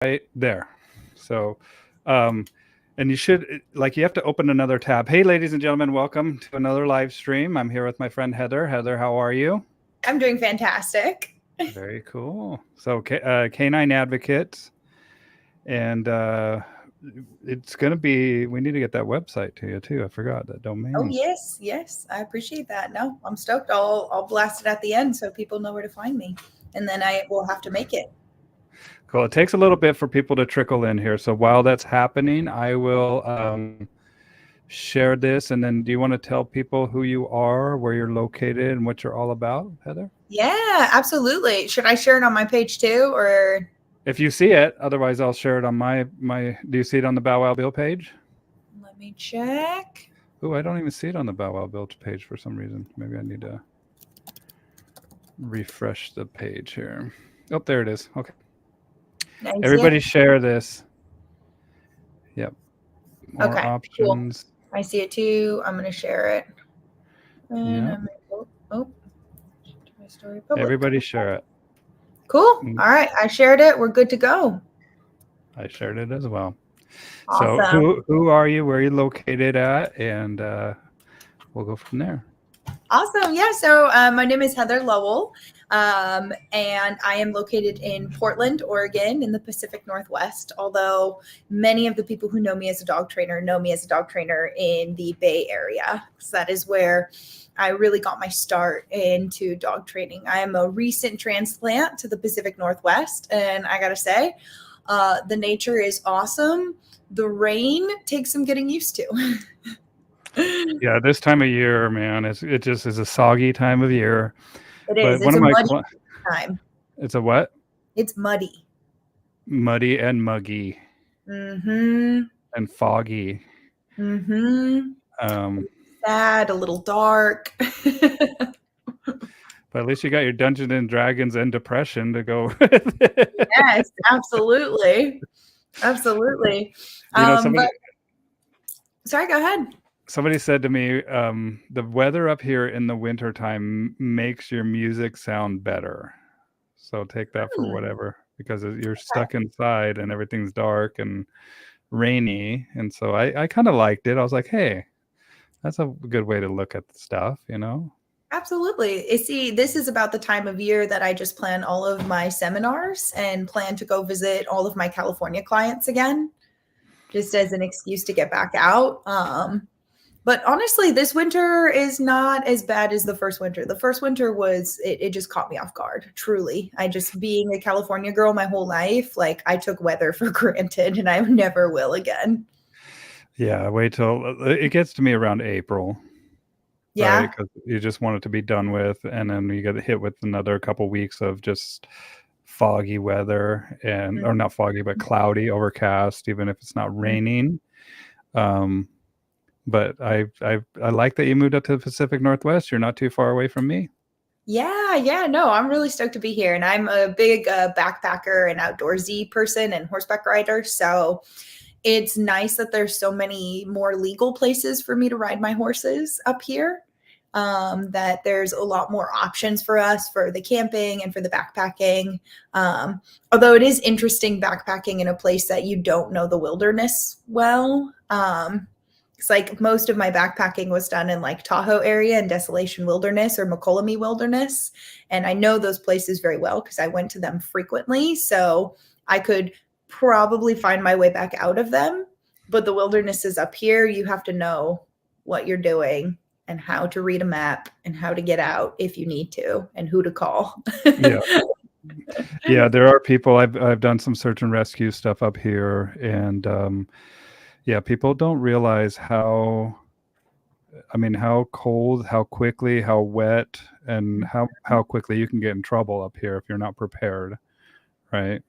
right there. So, and you should, like, you have to open another tab. Hey, ladies and gentlemen, welcome to another live stream. I'm here with my friend Heather. Heather, how are you? I'm doing fantastic. Very cool. So, Canine Advocates, and it's going to be, we need to get that website to you too. I forgot that domain. Oh, yes. I appreciate that. No, I'm stoked. I'll blast it at the end so people know where to find me. And then I will have to make it. Cool. It takes a little bit for people to trickle in here. So while that's happening, I will share this. And then do you want to tell people who you are, where you're located, and what you're all about, Heather? Yeah, absolutely. Should I share it on my page too, or? If you see it, otherwise I'll share it on my, do you see it on the Bow Wow Bill page? Let me check. Oh, I don't even see it on the Bow Wow Bill page for some reason. Maybe I need to refresh the page here. Oh, there it is. Okay. Nice. Everybody share this. Yep. More okay, options. Cool. I see it too. I'm going to share it. And yep. My story public. Everybody share it. Cool. All right. I shared it. We're good to go. I shared it as well. Awesome. So who are you? Where are you located at? And we'll go from there. Awesome. Yeah. So my name is Heather Lowell, and I am located in Portland, Oregon, in the Pacific Northwest, although many of the people who know me as a dog trainer know me as a dog trainer in the Bay Area. So that is where I really got my start into dog training. I am a recent transplant to the Pacific Northwest, and I got to say, the nature is awesome. The rain takes some getting used to. Yeah, this time of year, man, it just is a soggy time of year. It is. It's a muddy time. It's a what? It's muddy. Muddy and muggy. Mm-hmm. And foggy. Mm-hmm. Sad, a little dark. But at least you got your Dungeons and Dragons and depression to go with it. Yes, absolutely. Absolutely. Sorry, go ahead. Somebody said to me, the weather up here in the wintertime makes your music sound better. So take that for whatever, because you're stuck inside and everything's dark and rainy. And so I kind of liked it. I was like, hey, that's a good way to look at the stuff, you know? Absolutely. See, this is about the time of year that I just plan all of my seminars and plan to go visit all of my California clients again, just as an excuse to get back out. But honestly, this winter is not as bad as the first winter. The first winter it just caught me off guard, truly. Being a California girl my whole life, like I took weather for granted and I never will again. Yeah, wait till it gets to me around April. Yeah. Right? Because you just want it to be done with, and then you get hit with another couple weeks of just foggy weather, and or not foggy, but cloudy, overcast, even if it's not raining. But I like that you moved up to the Pacific Northwest. You're not too far away from me. Yeah. No, I'm really stoked to be here. And I'm a big backpacker and outdoorsy person and horseback rider. So it's nice that there's so many more legal places for me to ride my horses up here. That there's a lot more options for us for the camping and for the backpacking. Although it is interesting backpacking in a place that you don't know the wilderness well. It's like most of my backpacking was done in like Tahoe area and Desolation Wilderness or McCollum Wilderness. And I know those places very well because I went to them frequently. So I could probably find my way back out of them. But the wilderness is up here. You have to know what you're doing and how to read a map and how to get out if you need to and who to call. Yeah, there are people. I've done some search and rescue stuff up here, and people don't realize how cold, how quickly, how wet, and how quickly you can get in trouble up here if you're not prepared, right?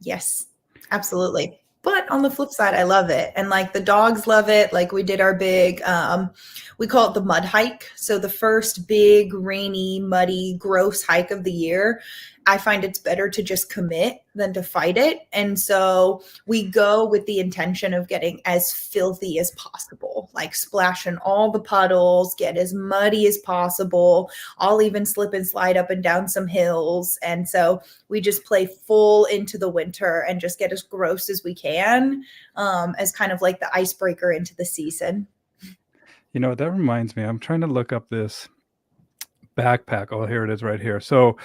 Yes, absolutely. But on the flip side, I love it. And like the dogs love it. Like we did our big, we call it the mud hike. So the first big rainy, muddy, gross hike of the year. I find it's better to just commit than to fight it. And so we go with the intention of getting as filthy as possible, like splashing all the puddles, get as muddy as possible. I'll even slip and slide up and down some hills. And so we just play full into the winter and just get as gross as we can, as kind of like the icebreaker into the season. You know, that reminds me, I'm trying to look up this backpack. Oh, here it is right here. So,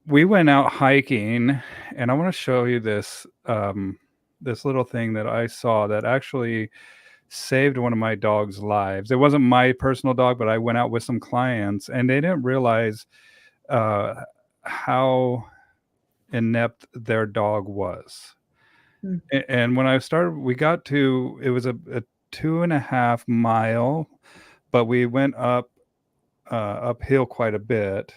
we went out hiking, and I want to show you this this little thing that I saw that actually saved one of my dog's lives. It wasn't my personal dog, but I went out with some clients, and they didn't realize uh, how inept their dog was. Mm. And when I started, we got to, it was a 2.5 mile, but we went up uphill quite a bit.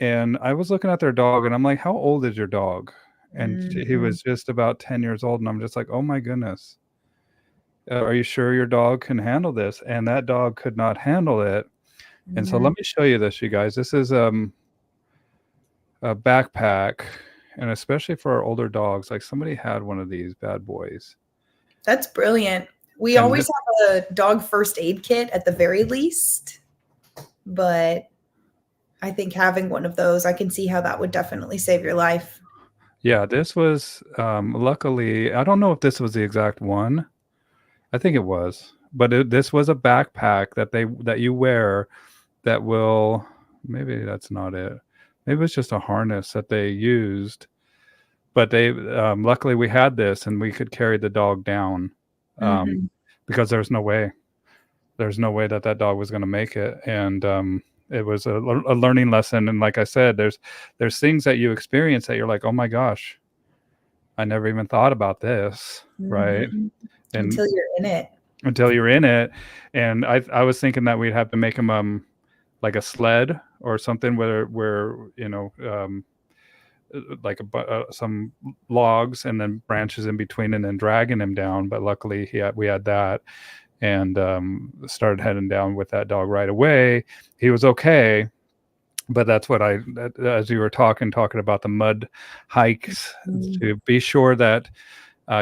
And I was looking at their dog, and I'm like, "How old is your dog?" And he Mhm. was just about 10 years old, and I'm just like, "Oh my goodness. Are you sure your dog can handle this?" And that dog could not handle it. And so let Mhm. me show you this, you guys. This is a backpack, and especially for our older dogs, like somebody had one of these bad boys. That's brilliant. We And always have a dog first aid kit at the very least, but I think having one of those, I can see how that would definitely save your life. yeah, this was luckily, I don't know if this was the exact one. I think it was, but this was a backpack that you wear that will, maybe that's not it. Maybe it's just a harness that they used, but they luckily we had this and we could carry the dog down, um, Mhm. because there's no way that that dog was going to make it. And it was a learning lesson. And like I said, there's things that you experience that you're like, oh my gosh, I never even thought about this, right? Mhm. And Until you're in it. until you're in it. And I was thinking that we'd have to make him like a sled or something where like some logs and then branches in between and then dragging him down. But luckily we had that, and started heading down with that dog right away. He was okay. But that's what as you were talking about the mud hikes, Mhm. to be sure that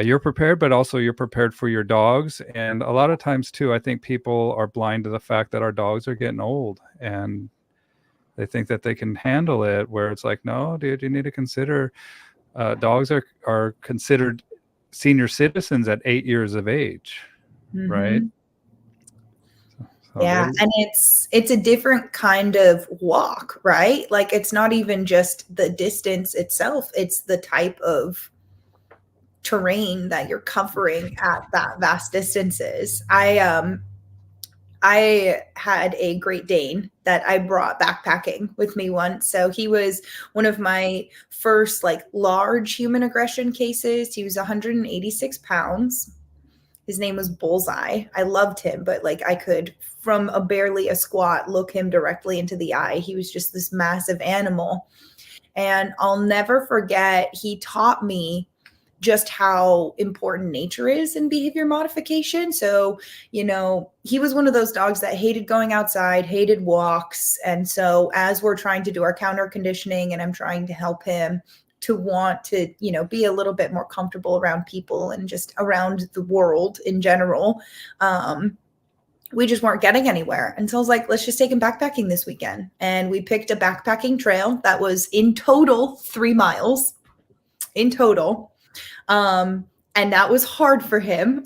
you're prepared, but also you're prepared for your dogs. And a lot of times too, I think people are blind to the fact that our dogs are getting old, and they think that they can handle it, where it's like, no, dude, you need to consider dogs are considered senior citizens at 8 years of age, right? Mhm. So Yeah, and it's a different kind of walk, right? Like it's not even just the distance itself, it's the type of terrain that you're covering at that vast distances. I had a Great Dane that I brought backpacking with me once. So he was one of my first like large human aggression cases. He was 186 pounds. His name was Bullseye. I loved him, but like I could, from a barely a squat, look him directly into the eye. He was just this massive animal. And I'll never forget, he taught me just how important nature is in behavior modification. So, he was one of those dogs that hated going outside, hated walks. And so, as we're trying to do our counter conditioning and I'm trying to help him to want to, be a little bit more comfortable around people and just around the world in general, we just weren't getting anywhere. And so I was like, let's just take him backpacking this weekend. And we picked a backpacking trail that was in total 3 miles in total. And that was hard for him.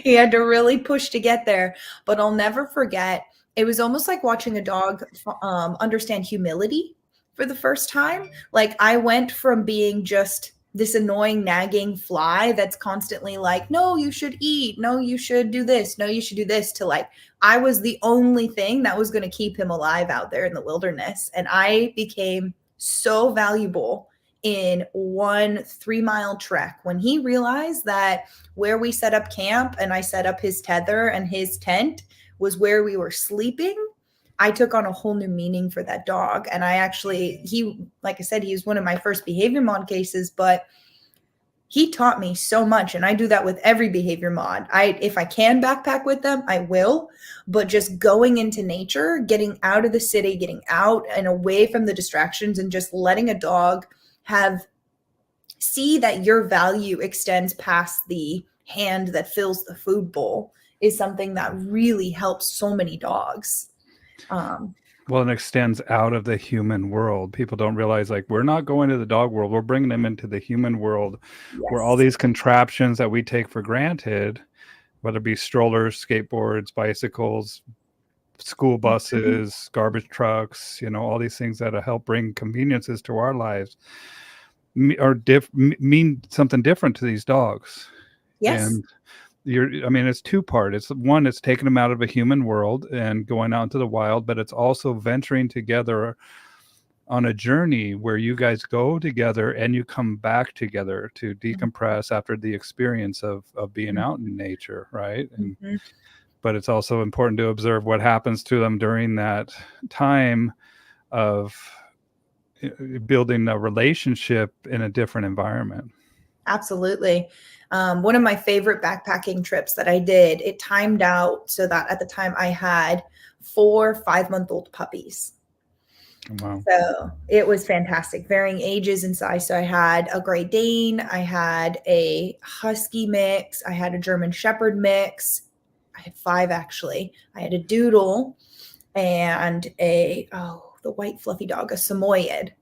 He had to really push to get there. But I'll never forget, it was almost like watching a dog understand humility for the first time. Like I went from being just this annoying, nagging fly that's constantly like, no, you should eat. No, you should do this. No, you should do this, to like, I was the only thing that was going to keep him alive out there in the wilderness. And I became so valuable in one 3 mile trek when he realized that where we set up camp and I set up his tether and his tent was where we were sleeping. I took on a whole new meaning for that dog. And like I said, he was one of my first behavior mod cases, but he taught me so much, and I do that with every behavior mod. If I can backpack with them, I will, but just going into nature, getting out of the city, getting out and away from the distractions, and just letting a dog see that your value extends past the hand that fills the food bowl is something that really helps so many dogs. Well, it extends out of the human world. People don't realize, like, we're not going to the dog world. We're bringing them into the human world where all Yes. these contraptions that we take for granted, whether it be strollers, skateboards, bicycles, school buses, garbage trucks, all these things that help bring conveniences to our lives mean something different to these dogs. Yes. And it's two-part. It's one, it's taking them out of a human world and going out into the wild, but it's also venturing together on a journey where you guys go together and you come back together to decompress after the experience of being out in nature, right? But it's also important to observe what happens to them during that time of building a relationship in a different environment. Absolutely. One of my favorite backpacking trips that I did, it timed out so that at the time I had 4 5-month-old puppies. Wow. So it was fantastic, varying ages and size. So I had a Great Dane, I had a Husky mix, I had a German Shepherd mix. I had 5 actually. I had a Doodle and the white fluffy dog, a Samoyed.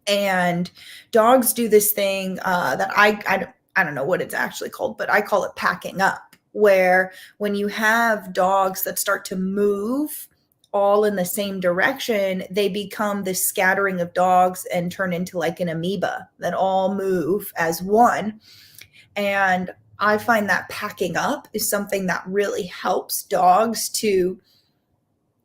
And dogs do this thing that I don't know what it's actually called, but I call it packing up, where when you have dogs that start to move all in the same direction, they become this scattering of dogs and turn into like an amoeba that all move as one. And I find that packing up is something that really helps dogs to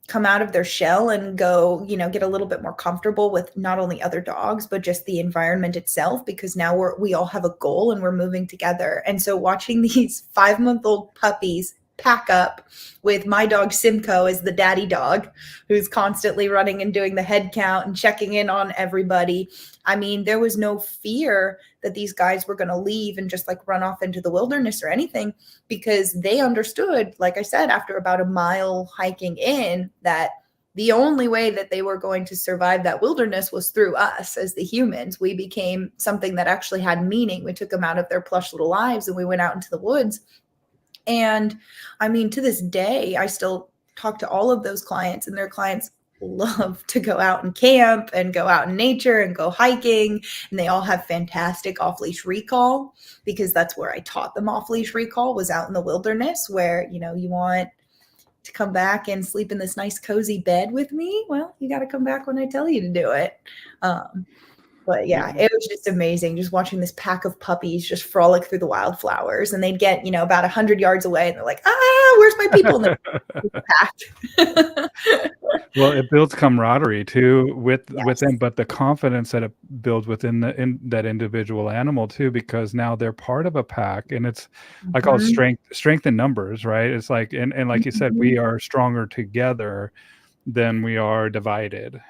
come out of their shell and go, get a little bit more comfortable with not only other dogs, but just the environment itself, because now we all have a goal and we're moving together. And so watching these 5-month-old puppies pack up with my dog Simcoe as the daddy dog, who's constantly running and doing the head count and checking in on everybody. I mean, there was no fear that these guys were going to leave and just like run off into the wilderness or anything, because they understood, like I said, after about a mile hiking in, that the only way that they were going to survive that wilderness was through us as the humans. We became something that actually had meaning. We took them out of their plush little lives and we went out into the woods. And I mean, to this day, I still talk to all of those clients, and their clients love to go out and camp and go out in nature and go hiking. And they all have fantastic off-leash recall, because that's where I taught them off-leash recall, was out in the wilderness, where, you want to come back and sleep in this nice cozy bed with me. Well, you got to come back when I tell you to do it. But yeah, it was just amazing just watching this pack of puppies just frolic through the wildflowers, and they'd get, about 100 yards away and they're like, where's my people? Well, it builds camaraderie too with Yes. them, but the confidence that it builds within that individual animal too, because now they're part of a pack, and it's, I call it strength in numbers, right? It's like, and like you said, we are stronger together than we are divided.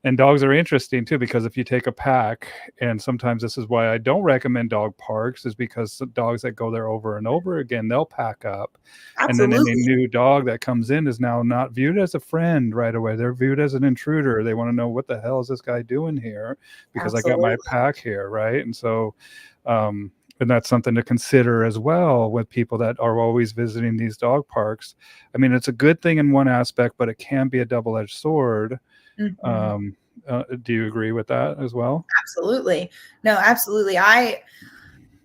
And dogs are interesting too, because if you take a pack, and sometimes this is why I don't recommend dog parks, is because the dogs that go there over and over again, they'll pack up. Absolutely. And then any new dog that comes in is now not viewed as a friend right away. They're viewed as an intruder. They want to know, what the hell is this guy doing here? Because I got my pack here, right? And so, and that's something to consider as well with people that are always visiting these dog parks. I mean, it's a good thing in one aspect, but it can be a double-edged sword. Do you agree with that as well? Absolutely. No, absolutely. I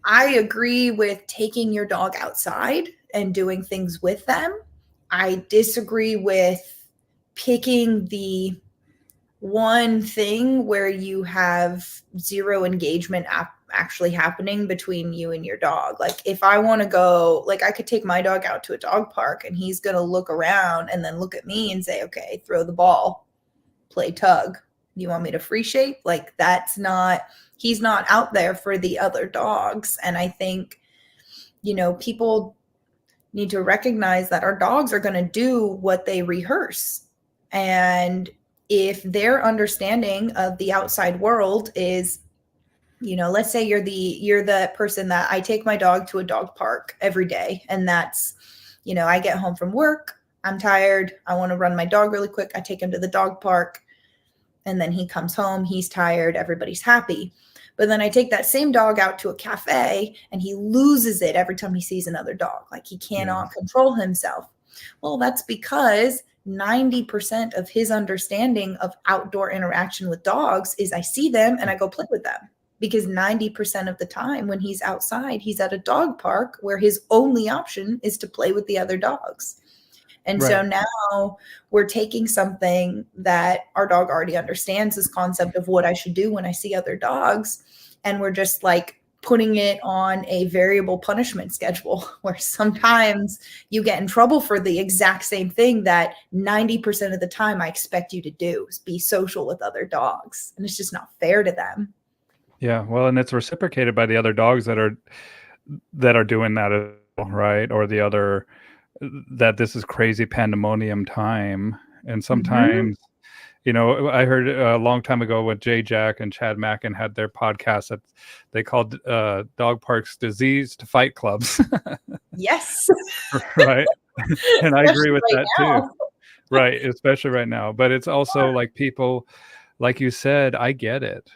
agree with taking your dog outside and doing things with them. I disagree with picking the one thing where you have zero engagement actually happening between you and your dog. Like, if I want to go, like, I could take my dog out to a dog park and he's going to look around and then look at me and say, okay, throw the ball, play tug. You want me to free shape? Like, he's not out there for the other dogs. And I think, people need to recognize that our dogs are going to do what they rehearse. And if their understanding of the outside world is let's say you're the person that I take my dog to a dog park every day. And that's, I get home from work, I'm tired, I want to run my dog really quick. I take him to the dog park, and then he comes home, he's tired, everybody's happy. But then I take that same dog out to a cafe and he loses it every time he sees another dog. Like he cannot control himself. Well, that's because 90% of his understanding of outdoor interaction with dogs is I see them and I go play with them. Because 90% of the time when he's outside, he's at a dog park where his only option is to play with the other dogs. And so now we're taking something that our dog already understands, this concept of what I should do when I see other dogs. And we're just like putting it on a variable punishment schedule where sometimes you get in trouble for the exact same thing that 90% of the time I expect you to do, is be social with other dogs. And it's just not fair to them. Yeah. Well, and it's reciprocated by the other dogs that are doing that as well, right? Or the other, that this is crazy pandemonium time. And sometimes, I heard a long time ago when Jay Jack and Chad Mackin had their podcast that they called dog parks diseased fight clubs. Yes. Right. And I agree with that too. Right. Especially right now. But it's also like people, like you said, I get it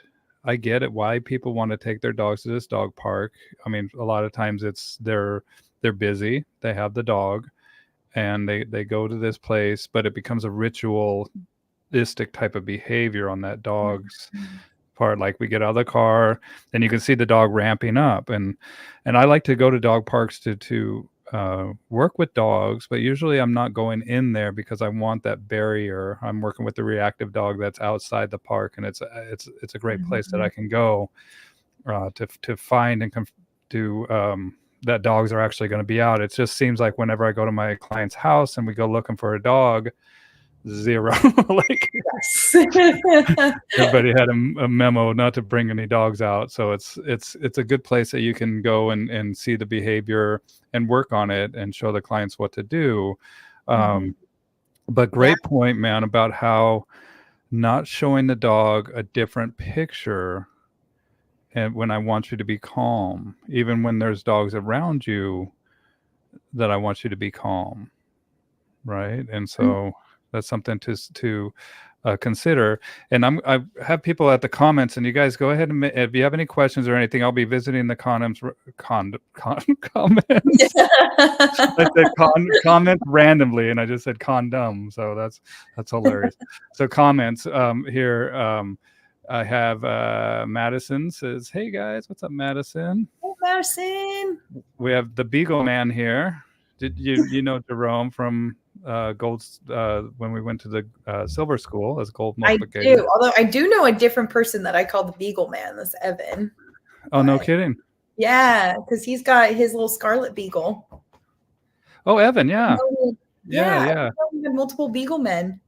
why people want to take their dogs to this dog park. I mean, a lot of times it's they're busy, they have the dog, and they go to this place, but it becomes a ritualistic type of behavior on that dog's part. Like we get out of the car and you can see the dog ramping up, and I like to go to dog parks to work with dogs, but usually I'm not going in there because I want that barrier. I'm working with the reactive dog that's outside the park, and it's a great place that I can go to find and that dogs are actually going to be out. It just seems like whenever I go to my client's house and we go looking for a dog, zero. Like everybody had a memo not to bring any dogs out. So it's a good place that you can go and see the behavior and work on it and show the clients what to do. But great point, man, about how not showing the dog a different picture. And when I want you to be calm, even when there's dogs around you, that I want you to be calm. Right. And so that's something to consider. And I have people at the comments, and you guys go ahead and if you have any questions or anything, I'll be visiting the comments. I said comments randomly, and I just said condom. So that's hilarious. So comments here. I have Madison says, "Hey guys, what's up, Madison?" Hey, Madison. We have the Beagle Man here. Did you know Jerome from Gold's when we went to the Silver School as Gold multiplicator? I do, although I do know a different person that I call the Beagle Man. That's Evan. Oh, no kidding. Yeah, because he's got his little Scarlet Beagle. Oh, Evan, yeah. Yeah. Multiple Beagle men.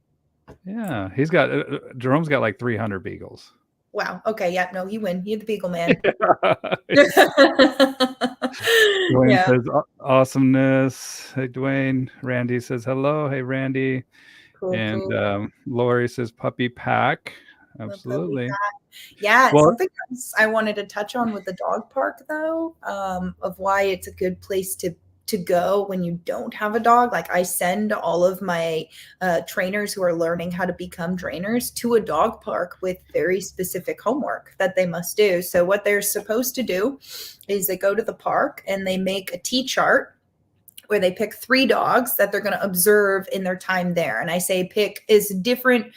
Yeah, he's got Jerome's got like 300 beagles. Wow. Okay. Yeah. No, you win. You're the Beagle Man. Dwayne says awesomeness. Hey, Dwayne. Randy says hello. Hey, Randy. Cool, and cool. Lori says puppy pack. Absolutely. Yeah. Well, something else I wanted to touch on with the dog park, though, of why it's a good place to go when you don't have a dog. Like I send all of my trainers who are learning how to become trainers to a dog park with very specific homework that they must do. So what they're supposed to do is they go to the park and they make a T-chart where they pick 3 dogs that they're going to observe in their time there. And I say pick as different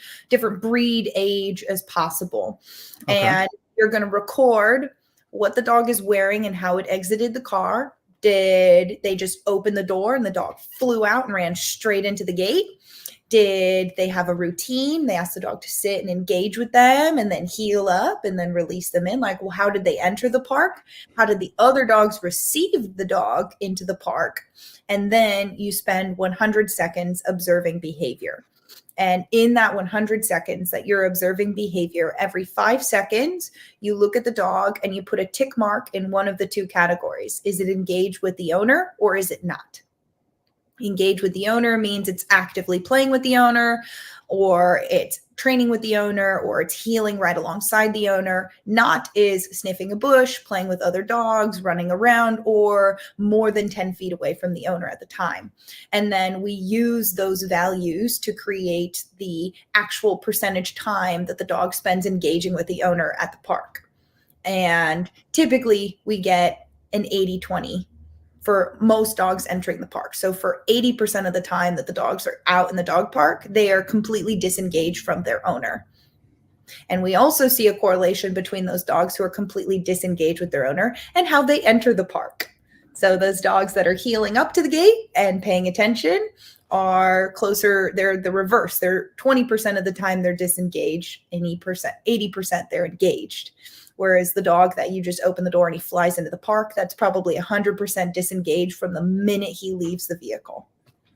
breed, age as possible. Okay. And you're going to record what the dog is wearing and how it exited the car. Did they just open the door and the dog flew out and ran straight into the gate? Did they have a routine? They asked the dog to sit and engage with them and then heel up and then release them in. Like, well, how did they enter the park? How did the other dogs receive the dog into the park? And then you spend 100 seconds observing behavior. And in that 100 seconds that you're observing behavior, every 5 seconds, you look at the dog and you put a tick mark in one of the 2 categories. Is it engaged with the owner or is it not? Engage with the owner means it's actively playing with the owner, or it's training with the owner or it's heeling right alongside the owner. Not is sniffing a bush, playing with other dogs, running around, or more than 10 feet away from the owner at the time. And then we use those values to create the actual percentage time that the dog spends engaging with the owner at the park. And typically we get an 80-20 for most dogs entering the park. So for 80% of the time that the dogs are out in the dog park, they are completely disengaged from their owner. And we also see a correlation between those dogs who are completely disengaged with their owner and how they enter the park. So those dogs that are heeling up to the gate and paying attention are closer, they're the reverse. They're 20% of the time they're disengaged, 80% they're engaged. Whereas the dog that you just open the door and he flies into the park, that's probably 100% disengaged from the minute he leaves the vehicle.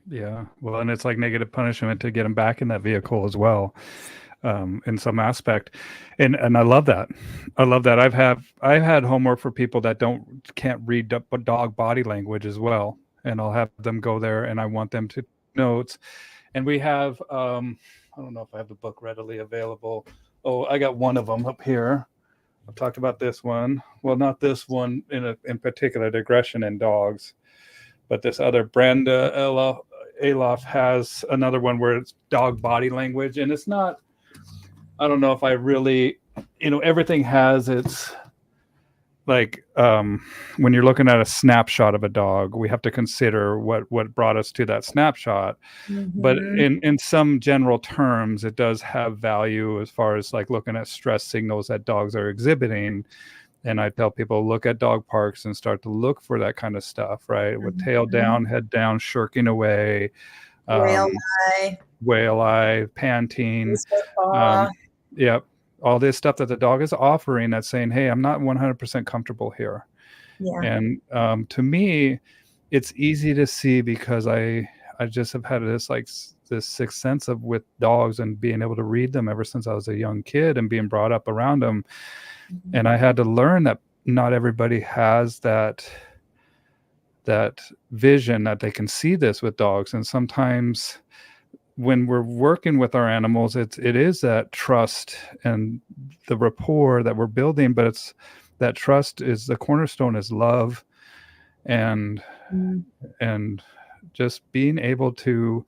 Yeah. Well, and it's like negative punishment to get him back in that vehicle as well, in some aspect. And I love that. I love that. I've had homework for people that can't read dog body language as well. And I'll have them go there and I want them to notes. And we have, I don't know if I have the book readily available. Oh, I got one of them up here. I've talked about this one. Well, not this one in particular, digression in dogs, but this other Brenda Alof has another one where it's dog body language. And it's not, I don't know if I really, everything has its, like, when you're looking at a snapshot of a dog, we have to consider what brought us to that snapshot. Mm-hmm. But in some general terms, it does have value as far as like looking at stress signals that dogs are exhibiting. And I tell people, look at dog parks and start to look for that kind of stuff, right? With tail down, head down, shirking away, whale eye, panting. Yep. All this stuff that the dog is offering that's saying, hey, I'm not 100% comfortable here. Yeah. And to me, it's easy to see because I just have had this sixth sense with dogs and being able to read them ever since I was a young kid and being brought up around them. Mm-hmm. And I had to learn that not everybody has that vision that they can see this with dogs. And sometimes when we're working with our animals, it is that trust and the rapport that we're building, but it's that trust is the cornerstone is love and just being able to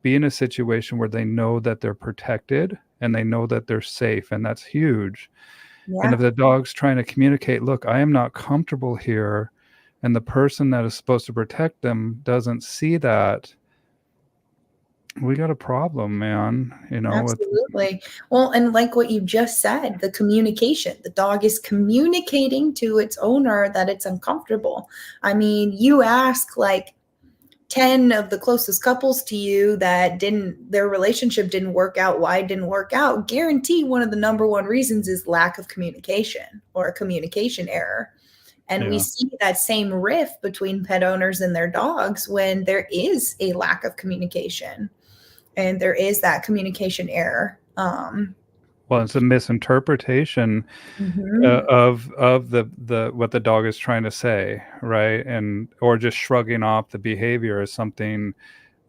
be in a situation where they know that they're protected and they know that they're safe. And that's huge. Yeah. And if the dog's trying to communicate, look, I am not comfortable here, and the person that is supposed to protect them doesn't see that, we got a problem, man. Absolutely. Well, and like what you just said, the communication, the dog is communicating to its owner that it's uncomfortable. I mean, you ask like 10 of the closest couples to you that their relationship didn't work out, why it didn't work out, guarantee one of the number one reasons is lack of communication or a communication error. And we see that same rift between pet owners and their dogs when there is a lack of communication. And there is that communication error. Well, it's a misinterpretation of the what the dog is trying to say, right? Or just shrugging off the behavior as something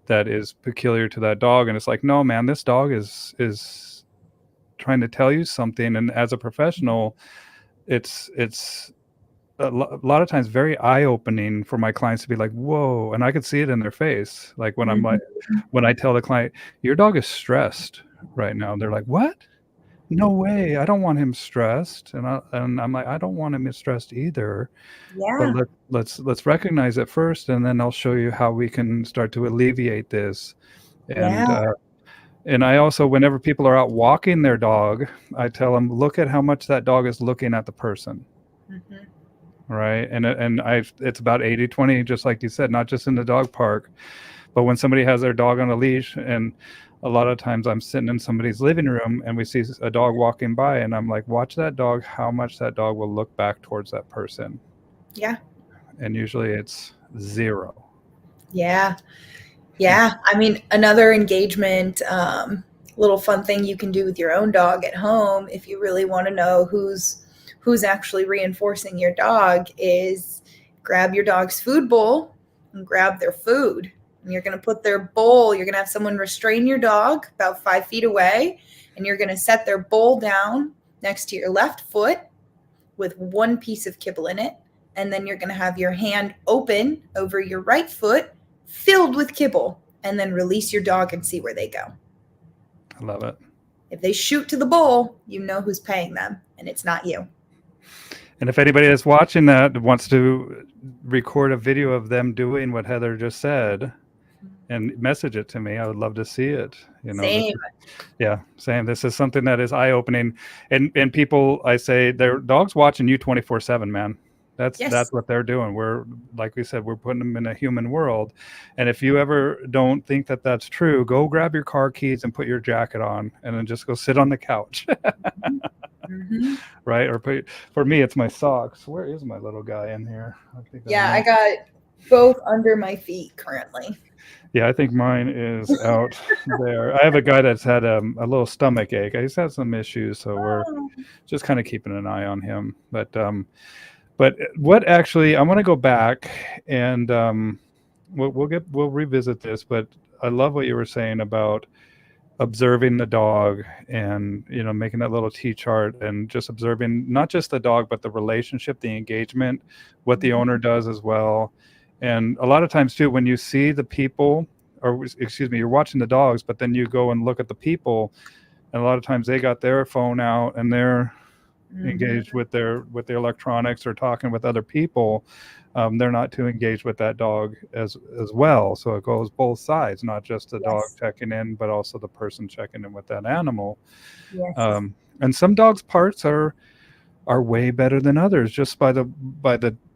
that is peculiar to that dog. And it's like, no, man, this dog is trying to tell you something. And as a professional, it's a lot of times very eye-opening for my clients to be like, whoa. And I could see it in their face. Like when I'm like, when I tell the client, your dog is stressed right now. They're like, what? No way. I don't want him stressed. And I'm like, I don't want him stressed either. Yeah. But let's recognize it first. And then I'll show you how we can start to alleviate this. And I also, whenever people are out walking their dog, I tell them, look at how much that dog is looking at the person. Mm-hmm. Right. And it's about 80-20, just like you said, not just in the dog park, but when somebody has their dog on a leash. And a lot of times I'm sitting in somebody's living room and we see a dog walking by and I'm like, watch that dog, how much that dog will look back towards that person. Yeah. And usually it's 0. Yeah. Yeah. I mean, another engagement, little fun thing you can do with your own dog at home, if you really want to know who's actually reinforcing your dog, is grab your dog's food bowl and grab their food. And you're going to put their bowl, you're going to have someone restrain your dog about 5 feet away. and you're going to set their bowl down next to your left foot with one piece of kibble in it. And then you're going to have your hand open over your right foot filled with kibble, and then release your dog and see where they go. I love it. If they shoot to the bowl, you know who's paying them, and it's not you. And if anybody that's watching that wants to record a video of them doing what Heather just said and message it to me, I would love to see it. Same. Same. This is something that is eye-opening. And people, I say, their dogs watching you 24/7, man. That's what they're doing. We're, like we said, we're putting them in a human world. And if you ever don't think that that's true, go grab your car keys and put your jacket on, and then just go sit on the couch. Right? Or for me, it's my socks. Where is my little guy in here? I got both under my feet currently. Yeah, I think mine is out there. I have a guy that's had a little stomach ache. He's had some issues, so we're just kind of keeping an eye on him. But what actually, I want to go back and we'll revisit this. But I love what you were saying about observing the dog and making that little T-chart and just observing not just the dog but the relationship, the engagement, what the owner does as well. And a lot of times too, when you see the people, or excuse me, you're watching the dogs, but then you go and look at the people, and a lot of times they got their phone out and they're engaged with the electronics or talking with other people. They're not too engaged with that dog as well. So it goes both sides, not just the dog checking in, but also the person checking in with that animal. And some dogs' parts are way better than others, just by the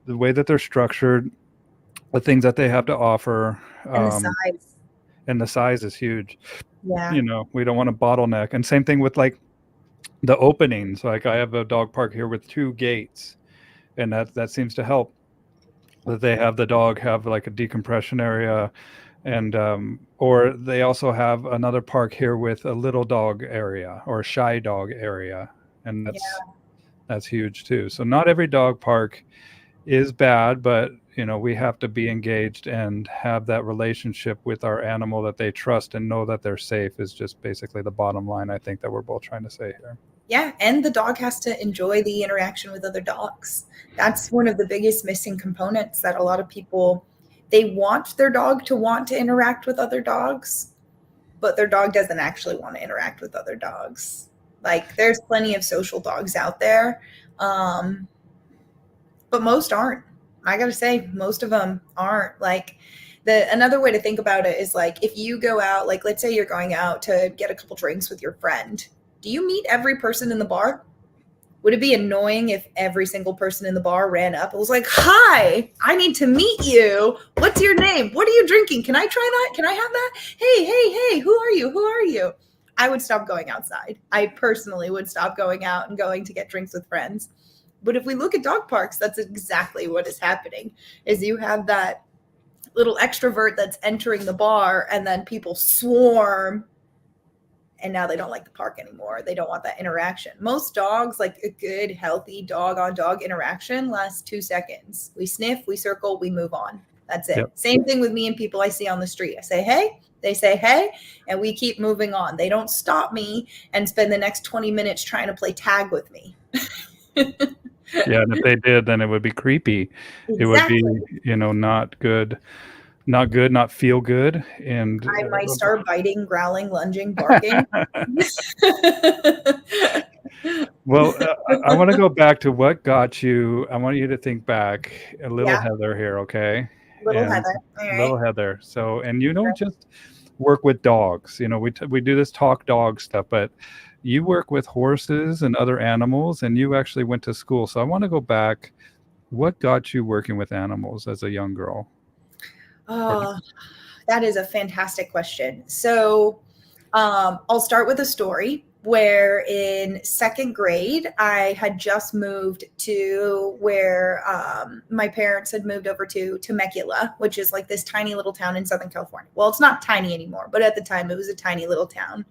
way that they're structured, the things that they have to offer. And the size. And the size is huge. Yeah. We don't want to bottleneck. And same thing with like the openings. Like I have a dog park here with 2 gates, and that seems to help. That they have the dog have like a decompression area, and or they also have another park here with a little dog area or a shy dog area, and that's huge too. So not every dog park is bad, but we have to be engaged and have that relationship with our animal that they trust and know that they're safe is just basically the bottom line, I think, that we're both trying to say here. Yeah, and the dog has to enjoy the interaction with other dogs. That's one of the biggest missing components that a lot of people, they want their dog to want to interact with other dogs, but their dog doesn't actually want to interact with other dogs. Like there's plenty of social dogs out there, but most aren't. I got to say, most of them aren't. Like another way to think about it is like, if you go out, like, let's say you're going out to get a couple drinks with your friend. Do you meet every person in the bar? Would it be annoying if every single person in the bar ran up and was like, hi, I need to meet you. What's your name? What are you drinking? Can I try that? Can I have that? Hey, who are you? Who are you? I would stop going outside. I personally would stop going out and going to get drinks with friends. But if we look at dog parks, that's exactly what is happening, is you have that little extrovert that's entering the bar, and then people swarm, and now they don't like the park anymore. They don't want that interaction. Most dogs, like a good, healthy dog-on-dog interaction, lasts 2 seconds. We sniff, we circle, we move on. That's it. Same thing with me and people I see on the street. I say, hey, they say, hey, and we keep moving on. They don't stop me and spend the next 20 minutes trying to play tag with me. Yeah, and if they did, then it would be creepy. Exactly. It would be, not good, not feel good. And I might start biting, growling, lunging, barking. Well, I want to go back to what got you. I want you to think back a little, Heather, here, okay? Heather. All right. Little Heather. So, and you don't just work with dogs. We do this talk dog stuff, but you work with horses and other animals, and you actually went to school. So I want to go back. What got you working with animals as a young girl? Oh, that is a fantastic question. So I'll start with a story where in 2nd grade, I had just moved to where my parents had moved over to Temecula, which is like this tiny little town in Southern California. Well, it's not tiny anymore, but at the time it was a tiny little town.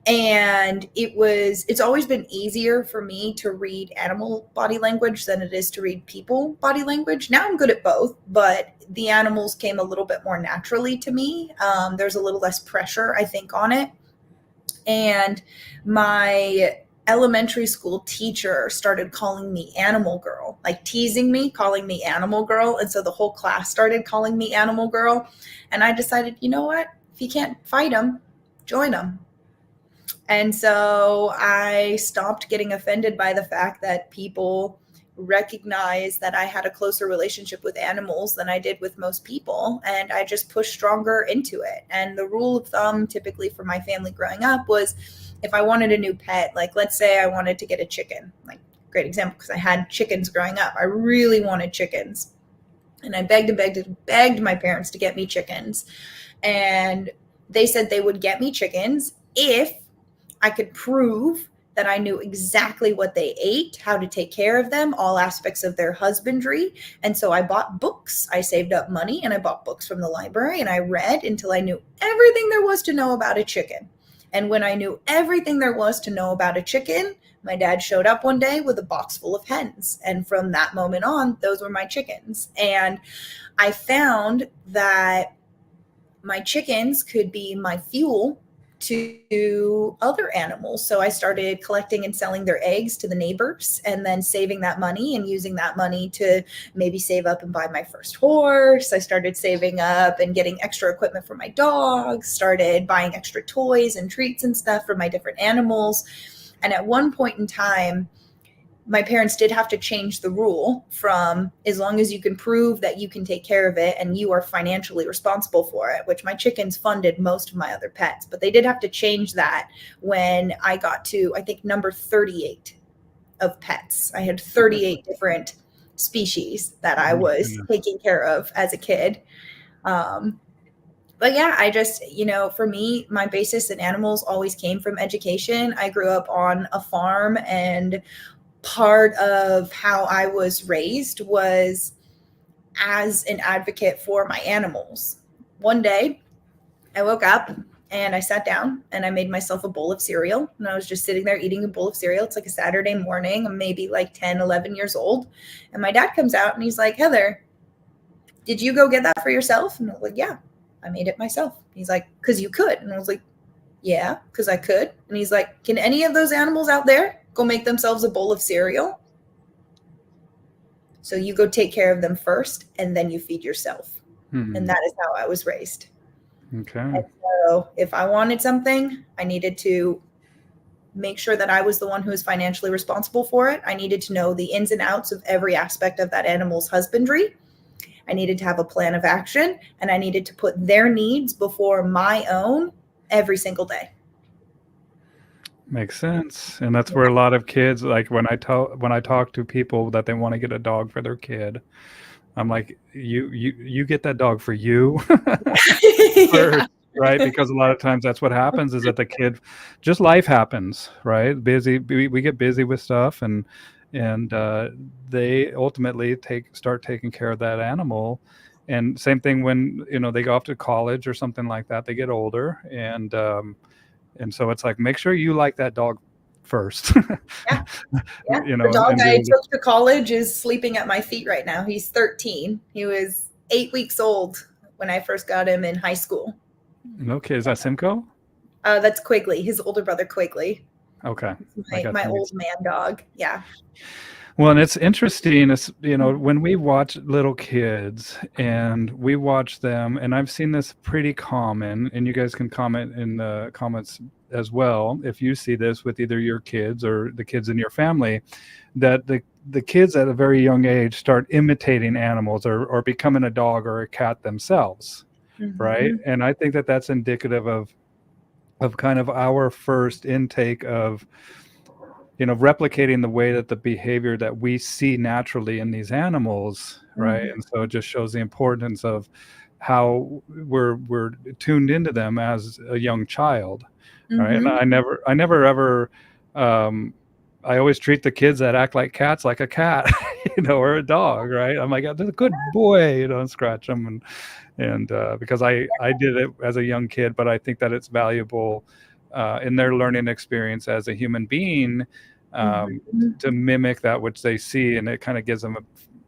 And it's always been easier for me to read animal body language than it is to read people body language. Now I'm good at both, but the animals came a little bit more naturally to me. There's a little less pressure, I think, on it. And my elementary school teacher started calling me Animal Girl, like teasing me, calling me Animal Girl. And so the whole class started calling me Animal Girl. And I decided, you know what? If you can't fight them, join them. And so I stopped getting offended by the fact that people recognize that I had a closer relationship with animals than I did with most people. And I just pushed stronger into it. And the rule of thumb typically for my family growing up was if I wanted a new pet, like let's say I wanted to get a chicken, like great example, because I had chickens growing up. I really wanted chickens. And I begged and begged and begged my parents to get me chickens. And they said they would get me chickens if I could prove that I knew exactly what they ate, how to take care of them, all aspects of their husbandry. And so I bought books. I saved up money and I bought books from the library and I read until I knew everything there was to know about a chicken. And when I knew everything there was to know about a chicken, my dad showed up one day with a box full of hens. And from that moment on, those were my chickens. And I found that my chickens could be my fuel to other animals. So I started collecting and selling their eggs to the neighbors and then saving that money and using that money to maybe save up and buy my first horse. I started saving up and getting extra equipment for my dogs, started buying extra toys and treats and stuff for my different animals. And at one point in time, my parents did have to change the rule from as long as you can prove that you can take care of it and you are financially responsible for it, which my chickens funded most of my other pets. But they did have to change that when I got to, I think, number 38 of pets. I had 38 different species that I was taking care of as a kid. But yeah, I just, for me, my basis in animals always came from education. I grew up on a farm, and part of how I was raised was as an advocate for my animals. One day I woke up and I sat down and I made myself a bowl of cereal, and I was just sitting there eating a bowl of cereal. It's like a Saturday morning. I'm maybe like 10, 11 years old. And my dad comes out and he's like, Heather, did you go get that for yourself? And I was like, yeah, I made it myself. He's like, because you could. And I was like, yeah, because I could. And he's like, can any of those animals out there go make themselves a bowl of cereal? So you go take care of them first, and then you feed yourself. And that is how I was raised. Okay. And so if I wanted something, I needed to make sure that I was the one who was financially responsible for it. I needed to know the ins and outs of every aspect of that animal's husbandry. I needed to have a plan of action, and I needed to put their needs before my own every single day. Makes sense. And that's where a lot of kids, like when I talk to people that they want to get a dog for their kid, I'm like, you get that dog for you first, right? Because a lot of times that's what happens, is that the kid, just life happens, right? We get busy with stuff, and they ultimately start taking care of that animal. And same thing when they go off to college or something like that, they get older, and so it's like, make sure you like that dog first. Yeah. The dog I took to college is sleeping at my feet right now. He's 13. He was 8 weeks old when I first got him in high school. Okay, is that Simcoe? That's Quigley, his older brother Quigley. Okay. My old man dog. Yeah. Well, and it's interesting, when we watch little kids and we watch them, and I've seen this pretty common, and you guys can comment in the comments as well if you see this with either your kids or the kids in your family, that the kids at a very young age start imitating animals or becoming a dog or a cat themselves, right? And I think that that's indicative of kind of our first intake of replicating the way that the behavior that we see naturally in these animals, right? And so it just shows the importance of how we're tuned into them as a young child, right? And I never ever, I always treat the kids that act like cats like a cat, or a dog, right? I'm like, they're a good boy, and scratch them, and because I did it as a young kid, but I think that it's valuable in their learning experience as a human being, to mimic that which they see, and it kind of gives them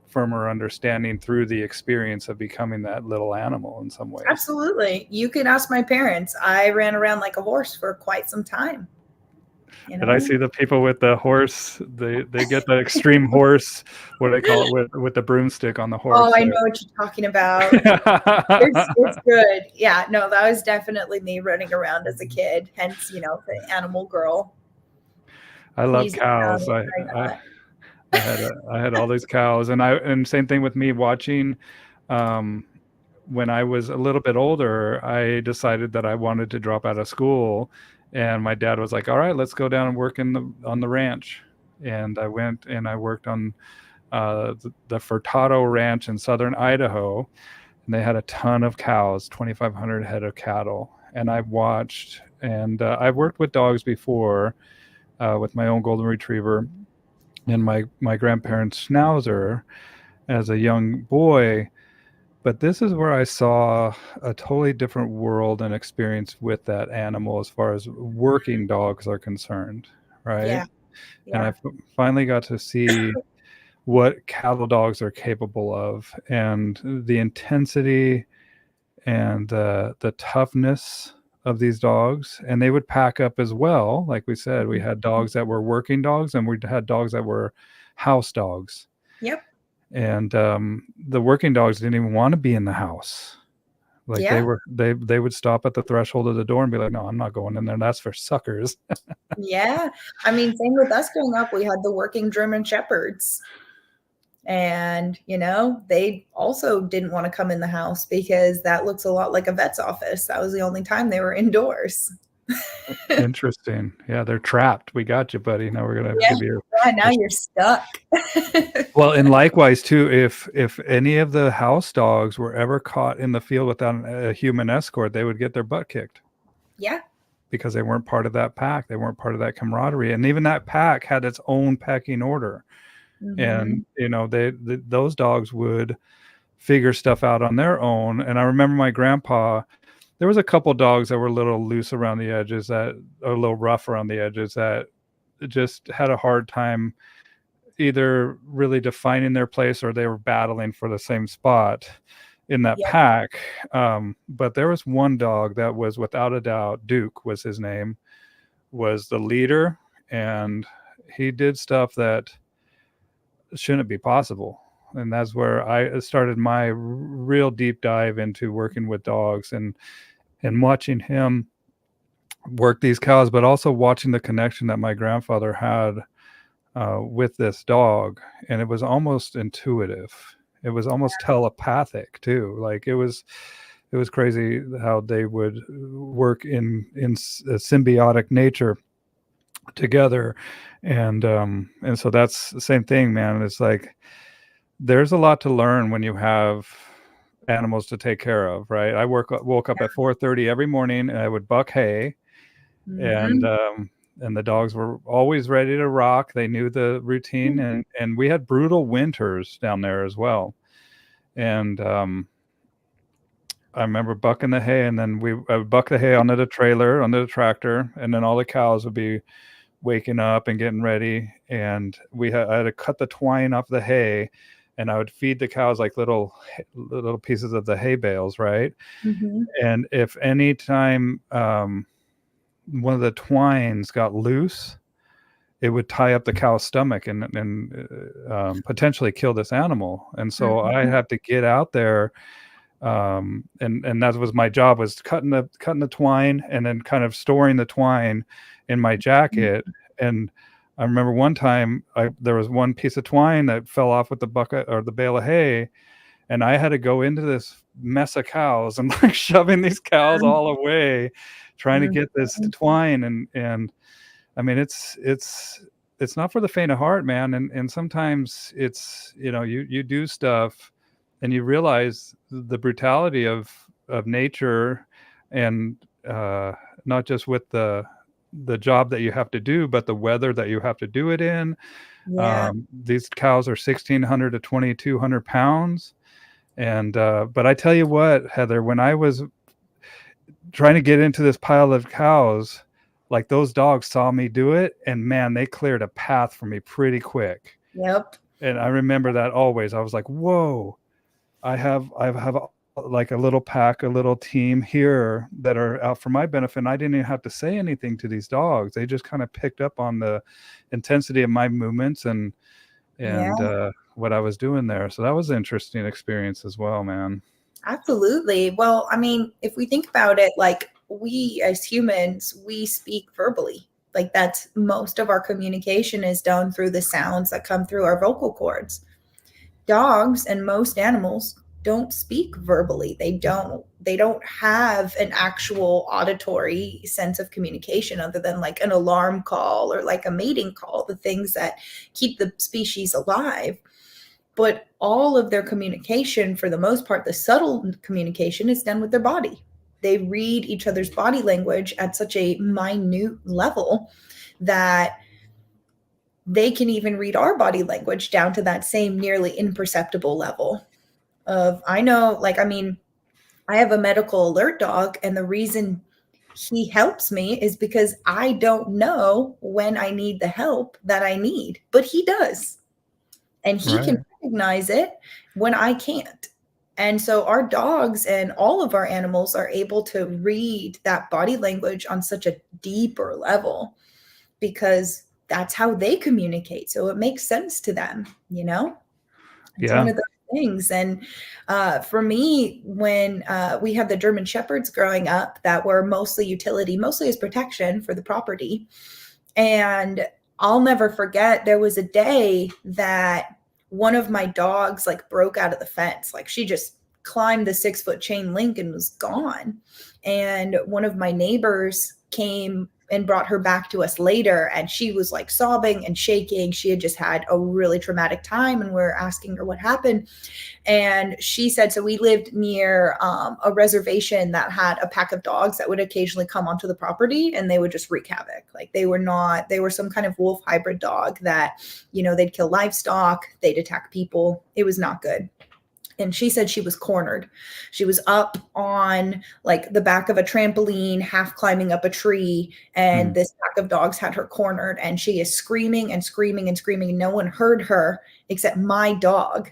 firmer understanding through the experience of becoming that little animal in some ways. Absolutely. You can ask my parents. I ran around like a horse for quite some time. Did I see the people with the horse? They get the extreme horse, what do they call it, with the broomstick on the horse. Oh, I know what you're talking about. It's good. Yeah, no, that was definitely me running around as a kid. Hence, the animal girl. I love cows. I had all these cows, and same thing with me watching. When I was a little bit older, I decided that I wanted to drop out of school, and my dad was like, "All right, let's go down and work on the ranch." And I went and I worked on the Furtado Ranch in southern Idaho, and they had a ton of cows, 2,500 head of cattle. And I watched, and I've worked with dogs before, with my own golden retriever and my grandparents' schnauzer as a young boy. But this is where I saw a totally different world and experience with that animal as far as working dogs are concerned, right? Yeah. And I finally got to see what cattle dogs are capable of, and the intensity and the toughness of these dogs. And they would pack up as well. Like we said, we had dogs that were working dogs, and we had dogs that were house dogs. Yep. And the working dogs didn't even want to be in the house. Like they would stop at the threshold of the door and be like, "No, I'm not going in there. That's for suckers." Yeah. I mean, same with us growing up. We had the working German Shepherds. And, they also didn't want to come in the house because that looks a lot like a vet's office. That was the only time they were indoors. Interesting. Yeah, they're trapped. We got you, buddy. Now we're gonna give you. Yeah, now you're stuck. Well, and likewise too, if any of the house dogs were ever caught in the field without a human escort, they would get their butt kicked. Yeah. Because they weren't part of that pack. They weren't part of that camaraderie, and even that pack had its own pecking order. And those dogs would figure stuff out on their own. And I remember my grandpa, there was a couple dogs that were a little loose around the edges, that a little rough around the edges, that just had a hard time either really defining their place, or they were battling for the same spot in that pack. But there was one dog that was, without a doubt, Duke was his name, was the leader, and he did stuff that shouldn't be possible. And that's where I started my real deep dive into working with dogs, and watching him work these cows, but also watching the connection that my grandfather had with this dog. And it was almost intuitive. It was almost telepathic too. Like it was crazy how they would work in symbiotic nature together. And so that's the same thing, man. It's like there's a lot to learn when you have animals to take care of, right? I woke up at 4:30 every morning, and I would buck hay. And the dogs were always ready to rock. They knew the routine, and we had brutal winters down there as well. And I remember bucking the hay, and then I would buck the hay onto the trailer, onto the tractor, and then all the cows would be waking up and getting ready. And I had to cut the twine off the hay, and I would feed the cows like little pieces of the hay bales, right? And if any time one of the twines got loose, it would tie up the cow's stomach and potentially kill this animal. And so I had to get out there, and that was my job, was cutting the twine and then kind of storing the twine in my jacket. And I remember one time there was one piece of twine that fell off with the bucket or the bale of hay, and I had to go into this mess of cows and like shoving these cows all away, trying to get this twine. And I mean, it's not for the faint of heart, man. And sometimes it's, you do stuff and you realize the brutality of nature, and not just with the job that you have to do, but the weather that you have to do it in. These cows are 1,600 to 2,200 pounds. And but I tell you what, Heather, when I was trying to get into this pile of cows, like those dogs saw me do it, and man, they cleared a path for me pretty quick. Yep. And I remember that always. I was like, whoa, I have like a little pack, a little team here that are out for my benefit. And I didn't even have to say anything to these dogs. They just kind of picked up on the intensity of my movements and Yeah, what I was doing there. So that was an interesting experience as well, man. absolutely. Well, I mean, if we think about it, like we as humans, we speak verbally. Like that's most of our communication is done through the sounds that come through our vocal cords. Dogs and most animals don't speak verbally. They don't have an actual auditory sense of communication other than like an alarm call or like a mating call, the things that keep the species alive. But all of their communication, for the most part, the subtle communication is done with their body. They read each other's body language at such a minute level that they can even read our body language down to that same nearly imperceptible level of, I know, like, I mean, I have a medical alert dog, and the reason he helps me is because I don't know when I need the help that I need, but he does. And he can Right. recognize it when I can't. And so our dogs and all of our animals are able to read that body language on such a deeper level because that's how they communicate. So it makes sense to them, you know? It's one Yeah. of those things. And for me, when we had the German Shepherds growing up that were mostly utility, mostly as protection for the property. And I'll never forget, there was a day that one of my dogs like broke out of the fence. Like she just climbed the 6 foot chain link and was gone. And one of my neighbors came and brought her back to us later, and she was like sobbing and shaking. She had just had a really traumatic time, and we're asking her what happened. And she said, so we lived near a reservation that had a pack of dogs that would occasionally come onto the property, and they would just wreak havoc. Like they were some kind of wolf hybrid dog that, they'd kill livestock, they'd attack people. It was not good. And she said she was cornered. She was up on like the back of a trampoline, half climbing up a tree, and Mm. this pack of dogs had her cornered, and she is screaming and screaming and screaming, and no one heard her except my dog.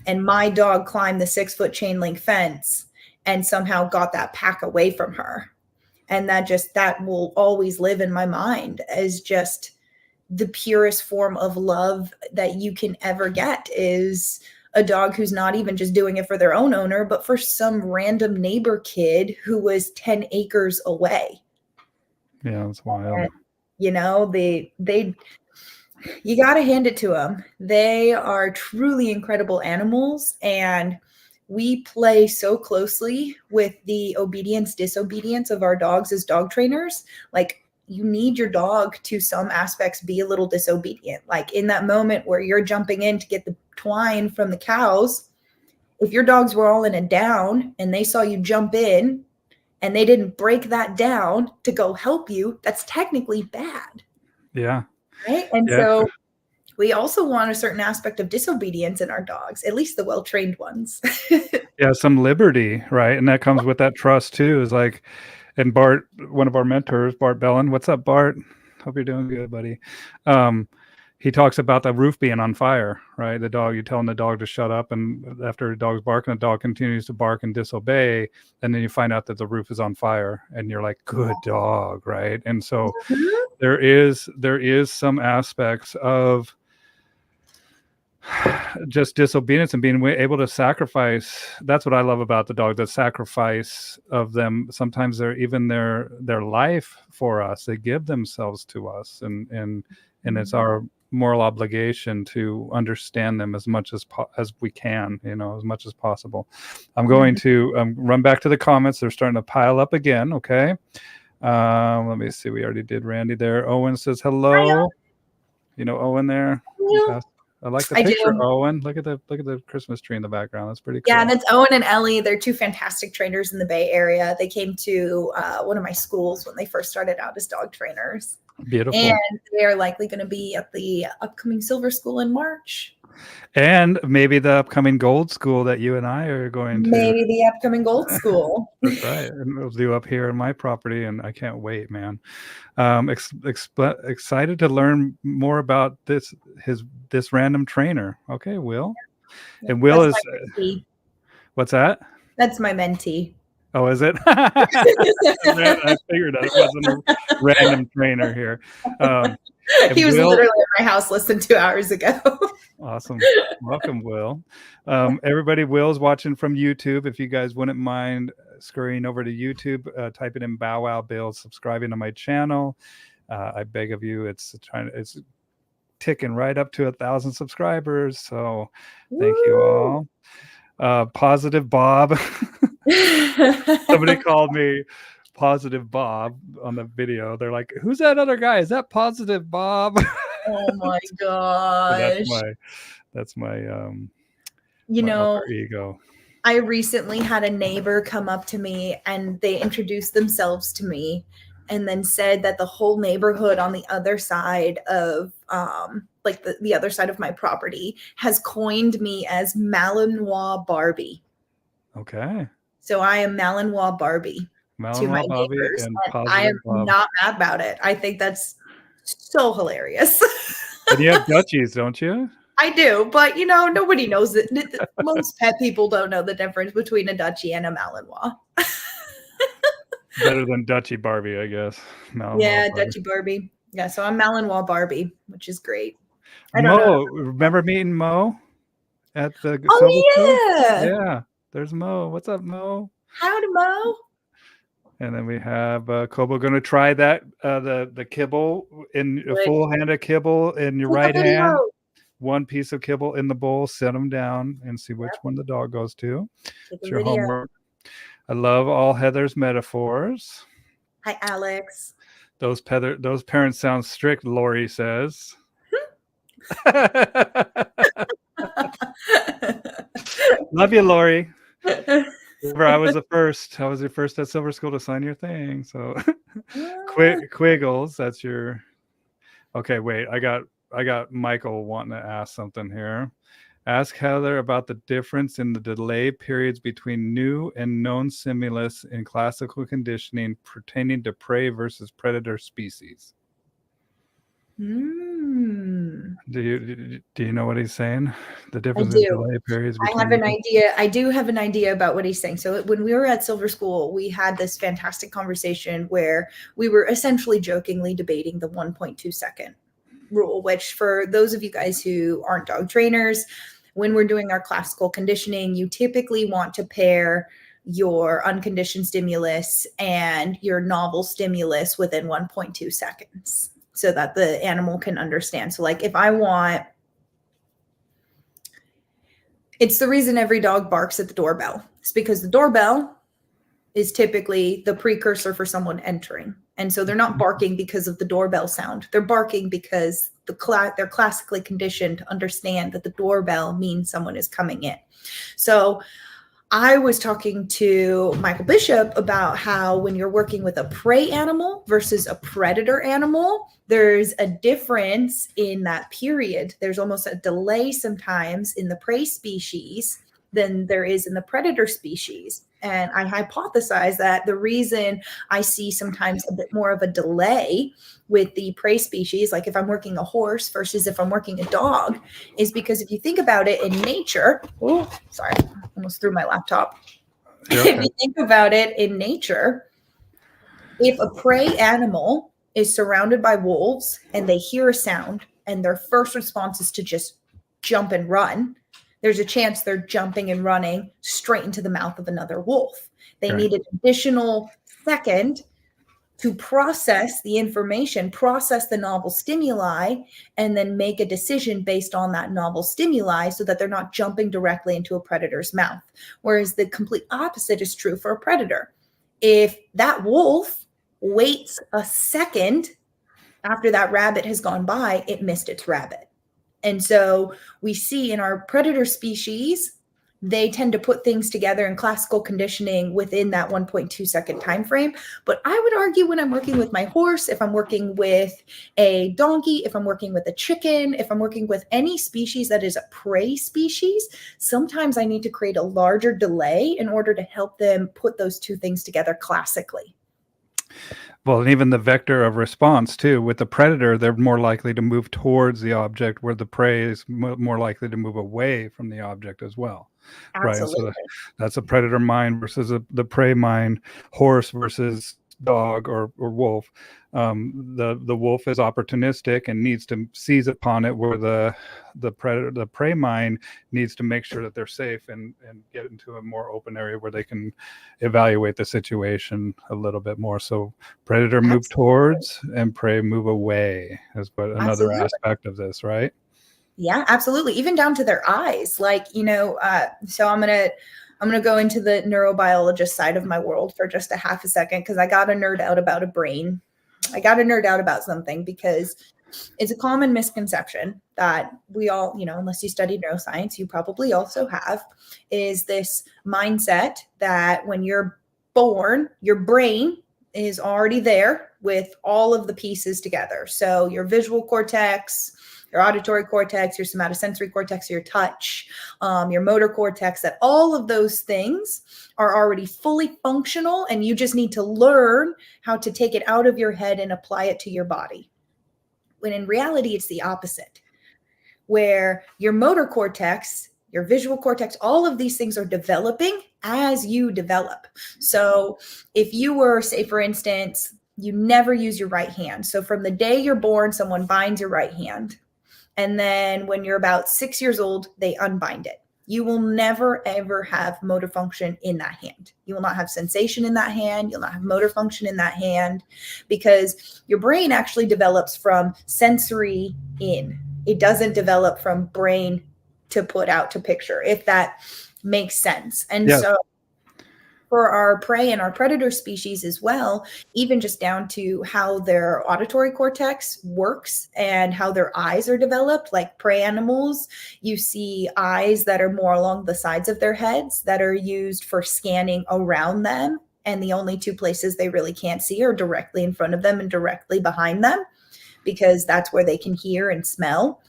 And my dog climbed the 6 foot chain link fence and somehow got that pack away from her. And that will always live in my mind as just the purest form of love that you can ever get is a dog who's not even just doing it for their own owner, but for some random neighbor kid who was 10 acres away. Yeah, it's wild. And, they you got to hand it to them. They are truly incredible animals. And we play so closely with the obedience, disobedience of our dogs as dog trainers. Like, you need your dog to some aspects be a little disobedient. Like in that moment where you're jumping in to get the twine from the cows, if your dogs were all in a down and they saw you jump in and they didn't break that down to go help you, that's technically bad. Yeah. Right. And Yeah. so we also want a certain aspect of disobedience in our dogs, at least the well-trained ones. Yeah, some liberty, right? And that comes with that trust too. Is like, and Bart, one of our mentors, Bart Bellin. What's up, Bart? Hope you're doing good, buddy. He talks about the roof being on fire, right? The dog, you're telling the dog to shut up, and after the dog's barking, the dog continues to bark and disobey, and then you find out that the roof is on fire, and you're like, good dog, right? And so there is some aspects of just disobedience and being able to sacrifice. That's what I love about the dog, the sacrifice of them. Sometimes they're even their life for us. They give themselves to us, and it's our moral obligation to understand them as much as we can, as much as possible. I'm going to run back to the comments. They're starting to pile up again. Okay. Let me see. We already did Randy there. Owen says hello. Owen there. I like the picture, do. Owen. Look at the Christmas tree in the background. That's pretty cool. Yeah, that's Owen and Ellie. They're two fantastic trainers in the Bay Area. They came to one of my schools when they first started out as dog trainers. Beautiful. And they are likely going to be at the upcoming Silver School in March. And maybe the upcoming Gold School that you and I are going to. Maybe the upcoming Gold School. That's right. And we'll do up here in my property, and I can't wait, man. Excited to learn more about this random trainer. Okay, Will. Yeah, And Will is what's that? That's my mentee. Oh, is it? I figured that it wasn't a random trainer here. He was literally at my house less than 2 hours ago. Awesome. Welcome, Will. Everybody, Will's watching from YouTube. If you guys wouldn't mind scurrying over to YouTube, typing in Bow Wow Bill, subscribing to my channel. I beg of you. It's ticking right up to 1,000 subscribers. So thank you all. Positive Bob. Somebody called me Positive Bob on the video. They're like, "Who's that other guy? Is that Positive Bob?" Oh my gosh. That's my you my know, alter ego. I recently had a neighbor come up to me and they introduced themselves to me and then said that the whole neighborhood on the other side of like the other side of my property has coined me as Malinois Barbie. Okay. So I am Malinois Barbie to my neighbors. And I am not mad about it. I think that's so hilarious. And you have Dutchies, don't you? I do, but nobody knows it. Most pet people don't know the difference between a Dutchie and a Malinois. Better than Dutchie Barbie, I guess. Malinois Barbie. Dutchie Barbie. Yeah, so I'm Malinois Barbie, which is great. Mo, remember meeting Mo at the Yeah, there's Mo. What's up, Mo? Howdy, Mo. And then we have Kobo going to try that the kibble in a full hand of kibble in your right hand. One piece of kibble in the bowl, set them down and see which one the dog goes to. It's your homework. I love all Heather's metaphors. Hi, Alex. Those parents sound strict, Lori says. Love you, Lori. I was your first at Silver School to sign your thing. So Quiggles, that's your. Okay, wait. I got Michael wanting to ask something here. Ask Heather about the difference in the delay periods between new and known stimulus in classical conditioning pertaining to prey versus predator species. Do you know what he's saying? The difference in delay periods between. I have an idea. I do have an idea about what he's saying. So when we were at Silver School, we had this fantastic conversation where we were essentially jokingly debating the 1.2 second rule, which for those of you guys who aren't dog trainers, when we're doing our classical conditioning, you typically want to pair your unconditioned stimulus and your novel stimulus within 1.2 seconds so that the animal can understand. So like if I want, it's the reason every dog barks at the doorbell. It's because the doorbell is typically the precursor for someone entering. And so they're not barking because of the doorbell sound. They're barking because they're classically conditioned to understand that the doorbell means someone is coming in. So I was talking to Michael Bishop about how when you're working with a prey animal versus a predator animal, there's a difference in that period. There's almost a delay sometimes in the prey species than there is in the predator species. And I hypothesize that the reason I see sometimes a bit more of a delay with the prey species, like if I'm working a horse versus if I'm working a dog, is because if you think about it in nature, sorry, I almost threw my laptop. Okay. If you think about it in nature, if a prey animal is surrounded by wolves and they hear a sound and their first response is to just jump and run, there's a chance they're jumping and running straight into the mouth of another wolf. They need an additional second to process the information, process the novel stimuli, and then make a decision based on that novel stimuli so that they're not jumping directly into a predator's mouth. Whereas the complete opposite is true for a predator. If that wolf waits a second after that rabbit has gone by, it missed its rabbit. And so we see in our predator species, they tend to put things together in classical conditioning within that 1.2 second time frame. But I would argue when I'm working with my horse, if I'm working with a donkey, if I'm working with a chicken, if I'm working with any species that is a prey species, sometimes I need to create a larger delay in order to help them put those two things together classically. Well, and even the vector of response too. With the predator, they're more likely to move towards the object, where the prey is more likely to move away from the object as well. Right. And so Absolutely. that's a predator mind versus the prey mind, horse versus dog or wolf. The wolf is opportunistic and needs to seize upon it, where the predator, the prey mind, needs to make sure that they're safe and get into a more open area where they can evaluate the situation a little bit more. So predator move Absolutely. towards and prey move away is what another Absolutely. aspect of this, right? Yeah, absolutely. Even down to their eyes. Like, so I'm gonna go into the neurobiologist side of my world for just a half a second, because I got to nerd out about a brain. I got to nerd out about something because it's a common misconception that we all, unless you study neuroscience, you probably also have, is this mindset that when you're born, your brain is already there with all of the pieces together. So your visual cortex, your auditory cortex, your somatosensory cortex, your touch, your motor cortex, that all of those things are already fully functional, and you just need to learn how to take it out of your head and apply it to your body. When in reality, it's the opposite, where your motor cortex, your visual cortex, all of these things are developing as you develop. So if you were, say, for instance, you never use your right hand. So from the day you're born, someone binds your right hand. And then when you're about 6 years old, they unbind it. You will never, ever have motor function in that hand. You will not have sensation in that hand. You'll not have motor function in that hand, because your brain actually develops from sensory in. It doesn't develop from brain to put out to picture, if that makes sense. And Yes. so for our prey and our predator species as well, even just down to how their auditory cortex works and how their eyes are developed. Like prey animals, you see eyes that are more along the sides of their heads that are used for scanning around them. And the only two places they really can't see are directly in front of them and directly behind them, because that's where they can hear and smell.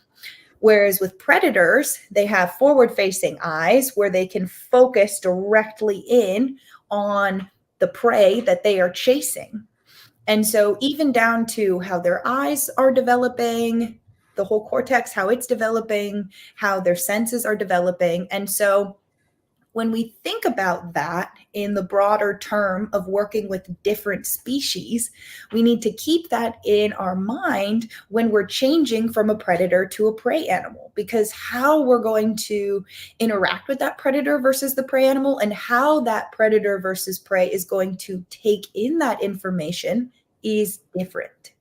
Whereas with predators, they have forward-facing eyes where they can focus directly in on the prey that they are chasing. And so even down to how their eyes are developing, the whole cortex, how it's developing, how their senses are developing. And so when we think about that in the broader term of working with different species, we need to keep that in our mind when we're changing from a predator to a prey animal, because how we're going to interact with that predator versus the prey animal, and how that predator versus prey is going to take in that information, is different.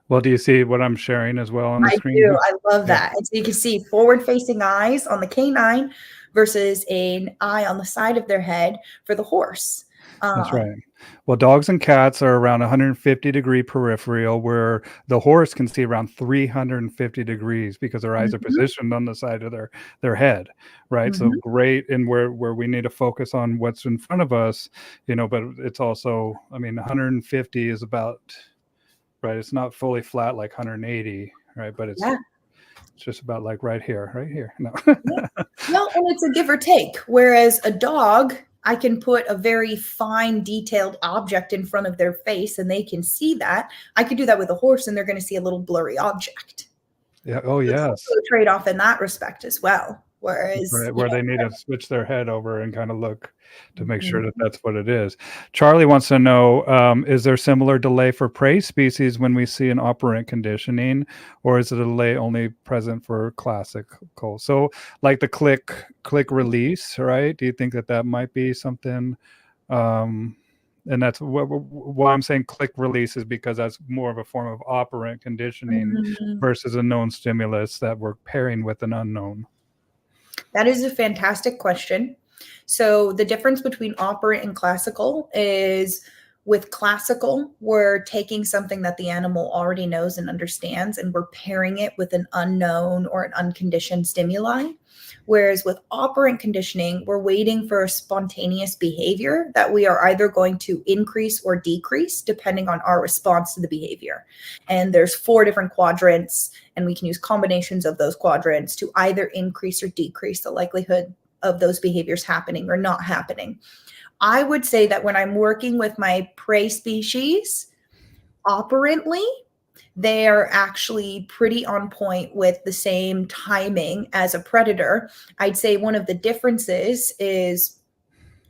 Well, do you see what I'm sharing as well on the I screen do. here? I love Yeah, that. And so you can see forward-facing eyes on the canine versus an eye on the side of their head for the horse. that's Um, right. Well, dogs and cats are around 150-degree peripheral, where the horse can see around 350 degrees because their eyes are mhm, positioned on the side of their head, right? So mhm. great, and where we need to focus on what's in front of us, but it's also, I mean, 150 is about, right? It's not fully flat like 180, right? But it's Yeah, just about like right here. No. yeah. Well, and it's a give or take. Whereas a dog, I can put a very fine, detailed object in front of their face and they can see that. I could do that with a horse and they're going to see a little blurry object. Yeah. Oh, So it's yes. also a trade-off in that respect as well. Whereas, Right, where they need to switch their head over and kind of look to make sure that mhm. that's what it is. Charlie wants to know, is there similar delay for prey species when we see an operant conditioning, or is it a delay only present for classical? So like the click release, right? Do you think that might be something? Um, and that's why I'm saying click release, is because that's more of a form of operant conditioning Mhm. versus a known stimulus that we're pairing with an unknown. That is a fantastic question. So the difference between operant and classical is With classical, we're taking something that the animal already knows and understands, and we're pairing it with an unknown or an unconditioned stimuli. Whereas with operant conditioning, we're waiting for a spontaneous behavior that we are either going to increase or decrease depending on our response to the behavior. And there's 4 different quadrants, and we can use combinations of those quadrants to either increase or decrease the likelihood of those behaviors happening or not happening. I would say that when I'm working with my prey species, operantly, they are actually pretty on point with the same timing as a predator. I'd say one of the differences is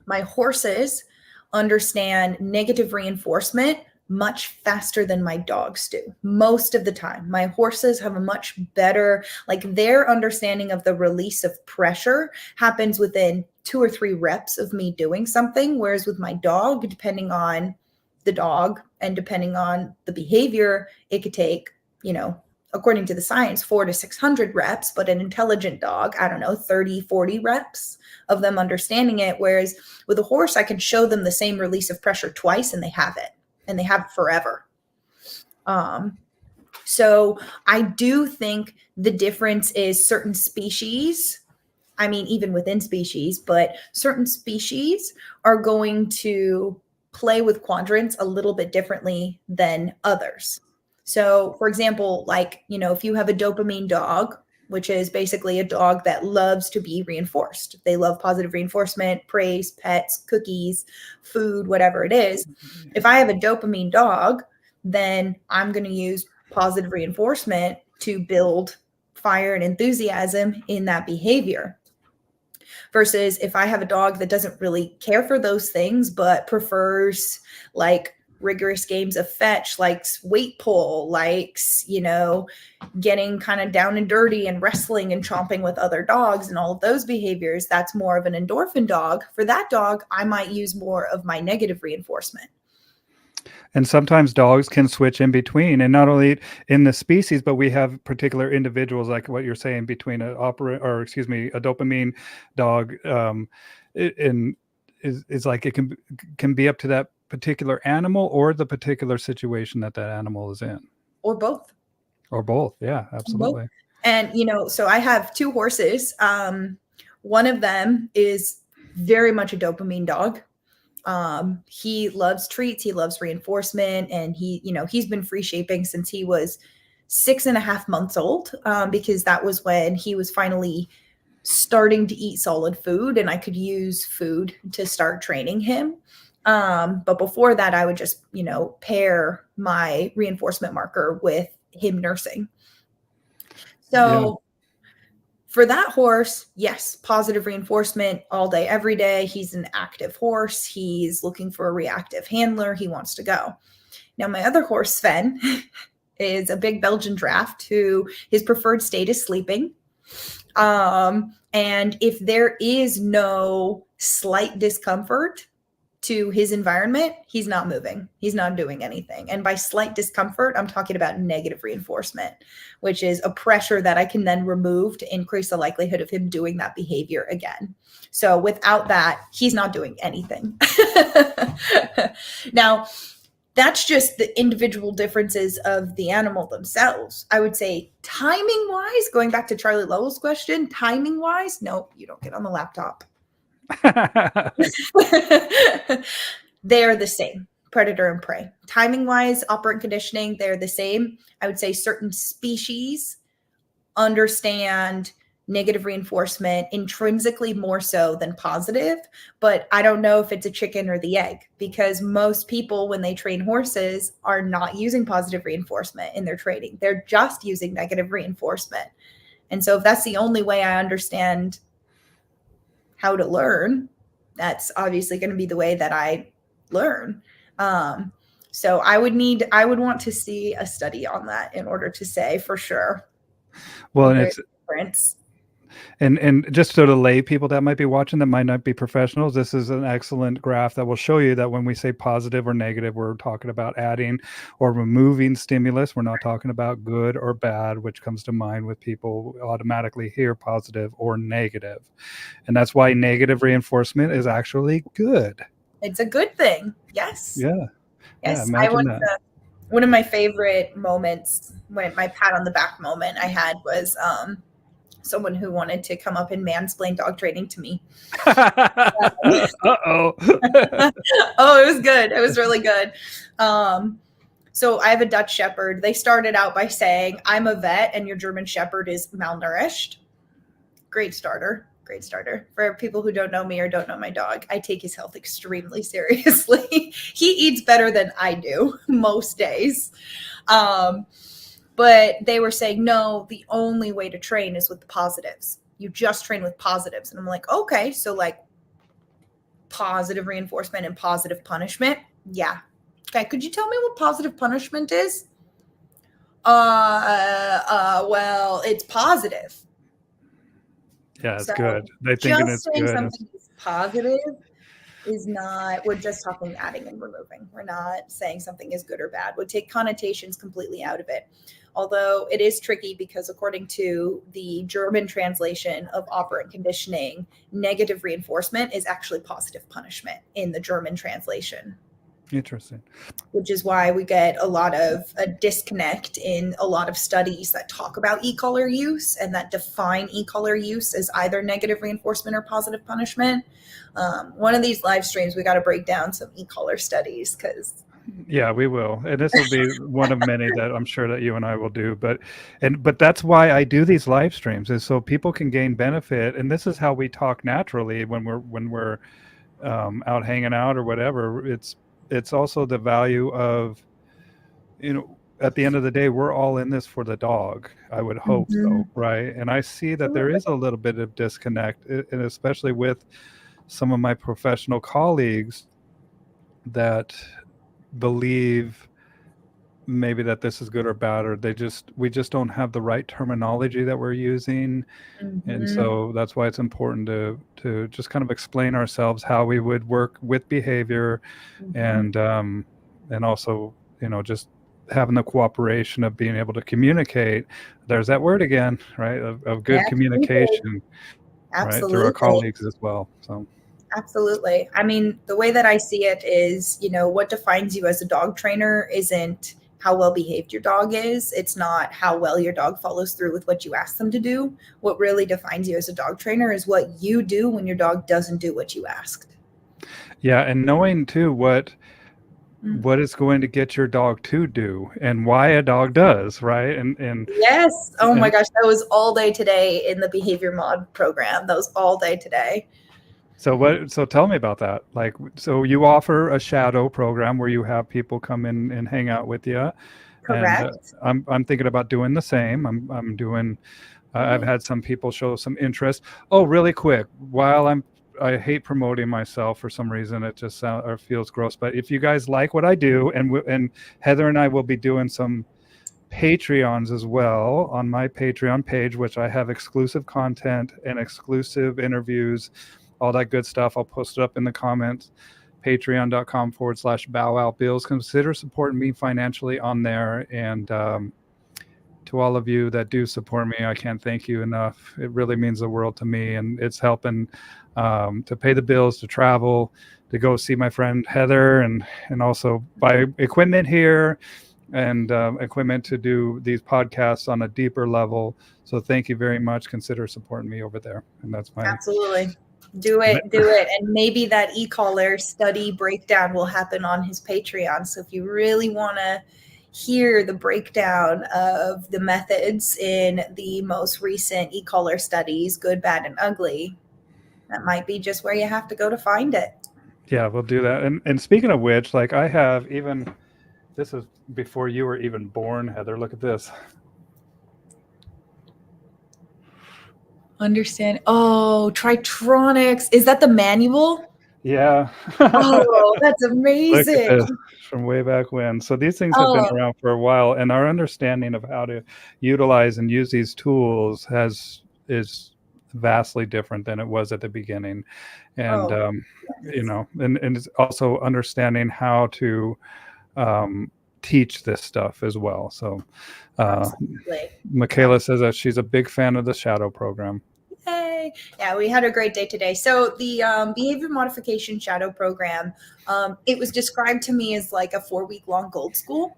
my horses understand negative reinforcement much faster than my dogs do. Most of the time, my horses have a much better, like their understanding of the release of pressure happens within 2 or 3 reps of me doing something. Whereas with my dog, depending on the dog and depending on the behavior, it could take, according to the science, 400 to 600 reps, but an intelligent dog, I don't know, 30, 40 reps of them understanding it. Whereas with a horse, I can show them the same release of pressure twice and they have it, and they have it forever. So I do think the difference is certain species, I mean, even within species, but certain species are going to play with quadrants a little bit differently than others. So for example, like, if you have a dopamine dog, which is basically a dog that loves to be reinforced. They love positive reinforcement, praise, pets, cookies, food, whatever it is. If I have a dopamine dog, then I'm going to use positive reinforcement to build fire and enthusiasm in that behavior. Versus if I have a dog that doesn't really care for those things, but prefers like rigorous games of fetch, likes weight pull, likes, getting kind of down and dirty and wrestling and chomping with other dogs and all of those behaviors, that's more of an endorphin dog. For that dog, I might use more of my negative reinforcement. And sometimes dogs can switch in between, and not only in the species, but we have particular individuals, like what you're saying, between a dopamine dog, is like it can be up to that particular animal or the particular situation that animal is in, or both. Yeah, absolutely. Both. And so I have 2 horses. One of them is very much a dopamine dog. He loves treats, he loves reinforcement, and he's been free shaping since he was 6.5 months old, because that was when he was finally starting to eat solid food and I could use food to start training him. But before that, I would just, pair my reinforcement marker with him nursing. So for that horse, yes, positive reinforcement all day, every day. He's an active horse. He's looking for a reactive handler. He wants to go. Now, my other horse, Sven, is a big Belgian draft who his preferred state is sleeping. And if there is no slight discomfort to his environment, he's not moving. He's not doing anything. And by slight discomfort, I'm talking about negative reinforcement, which is a pressure that I can then remove to increase the likelihood of him doing that behavior again. So without that, he's not doing anything. Now, that's just the individual differences of the animal themselves. I would say timing-wise, going back to Charlie Lowell's question, timing-wise, no, you don't get on the laptop. They're the same, predator and prey. Timing-wise, operant conditioning, they're the same. I would say certain species understand negative reinforcement intrinsically more so than positive, but I don't know if it's a chicken or the egg, because most people, when they train horses, are not using positive reinforcement in their training. They're just using negative reinforcement. And so if that's the only way I understand how to learn, that's obviously going to be the way that I learn. So I would want to see a study on that in order to say for sure. Well, and it's difference. And just so to lay people that might be watching that might not be professionals, this is an excellent graph that will show you that when we say positive or negative, we're talking about adding or removing stimulus. We're not talking about good or bad, which comes to mind with people automatically hear positive or negative. And that's why negative reinforcement is actually good. It's a good thing. Yes. Yeah. Yeah, Yes, I imagine once, that. one of my favorite moments, when my pat on the back moment I had was someone who wanted to come up and mansplain dog training to me. Uh-oh. Oh, it was good. It was really good. So I have a Dutch Shepherd. They started out by saying, I'm a vet and your German Shepherd is malnourished. Great starter. Great starter. For people who don't know me or don't know my dog, I take his health extremely seriously. He eats better than I do most days. But they were saying, no, the only way to train is with the positives. You just train with positives. And I'm like, okay, so like positive reinforcement and positive punishment. Yeah. Okay. Could you tell me what positive punishment is? Well, it's positive. Yeah, it's So good. They thinking just it's saying good. something is positive is not, we're just talking adding and removing. We're not saying something is good or bad. We'll take connotations completely out of it. Although it is tricky because according to the German translation of operant conditioning, negative reinforcement is actually positive punishment in the German translation. Interesting. Which is why we get a lot of a disconnect in a lot of studies that talk about e-collar use and that define e-collar use as either negative reinforcement or positive punishment. One of these live streams, we got to break down some e-collar studies because Yeah, we will. And this will be one of many that I'm sure that you and I will do. But that's why I do these live streams, is so people can gain benefit. And this is how we talk naturally when we're out hanging out or whatever. It's also the value of, at the end of the day, we're all in this for the dog. I would hope so, right? And I see that there is a little bit of disconnect, and especially with some of my professional colleagues that believe maybe that this is good or bad, or we just don't have the right terminology that we're using. And so that's why it's important to just kind of explain ourselves, how we would work with behavior, and also, just having the cooperation of being able to communicate. There's that word again, right? Of good communication, right? Through our colleagues as well. So absolutely. I mean, the way that I see it is, what defines you as a dog trainer isn't how well behaved your dog is. It's not how well your dog follows through with what you ask them to do. What really defines you as a dog trainer is what you do when your dog doesn't do what you asked. yeah, and knowing too what is going to get your dog to do and why a dog does, right? And yes. Oh my gosh, that was all day today in the behavior mod program. That was all day today. So tell me about that. Like, so you offer a shadow program where you have people come in and hang out with you. And Correct. I'm thinking about doing the same. I'm doing. I've had some people show some interest. Oh, really quick, I hate promoting myself for some reason. It just sounds or feels gross. But if you guys like what I do, and Heather and I will be doing some Patreons as well on my Patreon page, which I have exclusive content and exclusive interviews, all that good stuff. I'll post it up in the comments. Patreon.com/bowwowbills. Consider supporting me financially on there. And to all of you that do support me, I can't thank you enough. It really means the world to me, and it's helping to pay the bills, to travel, to go see my friend Heather, and also buy equipment here, and equipment to do these podcasts on a deeper level. So thank you very much. Consider supporting me over there. And that's my absolutely. Do it. And maybe that e-collar study breakdown will happen on his Patreon. So if you really want to hear the breakdown of the methods in the most recent e-collar studies, good, bad, and ugly, that might be just where you have to go to find it. Yeah, we'll do that. And speaking of which, like, I have even, this is before you were even born, Heather. Look at this. Understand. Oh, Tritronics. Is that the manual? Yeah. Oh, that's amazing. Look at this, from way back when. So these things have been around for a while, and our understanding of how to utilize and use these tools is vastly different than it was at the beginning. And and it's also understanding how to teach this stuff as well. So Michaela says that she's a big fan of the shadow program. Yay. Yay. Yeah, we had a great day today. So the behavior modification shadow program, it was described to me as like a 4-week long gold school.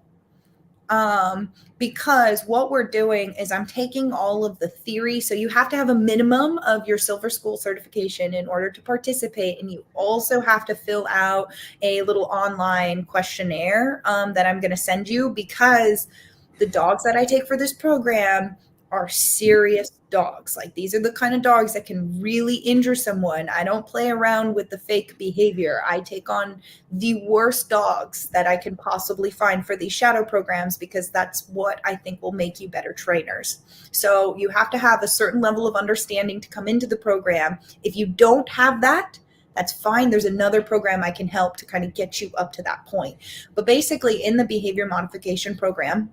Because what we're doing is I'm taking all of the theory. So you have to have a minimum of your silver school certification in order to participate. And you also have to fill out a little online questionnaire that I'm going to send you, because the dogs that I take for this program are serious dogs. Like, these are the kind of dogs that can really injure someone. I don't play around with the fake behavior. I take on the worst dogs that I can possibly find for these shadow programs, because that's what I think will make you better trainers. So you have to have a certain level of understanding to come into the program. If you don't have that, that's fine. There's another program I can help to kind of get you up to that point. But basically, in the behavior modification program,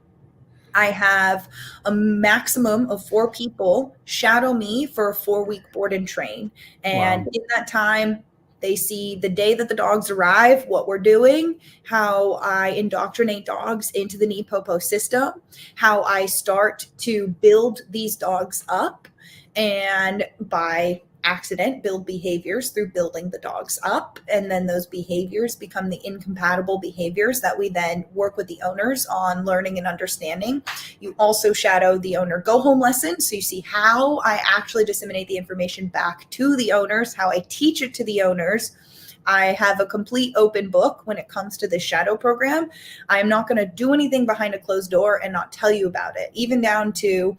I have a maximum of 4 people shadow me for a 4-week board and train. And Wow. in that time, they see the day that the dogs arrive, what we're doing, how I indoctrinate dogs into the NEPOPO system, how I start to build these dogs up, and by accident build behaviors through building the dogs up. And then those behaviors become the incompatible behaviors that we then work with the owners on learning and understanding. You also shadow the owner go home lesson. So you see how I actually disseminate the information back to the owners, how I teach it to the owners. I have a complete open book when it comes to this shadow program. I'm not going to do anything behind a closed door and not tell you about it, even down to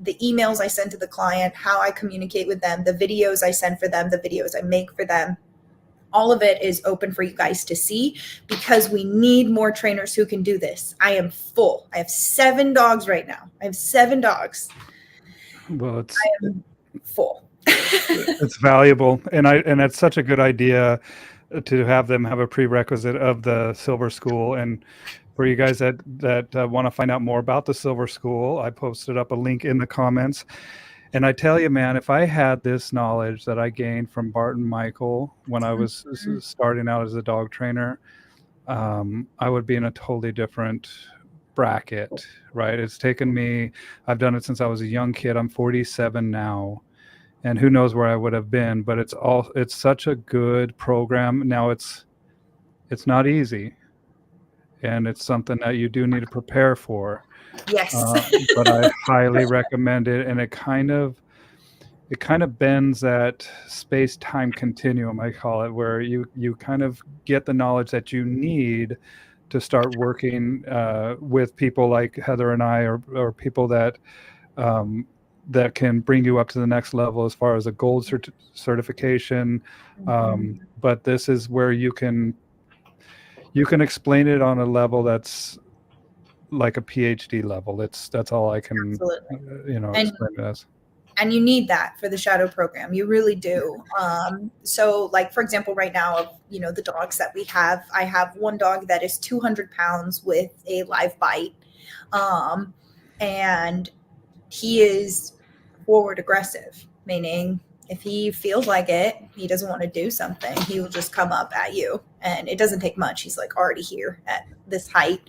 the emails I send to the client, how I communicate with them, the videos I send for them, the videos I make for them. All of it is open for you guys to see, because we need more trainers who can do this. I am full. I have 7 dogs right now. I have 7 dogs. Well, I am full. it's valuable, and it's such a good idea to have them have a prerequisite of the Silver School. And for you guys that want to find out more about the Silver School, I posted up a link in the comments. And I tell you, man, if I had this knowledge that I gained from Bart and Michael when I was starting out as a dog trainer, I would be in a totally different bracket, right? It's taken me, I've done it since I was a young kid. I'm 47 now, and who knows where I would have been, but it's such a good program. Now it's not easy, and it's something that you do need to prepare for. Yes. But I highly recommend it, and it kind of bends that space-time continuum, I call it, where you kind of get the knowledge that you need to start working with people like Heather and I, or people that that can bring you up to the next level as far as a gold certification. But this is where you can explain it on a level that's like a PhD level. That's all I can, explain it as. And you need that for the shadow program. You really do. So like, for example, right now, of, the dogs that we have, I have one dog that is 200 pounds with a live bite. And he is forward aggressive, meaning if he feels like it, he doesn't want to do something, he will just come up at you. And it doesn't take much. He's like already here at this height.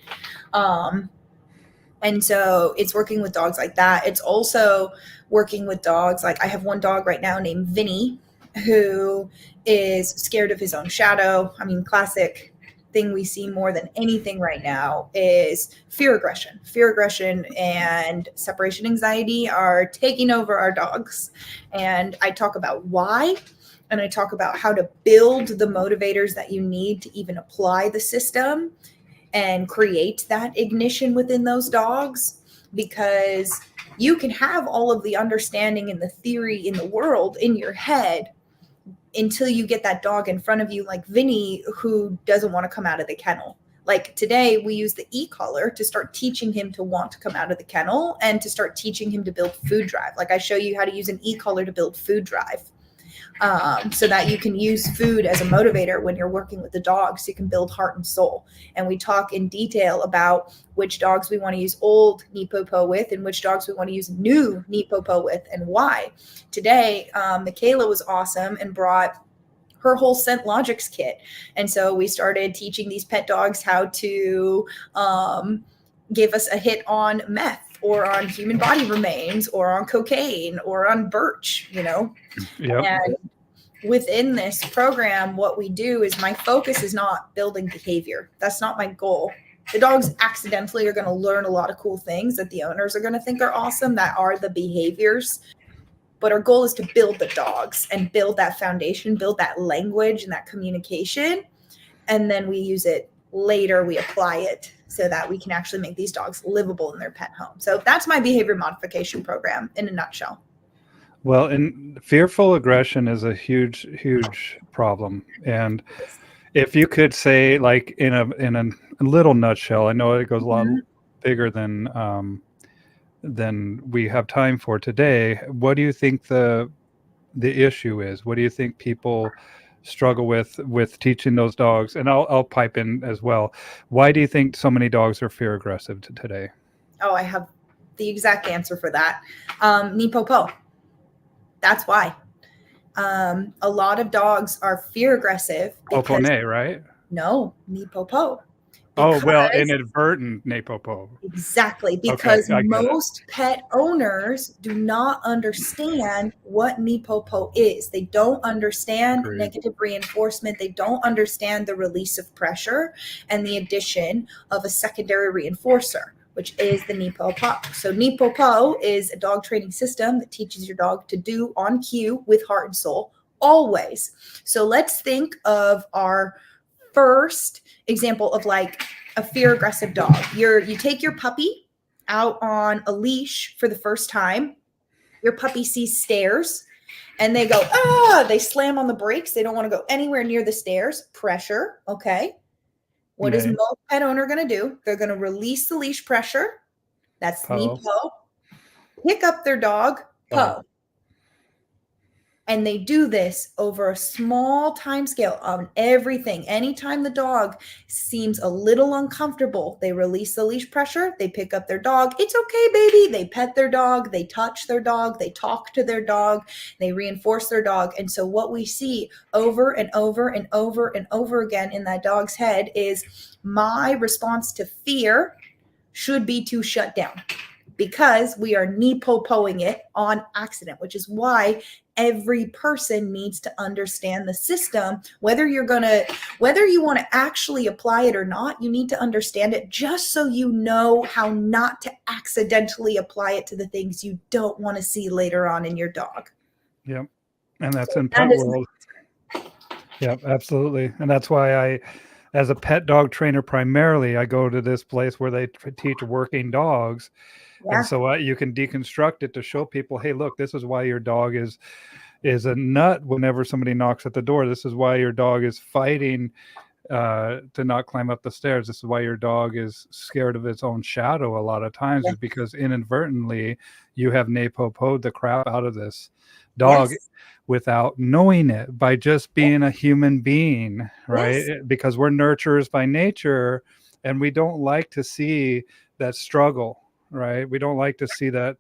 And so it's working with dogs like that. It's also working with dogs. Like, I have one dog right now named Vinny, who is scared of his own shadow. I mean, classic thing we see more than anything right now is fear aggression. Fear aggression and separation anxiety are taking over our dogs. And I talk about why, and I talk about how to build the motivators that you need to even apply the system and create that ignition within those dogs. Because you can have all of the understanding and the theory in the world in your head until you get that dog in front of you, like Vinny, who doesn't want to come out of the kennel. Like today, we use the e-collar to start teaching him to want to come out of the kennel and to start teaching him to build food drive. Like, I show you how to use an e-collar to build food drive. So that you can use food as a motivator when you're working with the dog, so you can build heart and soul. And we talk in detail about which dogs we want to use old NEPOPO with and which dogs we want to use new NEPOPO with, and why. Today, Michaela was awesome and brought her whole scent logics kit. And so we started teaching these pet dogs how to give us a hit on meth or on human body remains or on cocaine or on birch, Yep. And within this program, what we do is my focus is not building behavior. That's not my goal. The dogs accidentally are going to learn a lot of cool things that the owners are going to think are awesome, that are the behaviors. But our goal is to build the dogs and build that foundation, build that language and that communication. And then we use it later, we apply it so that we can actually make these dogs livable in their pet home. So that's my behavior modification program in a nutshell. Well, and fearful aggression is a huge, huge problem. And if you could say, like, in a little nutshell, I know it goes a lot bigger than we have time for today. What do you think the issue is? What do you think people struggle with teaching those dogs? And I'll pipe in as well. Why do you think so many dogs are fear aggressive today? Oh, I have the exact answer for that. Nipopo. That's why. A lot of dogs are fear aggressive. Popone, right? No, Nipopo. Oh, well, inadvertent Napopo. Exactly, because most pet owners do not understand what Nipopo is. They don't understand negative reinforcement. They don't understand the release of pressure and the addition of a secondary reinforcer, which is the Nipopo. So Nipopo is a dog training system that teaches your dog to do on cue with heart and soul always. So let's think of our first example of like a fear aggressive dog. You take your puppy out on a leash for the first time. Your puppy sees stairs and they go, they slam on the brakes. They don't want to go anywhere near the stairs. Pressure. Okay. What is most pet owner going to do? They're going to release the leash pressure. That's Nipo. Pick up their dog, Po. And they do this over a small time scale on everything. Anytime the dog seems a little uncomfortable, they release the leash pressure, they pick up their dog. It's okay, baby. They pet their dog, they touch their dog, they talk to their dog, they reinforce their dog. And so what we see over and over and over and over again in that dog's head is my response to fear should be to shut down, because we are Nipopoing it on accident, which is why every person needs to understand the system. Whether you want to actually apply it or not, you need to understand it just so you know how not to accidentally apply it to the things you don't want to see later on in your dog. Yep. And that's in pet world. Yep, absolutely. And that's why as a pet dog trainer, primarily, I go to this place where they teach working dogs. Yeah. And so you can deconstruct it to show people, hey, look, this is why your dog is a nut whenever somebody knocks at the door. This is why your dog is fighting to not climb up the stairs. This is why your dog is scared of its own shadow a lot of times, is because inadvertently you have Napopo'd the crap out of this dog without knowing it, by just being a human being, right? Because we're nurturers by nature, and we don't like to see that struggle. Right. We don't like to see that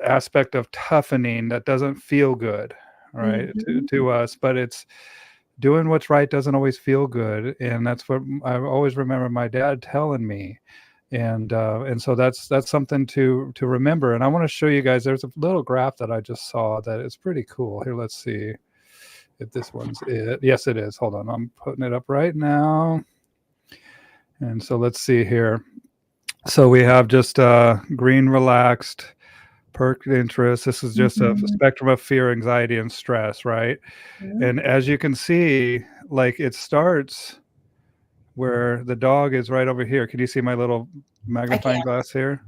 aspect of toughening that doesn't feel good, right, to us. But it's doing what's right doesn't always feel good. And that's what I always remember my dad telling me. And so that's something to remember. And I want to show you guys, there's a little graph that I just saw that is pretty cool. Here, let's see if this one's it. Yes, it is. Hold on. I'm putting it up right now. And so let's see here. So we have just green, relaxed, perked interest. This is just a spectrum of fear, anxiety, and stress, right? And as you can see, like, it starts where the dog is right over here. Can you see my little magnifying glass here?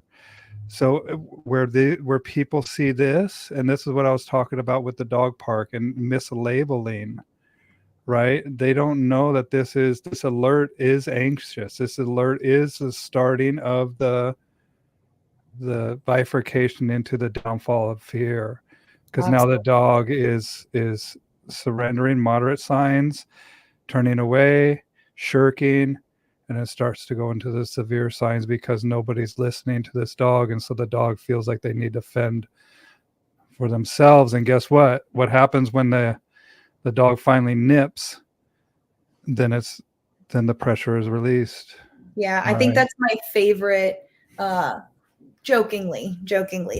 So where people see this, and this is what I was talking about with the dog park and mislabeling. Right? They don't know that this alert is anxious. This alert is the starting of the bifurcation into the downfall of fear. Because now the dog is surrendering, moderate signs, turning away, shirking, and it starts to go into the severe signs because nobody's listening to this dog. And so the dog feels like they need to fend for themselves. And guess what? What happens when the dog finally nips, then the pressure is released. Yeah, I All think right. that's my favorite, jokingly,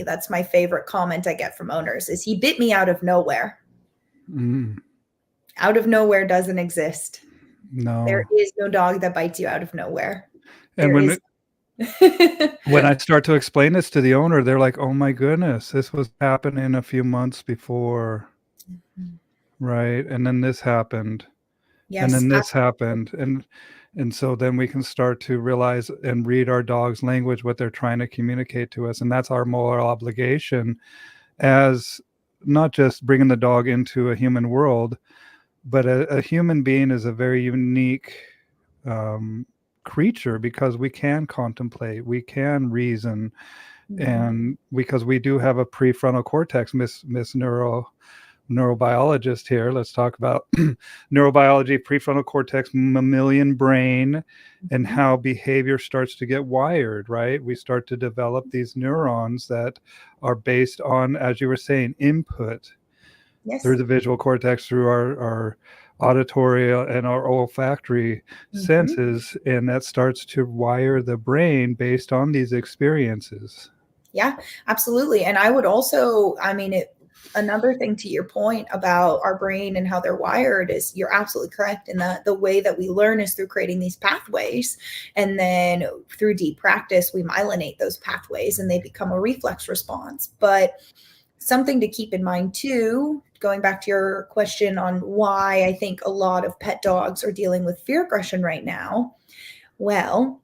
that's my favorite comment I get from owners is he bit me out of nowhere. Mm, Out of nowhere doesn't exist. There no. is no dog that bites you out of nowhere. And There is. when I start to explain this to the owner, they're like, "Oh my goodness, this was happening a few months before, right? And then this happened, and Yes, then this absolutely. happened." And so then we can start to realize and read our dog's language, what they're trying to communicate to us, and that's our moral obligation as not just bringing the dog into a human world, but a human being is a very unique um, creature because we can contemplate, we can reason, Mhm. and because we do have a prefrontal cortex. Miss neurobiologist here. Let's talk about neurobiology, prefrontal cortex, mammalian brain, and Mhm. how behavior starts to get wired, right? We start to develop these neurons that are based on, as you were saying, input through Yes. the visual cortex, through our auditory and our olfactory Mhm. senses, and that starts to wire the brain based on these experiences. Yeah, absolutely. And I would also, I mean, another thing to your point about our brain and how they're wired is you're absolutely correct in that the way that we learn is through creating these pathways. And then through deep practice, we myelinate those pathways and they become a reflex response. But something to keep in mind too, going back to your question on why I think a lot of pet dogs are dealing with fear aggression right now. Well,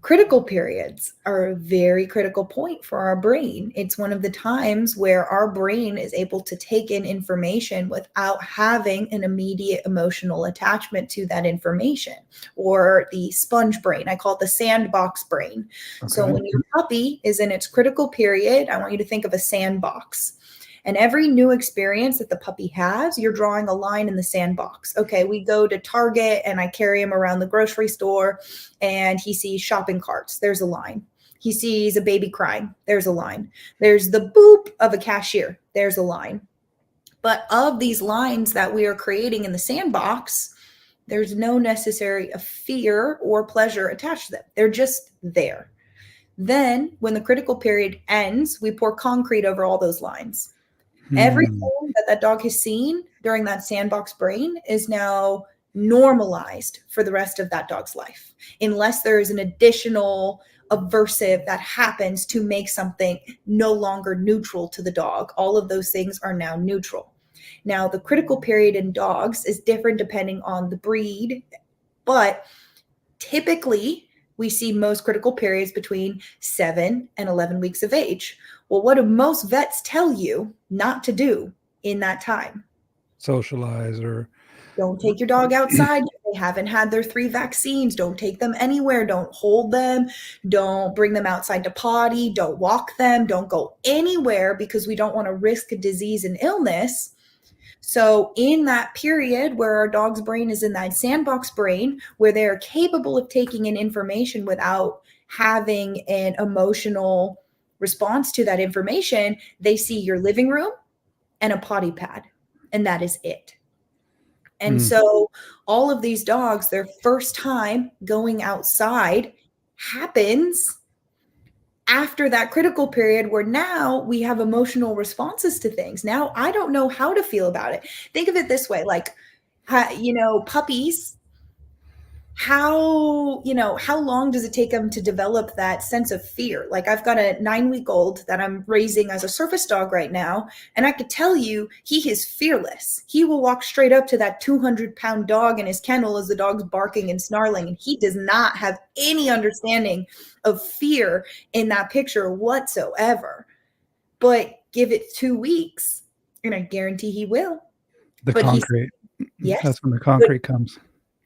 critical periods are a very critical point for our brain. It's one of the times where our brain is able to take in information without having an immediate emotional attachment to that information, or the sponge brain. I call it the sandbox brain. So Okay. when your puppy is in its critical period, I want you to think of a sandbox. And every new experience that the puppy has, you're drawing a line in the sandbox. Okay, we go to Target and I carry him around the grocery store and he sees shopping carts. There's a line. He sees a baby crying. There's a line. There's the boop of a cashier. There's a line. But of these lines that we are creating in the sandbox, there's no necessary fear or pleasure attached to them. They're just there. Then, when the critical period ends, we pour concrete over all those lines. Hmm. Everything that that dog has seen during that sandbox brain is now normalized for the rest of that dog's life, unless there is an additional aversive that happens to make something no longer neutral to the dog. All of those things are now neutral. Now, the critical period in dogs is different depending on the breed, but typically we see most critical periods between 7 and 11 weeks of age. Well, what do most vets tell you not to do in that time? Socialize or Don't take your dog outside if they haven't had their 3 vaccines. Don't take them anywhere. Don't hold them. Don't bring them outside to potty. Don't walk them. Don't go anywhere because we don't want to risk a disease and illness. So, in that period where our dog's brain is in that sandbox brain, where they're capable of taking in information without having an emotional response to that information, they see your living room and a potty pad, and that is it. And mm, so, all of these dogs, their first time going outside happens after that critical period where now we have emotional responses to things. Now I don't know how to feel about it. Think of it this way, like, puppies, how long does it take them to develop that sense of fear? Like, I've got a 9-week old that I'm raising as a service dog right now, and I could tell you he is fearless. He will walk straight up to that 200-pound dog in his kennel as the dog's barking and snarling, and he does not have any understanding of fear in that picture whatsoever. But give it 2 weeks and I guarantee he will. the But he's, concrete. yes, That's when the but concrete comes.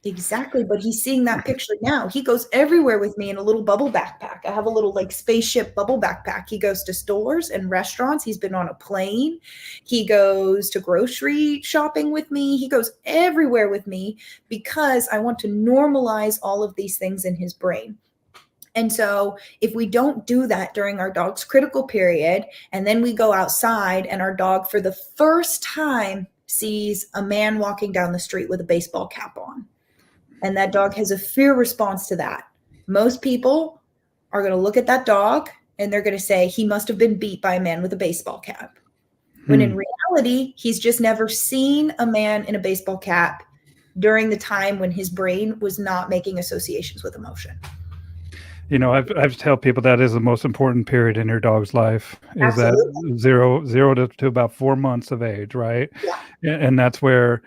exactly, but he's seeing that picture now. He goes everywhere with me in a little bubble backpack. I have a little, like, spaceship bubble backpack. He goes to stores and restaurants. He's been on a plane. He goes to grocery shopping with me. He goes everywhere with me because I want to normalize all of these things in his brain. And so, if we don't do that during our dog's critical period, and then we go outside and our dog for the first time sees a man walking down the street with a baseball cap on, and that dog has a fear response to that. Most people are going to look at that dog and they're going to say, he must have been beat by a man with a baseball cap. When in reality, he's just never seen a man in a baseball cap during the time when his brain was not making associations with emotion. You know, I've tell people that is the most important period in your dog's life, is that Absolutely. zero to about 4 months of age, right? Yeah. And that's what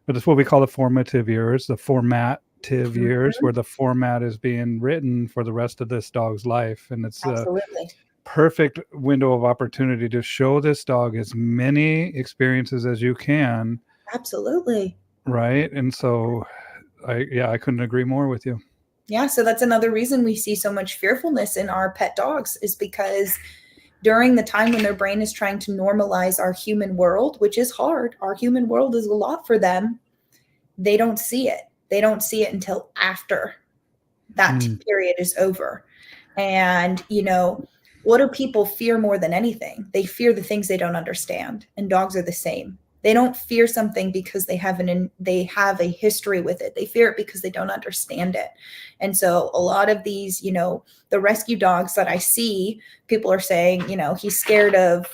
we call the formative years, the formative years, Mhm. where the format is being written for the rest of this dog's life. And it's a Absolutely. perfect window of opportunity to show this dog as many experiences as you can, Absolutely. right? And so I couldn't agree more with you. Yeah, so that's another reason we see so much fearfulness in our pet dogs, is because during the time when their brain is trying to normalize our human world, which is hard, our human world is a lot for them, they don't see it. They don't see it until after that period is over. And, what do people fear more than anything? They fear the things they don't understand. And dogs are the same. They don't fear something because they have a history with it. They fear it because they don't understand it. And so a lot of these, the rescue dogs that I see, people are saying, he's scared of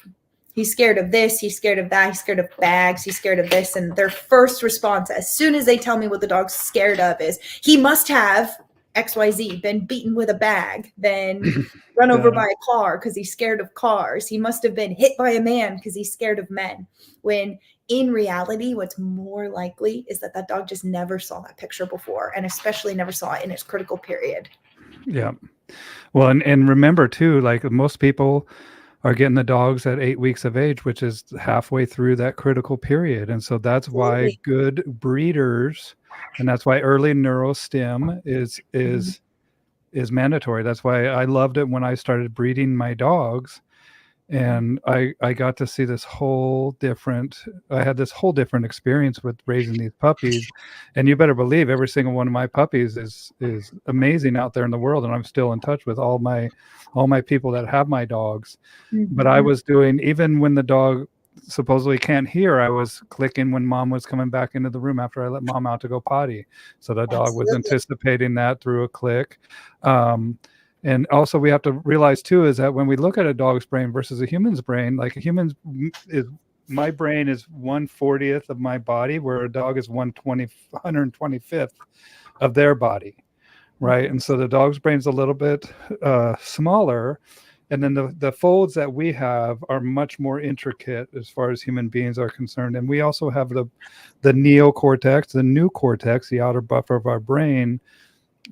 this, he's scared of that, he's scared of bags, he's scared of this. And their first response, as soon as they tell me what the dog's scared of, is he must have XYZ, been beaten with a bag, then run over by a car because he's scared of cars. He must have been hit by a man because he's scared of men. When in reality, what's more likely is that that dog just never saw that picture before, and especially never saw it in its critical period. Yeah. Well, and remember too, like most people are getting the dogs at 8 weeks of age, which is halfway through that critical period. And so that's why Absolutely. good breeders, and that's why early neurostim is mandatory. That's why I loved it when I started breeding my dogs. And I got to see I had this whole different experience with raising these puppies. And you better believe every single one of my puppies is amazing out there in the world. And I'm still in touch with all my people that have my dogs. But I Mhm. was doing, even when the dog supposedly can't hear, I was clicking when mom was coming back into the room after I let mom out to go potty. So the dog was Absolutely. anticipating that through a click. And also we have to realize too, is that when we look at a dog's brain versus a human's brain, like my brain is 1/40th of my body, where a dog is 125th of their body. Right. And so the dog's brain's a little bit smaller. And then the folds that we have are much more intricate as far as human beings are concerned. And we also have the neocortex, the new cortex, the outer buffer of our brain,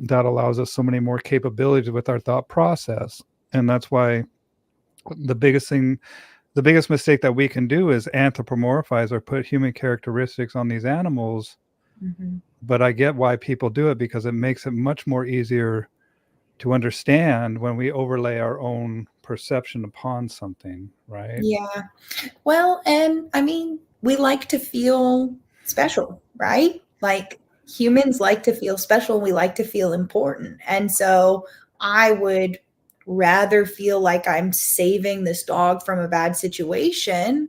that allows us so many more capabilities with our thought process. And that's why the biggest mistake that we can do is anthropomorphize or put human characteristics on these animals. Mhm. But I get why people do it, because it makes it much more easier to understand when we overlay our own perception upon something, right? Yeah. Well, and I mean, we like to feel special, right? Like humans like to feel special. We like to feel important. And so I would rather feel like I'm saving this dog from a bad situation,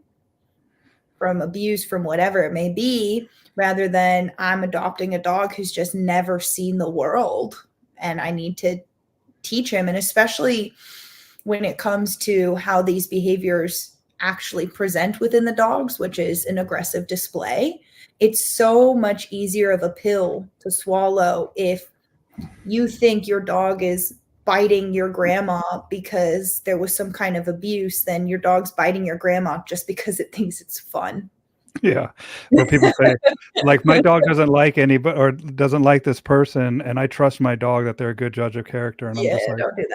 from abuse, from whatever it may be, rather than I'm adopting a dog who's just never seen the world and I need to teach him. And especially when it comes to how these behaviors actually present within the dogs, which is an aggressive display, it's so much easier of a pill to swallow if you think your dog is biting your grandma because there was some kind of abuse, then your dog's biting your grandma just because it thinks it's fun. Yeah. Well, people say, like, my dog doesn't like anybody or doesn't like this person, and I trust my dog that they're a good judge of character. And I'm Yeah, just like, don't do don't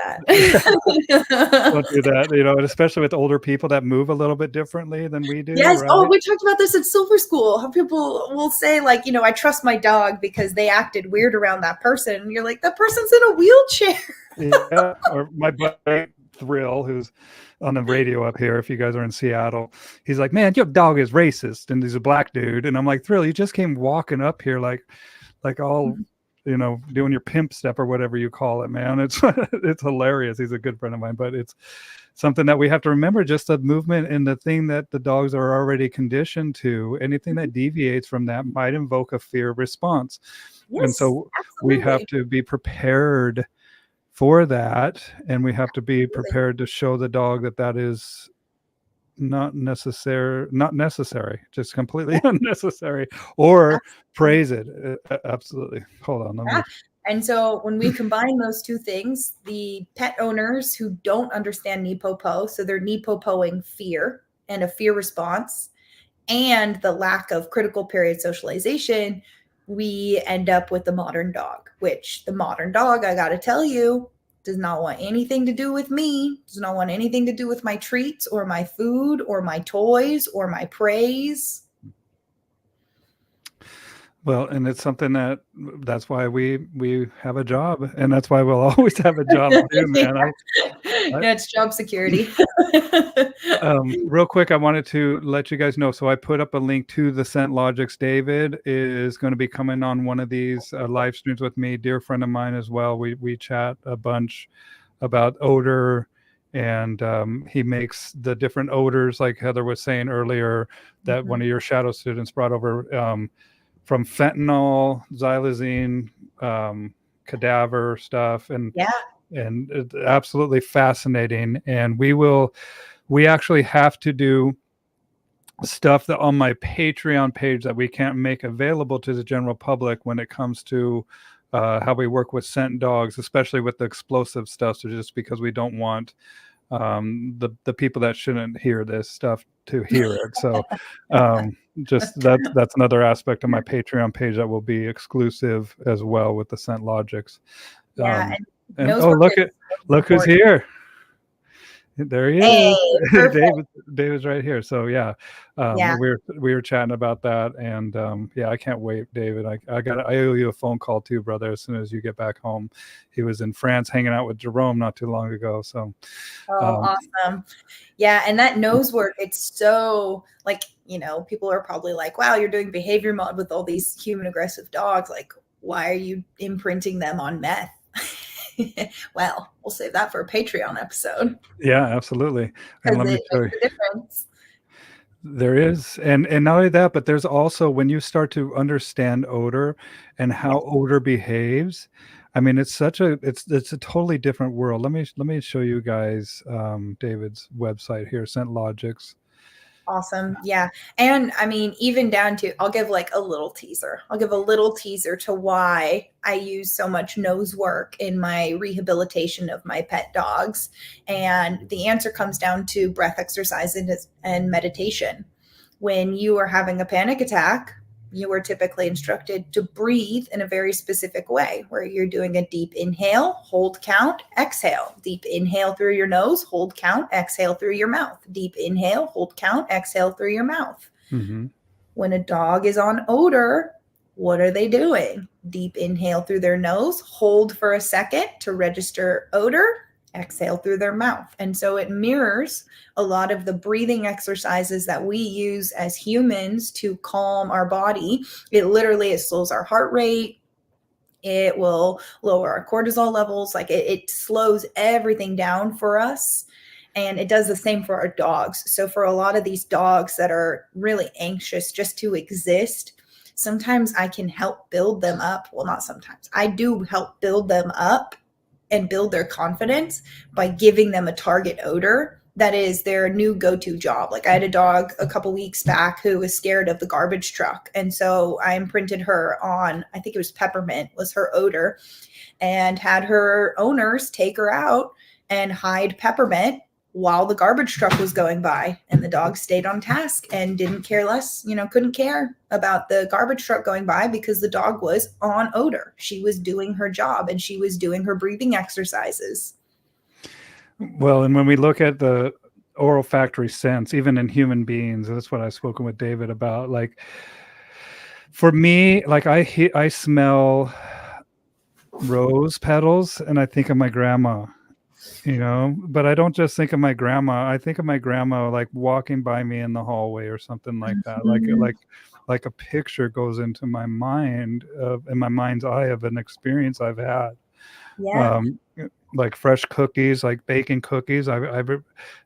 that. do that, and especially with older people that move a little bit differently than we do, Yes. Oh, right? we talked about this at Silver School. How people will say, like, I trust my dog because they acted weird around that person. And you're like, that person's in a wheelchair. Yeah. Or my buddy Thrill, who's on the radio up here, if you guys are in Seattle, he's like, man, your dog is racist. And he's a black dude. And I'm like, Thrill, you just came walking up here like all, doing your pimp step or whatever you call it, man. It's it's hilarious. He's a good friend of mine, but it's something that we have to remember, just the movement and the thing that the dogs are already conditioned to. Anything that deviates from that might invoke a fear response. And Yes, so we have absolutely. to be prepared for that, and we have to be prepared to show the dog that that is not necessary, just completely unnecessary, or Absolutely. praise it. Absolutely. Hold on, let me. Yeah. And so when we combine those two things, the pet owners who don't understand NEPOPO, so they're NEPOPOing fear and a fear response, and the lack of critical period socialization, we end up with the modern dog, which the modern dog, I got to tell you, does not want anything to do with me, does not want anything to do with my treats or my food or my toys or my praise. Well, and it's something that's why we have a job, and that's why we'll always have a job too, man. Yeah, it's job security. Real quick, I wanted to let you guys know. So I put up a link to the Scent Logics. David is going to be coming on one of these live streams with me, dear friend of mine as well. We chat a bunch about odor, and he makes the different odors, like Heather was saying earlier, that one of your shadow students brought over, from fentanyl, xylazine, cadaver stuff, and it's absolutely fascinating. And we actually have to do stuff that on my Patreon page that we can't make available to the general public when it comes to how we work with scent dogs, especially with the explosive stuff. So just because we don't want the people that shouldn't hear this stuff to hear it. So just that's another aspect of my Patreon page that will be exclusive as well with the Scent Logics. Yeah, and oh, look who's here. There he is. Hey, David's right here. So yeah, we were chatting about that, and yeah, I can't wait, David. I owe you a phone call too, brother. As soon as you get back home, he was in France hanging out with Jerome not too long ago. So awesome. Yeah, and that nose work, it's so like, people are probably like, wow, you're doing behavior mod with all these human aggressive dogs. Like, why are you imprinting them on meth? Well, we'll save that for a Patreon episode. Yeah, absolutely. And let me show you. The difference. There is, and not only that, but there's also, when you start to understand odor and how odor behaves, I mean, it's a totally different world. Let me show you guys David's website here, Scent Logics. Awesome. Yeah. And I mean, even down to, I'll give like a little teaser. I'll give a little teaser to why I use so much nose work in my rehabilitation of my pet dogs. And the answer comes down to breath exercise and meditation. When you are having a panic attack, you are typically instructed to breathe in a very specific way, where you're doing a deep inhale, hold count, exhale. Deep inhale through your nose, hold count, exhale through your mouth. Deep inhale, hold count, exhale through your mouth. Mm-hmm. When a dog is on odor, what are they doing? Deep inhale through their nose, hold for a second to register odor, exhale through their mouth. And so it mirrors a lot of the breathing exercises that we use as humans to calm our body. It slows our heart rate. It will lower our cortisol levels. Like it slows everything down for us. And it does the same for our dogs. So for a lot of these dogs that are really anxious just to exist, sometimes I can help build them up. Well, not sometimes. I do help build them up and build their confidence by giving them a target odor that is their new go-to job. Like I had a dog a couple weeks back who was scared of the garbage truck. And so I imprinted her on, I think it was peppermint was her odor, and had her owners take her out and hide peppermint while the garbage truck was going by. And the dog stayed on task and didn't care less, couldn't care about the garbage truck going by because the dog was on odor. She was doing her job and she was doing her breathing exercises. Well, and when we look at the olfactory sense, even in human beings, that's what I've spoken with David about. Like for me, like I smell rose petals and I think of my grandma. But I don't just think of my grandma. I think of my grandma like walking by me in the hallway or something like that. Like a picture goes into my mind, in my mind's eye, of an experience I've had. Yeah. Like fresh cookies, like baking cookies. I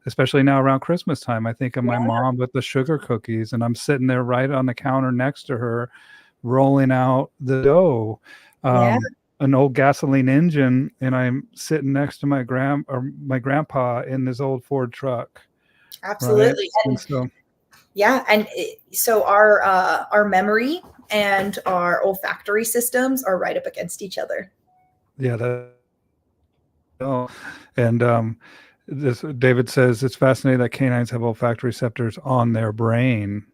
especially now around Christmas time, I think of my mom with the sugar cookies, and I'm sitting there right on the counter next to her, rolling out the dough. an old gasoline engine, and I'm sitting next to my grandpa in this old Ford truck, right? Absolutely. And And so yeah, and so our memory and our olfactory systems are right up against each other. yeah, that oh, and this David says it's fascinating that canines have olfactory receptors on their brain,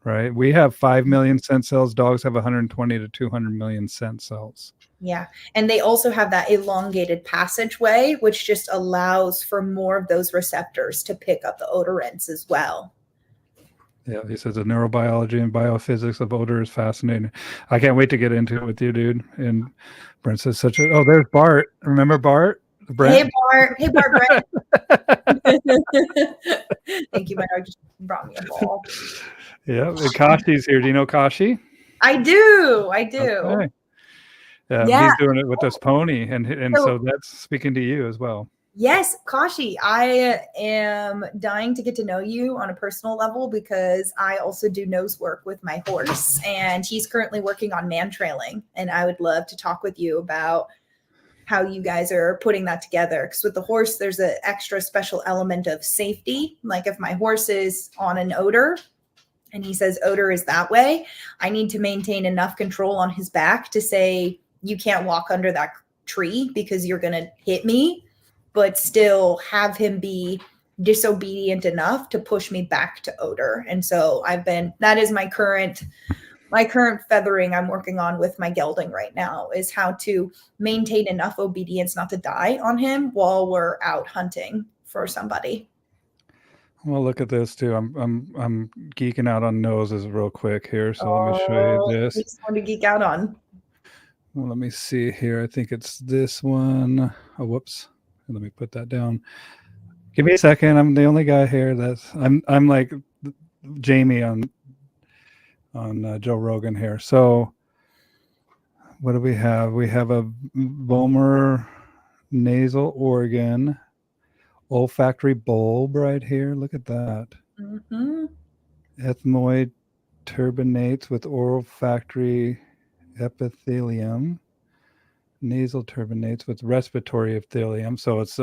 right? We have 5 million scent cells. Dogs have 120 to 200 million scent cells. Yeah. And they also have that elongated passageway, which just allows for more of those receptors to pick up the odorants as well. Yeah, he says the neurobiology and biophysics of odor is fascinating. I can't wait to get into it with you, dude. And Brent says such a oh, there's Bart. Remember Bart? Hey, Brent? Bart. Hey, Bart Brent. Thank you. My dog just brought me a ball. Yeah, and Kashi's here. Do you know Kashi? I do. I do. Okay. Yeah. He's doing it with this pony, and So, so that's speaking to you as well. yes, Kashi, I am dying to get to know you on a personal level because I also do nose work with my horse, and he's currently working on man trailing. And I would love to talk with you about how you guys are putting that together. Because with the horse, there's an extra special element of safety. Like if my horse is on an odor and he says odor is that way, I need to maintain enough control on his back to say, you can't walk under that tree because you're going to hit me, but still have him be disobedient enough to push me back to odor. And so that is my current feathering I'm working on with my gelding right now, is how to maintain enough obedience not to die on him while we're out hunting for somebody. Well, look at this too. I'm geeking out on noses real quick here. So let me show you Oh, this. he's one to geek out on. Well, let me see here. I think it's this one. Oh, whoops. Let me put that down. Give me a second. I'm the only guy here I'm like Jamie on Joe Rogan here. So what do we have? We have a vomer nasal organ, olfactory bulb right here. Look at that. Mm-hmm. Ethmoid turbinates with olfactory epithelium. Nasal turbinates with respiratory epithelium. So it's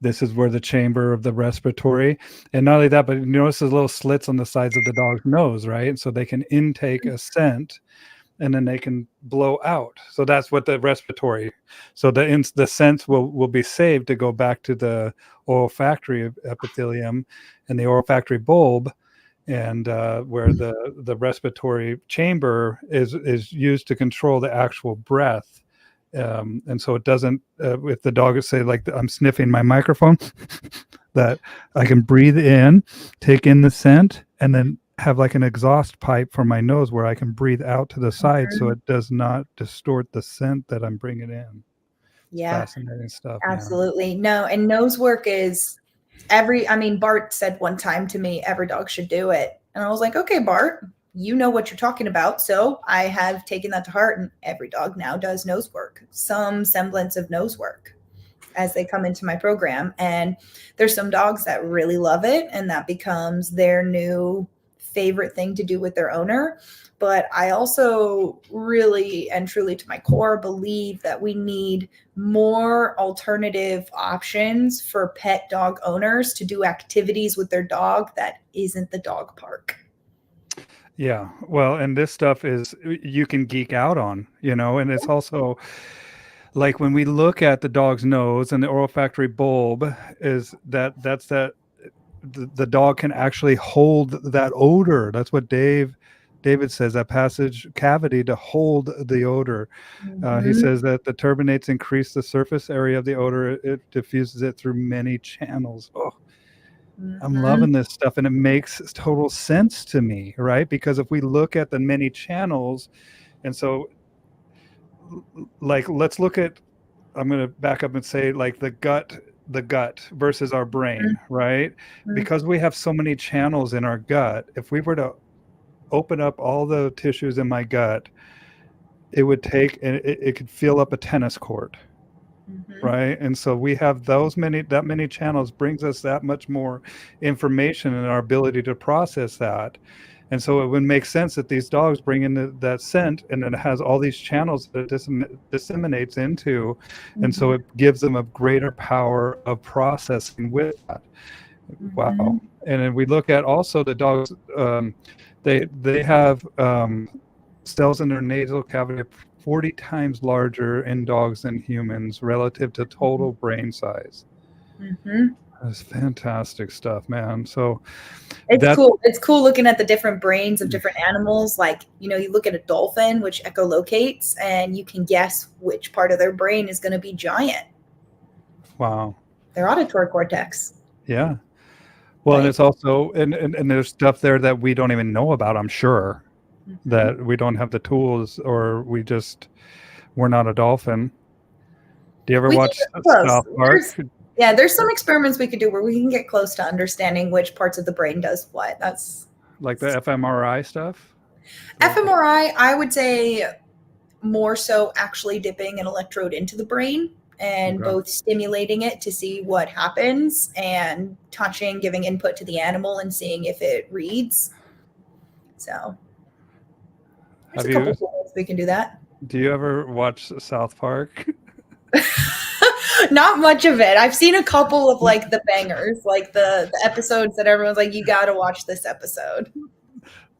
this is where the chamber of the respiratory, and not only that, but you notice the little slits on the sides of the dog's nose, right? So they can intake a scent, and then they can blow out. So that's what the respiratory. So the scent will be saved to go back to the olfactory epithelium and the olfactory bulb, and where the respiratory chamber is used to control the actual breath. And so it doesn't, if the dog is say like I'm sniffing my microphone, that I can breathe in, take in the scent, and then have like an exhaust pipe for my nose where I can breathe out to the side so it does not distort the scent that I'm bringing in. Yeah, Fascinating stuff, absolutely. No, and nose work is Bart said one time to me, every dog should do it. And I was like, okay, Bart, you know what you're talking about. So I have taken that to heart, and every dog now does nose work, some semblance of nose work as they come into my program. And there's some dogs that really love it, and that becomes their new favorite thing to do with their owner. But I also really and truly to my core believe that we need more alternative options for pet dog owners to do activities with their dog that isn't the dog park. Yeah. Well, and this stuff is you can geek out on, and it's also like when we look at the dog's nose and the olfactory bulb, is that's that the dog can actually hold that odor. That's what David says, that passage cavity to hold the odor. He says that the turbinates increase the surface area of the odor. It diffuses it through many channels. Oh, I'm loving this stuff, and it makes total sense to me, right? Because if we look at the many channels, and so like let's look at, I'm going to back up and say like the gut versus our brain, right? Because we have so many channels in our gut, if we were to open up all the tissues in my gut, it would take, it could fill up a tennis court, right? And so we have that many channels brings us that much more information and our ability to process that. And so it would make sense that these dogs bring in that scent, and it has all these channels that it disseminates into. And so it gives them a greater power of processing with that. Wow. And then we look at also the dogs, they have cells in their nasal cavity 40 times larger in dogs than humans relative to total brain size. That's fantastic stuff, man. So it's cool. It's cool looking at the different brains of different animals. Like, you know, you look at a dolphin, which echolocates, and you can guess which part of their brain is going to be giant. Wow. Their auditory cortex. Yeah. Well, and it's also, and there's stuff there that we don't even know about, I'm sure, that we don't have the tools, or we're not a dolphin. Do you ever watch South Park? There's some experiments we could do where we can get close to understanding which parts of the brain does what. That's like the fMRI stuff? fMRI, I would say more so actually dipping an electrode into the brain and both stimulating it to see what happens and touching, giving input to the animal and seeing if it reads. So there's a couple of ways we can do that. Do you ever watch South Park? Not much of it. I've seen a couple of like the bangers, like the episodes that everyone's like, you got to watch this episode.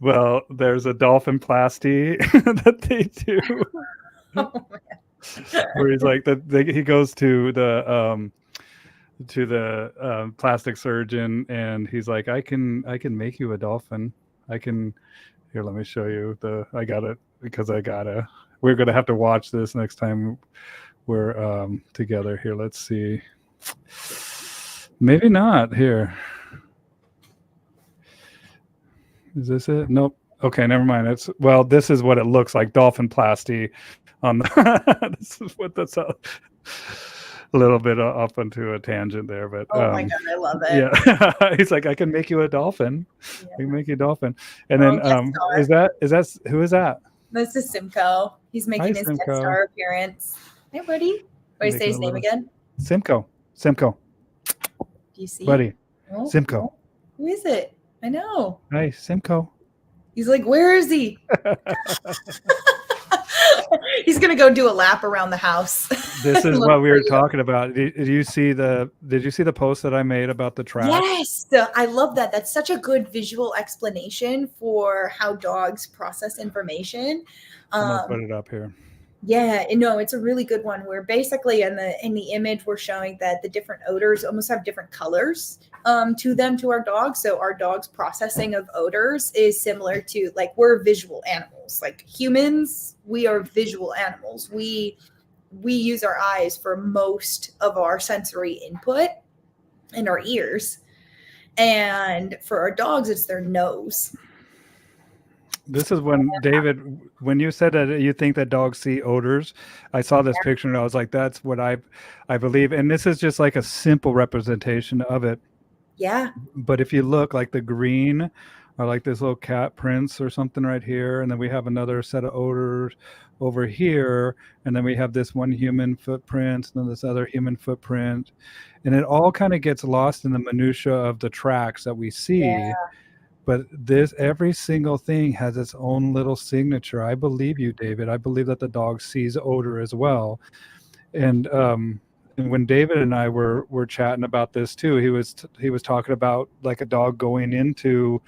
Well, there's a dolphin plasty that they do. Oh, man. Where he's like he goes to the plastic surgeon, and he's like, I can make you a dolphin. Here, let me show you I got it because we're gonna have to watch this next time we're together. Here, let's see. Maybe not. Here, is this it? Nope. Okay, never mind. This is what it looks like, dolphin plasty on the this is what that's a little bit up into a tangent there, but my god, I love it. Yeah. He's like, I can make you a dolphin. I can make you a dolphin. And then is that who is that? This is Simcoe. He's making his guest star appearance. Hey, buddy. What do you say his name again? Simcoe. Do you see? Buddy. Oh, Simcoe. Oh. Who is it? I know. Hi, Simcoe. He's like, where is he? He's gonna go do a lap around the house. This is what we were talking about. Did you see the post that I made about the track? Yes, I love that. That's such a good visual explanation for how dogs process information. I'm gonna put it up here. Yeah, no, it's a really good one where basically in the image we're showing that the different odors almost have different colors to them to our dogs. So our dog's processing of odors is similar to, like, we're visual animals. Like humans, we are visual animals. We use our eyes for most of our sensory input and our ears. And for our dogs, it's their nose. This is when, David, when you said that you think that dogs see odors, I saw this picture and I was like, that's what I believe. And this is just like a simple representation of it. Yeah. But if you look, like the green are like this little cat prints or something right here. And then we have another set of odors over here. And then we have this one human footprint, and then this other human footprint. And it all kind of gets lost in the minutia of the tracks that we see. Yeah. But every single thing has its own little signature. I believe you, David. I believe that the dog sees odor as well. And when David and I were chatting about this too, he was talking about like a dog going into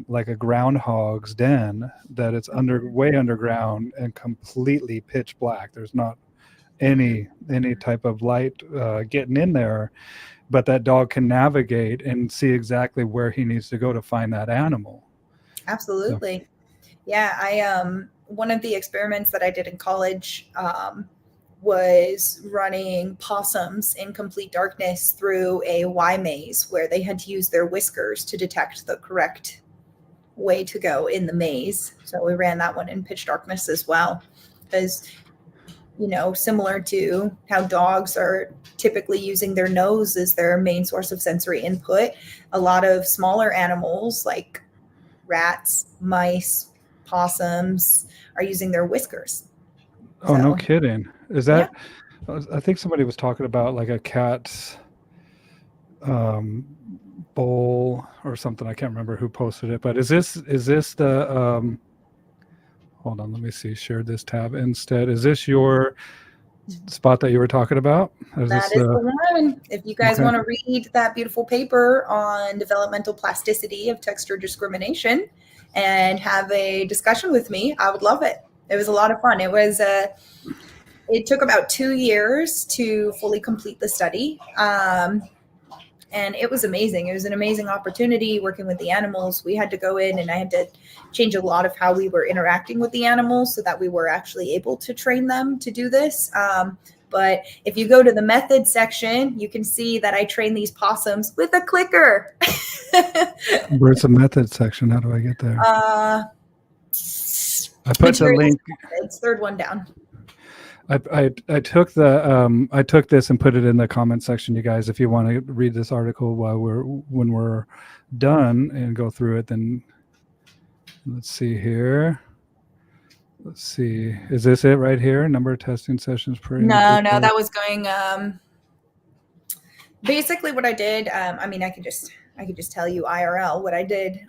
like a groundhog's den, that it's way underground and completely pitch black. There's not any type of light getting in there. But that dog can navigate and see exactly where he needs to go to find that animal. Absolutely. So. Yeah. One of the experiments that I did in college was running possums in complete darkness through a Y maze where they had to use their whiskers to detect the correct way to go in the maze. So we ran that one in pitch darkness as well, because, you know, similar to how dogs are typically using their nose as their main source of sensory input, a lot of smaller animals like rats, mice, possums are using their whiskers. Oh, so, no kidding. Is that, I think somebody was talking about like a cat's Bowl or something. I can't remember who posted it, but is this the hold on, let me see. Share this tab instead. Is this your spot that you were talking about? Is That this is the one. If you guys okay. want to read that beautiful paper on developmental plasticity of texture discrimination and have a discussion with me, I would love it. It was a lot of fun. It took about 2 years to fully complete the study. And it was amazing. It was an amazing opportunity working with the animals. We had to go in and I had to change a lot of how we were interacting with the animals so that we were actually able to train them to do this. But if you go to the method section, you can see that I train these possums with a clicker. Where's the method section? How do I get there? I put the link. It's third one down. I took this and put it in the comment section, you guys. If you want to read this article when we're done and go through it, then let's see here. Let's see. Is this it right here? Number of testing sessions per individual? No, that was going. Basically, what I did. I mean, I could just tell you IRL. What I did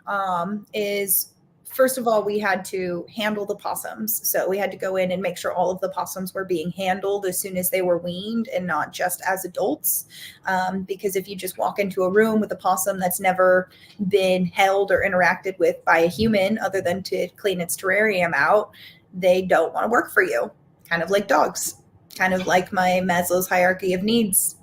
is, first of all, we had to handle the possums. So we had to go in and make sure all of the possums were being handled as soon as they were weaned and not just as adults. Because if you just walk into a room with a possum that's never been held or interacted with by a human other than to clean its terrarium out, they don't want to work for you. Kind of like dogs, kind of like my Maslow's hierarchy of needs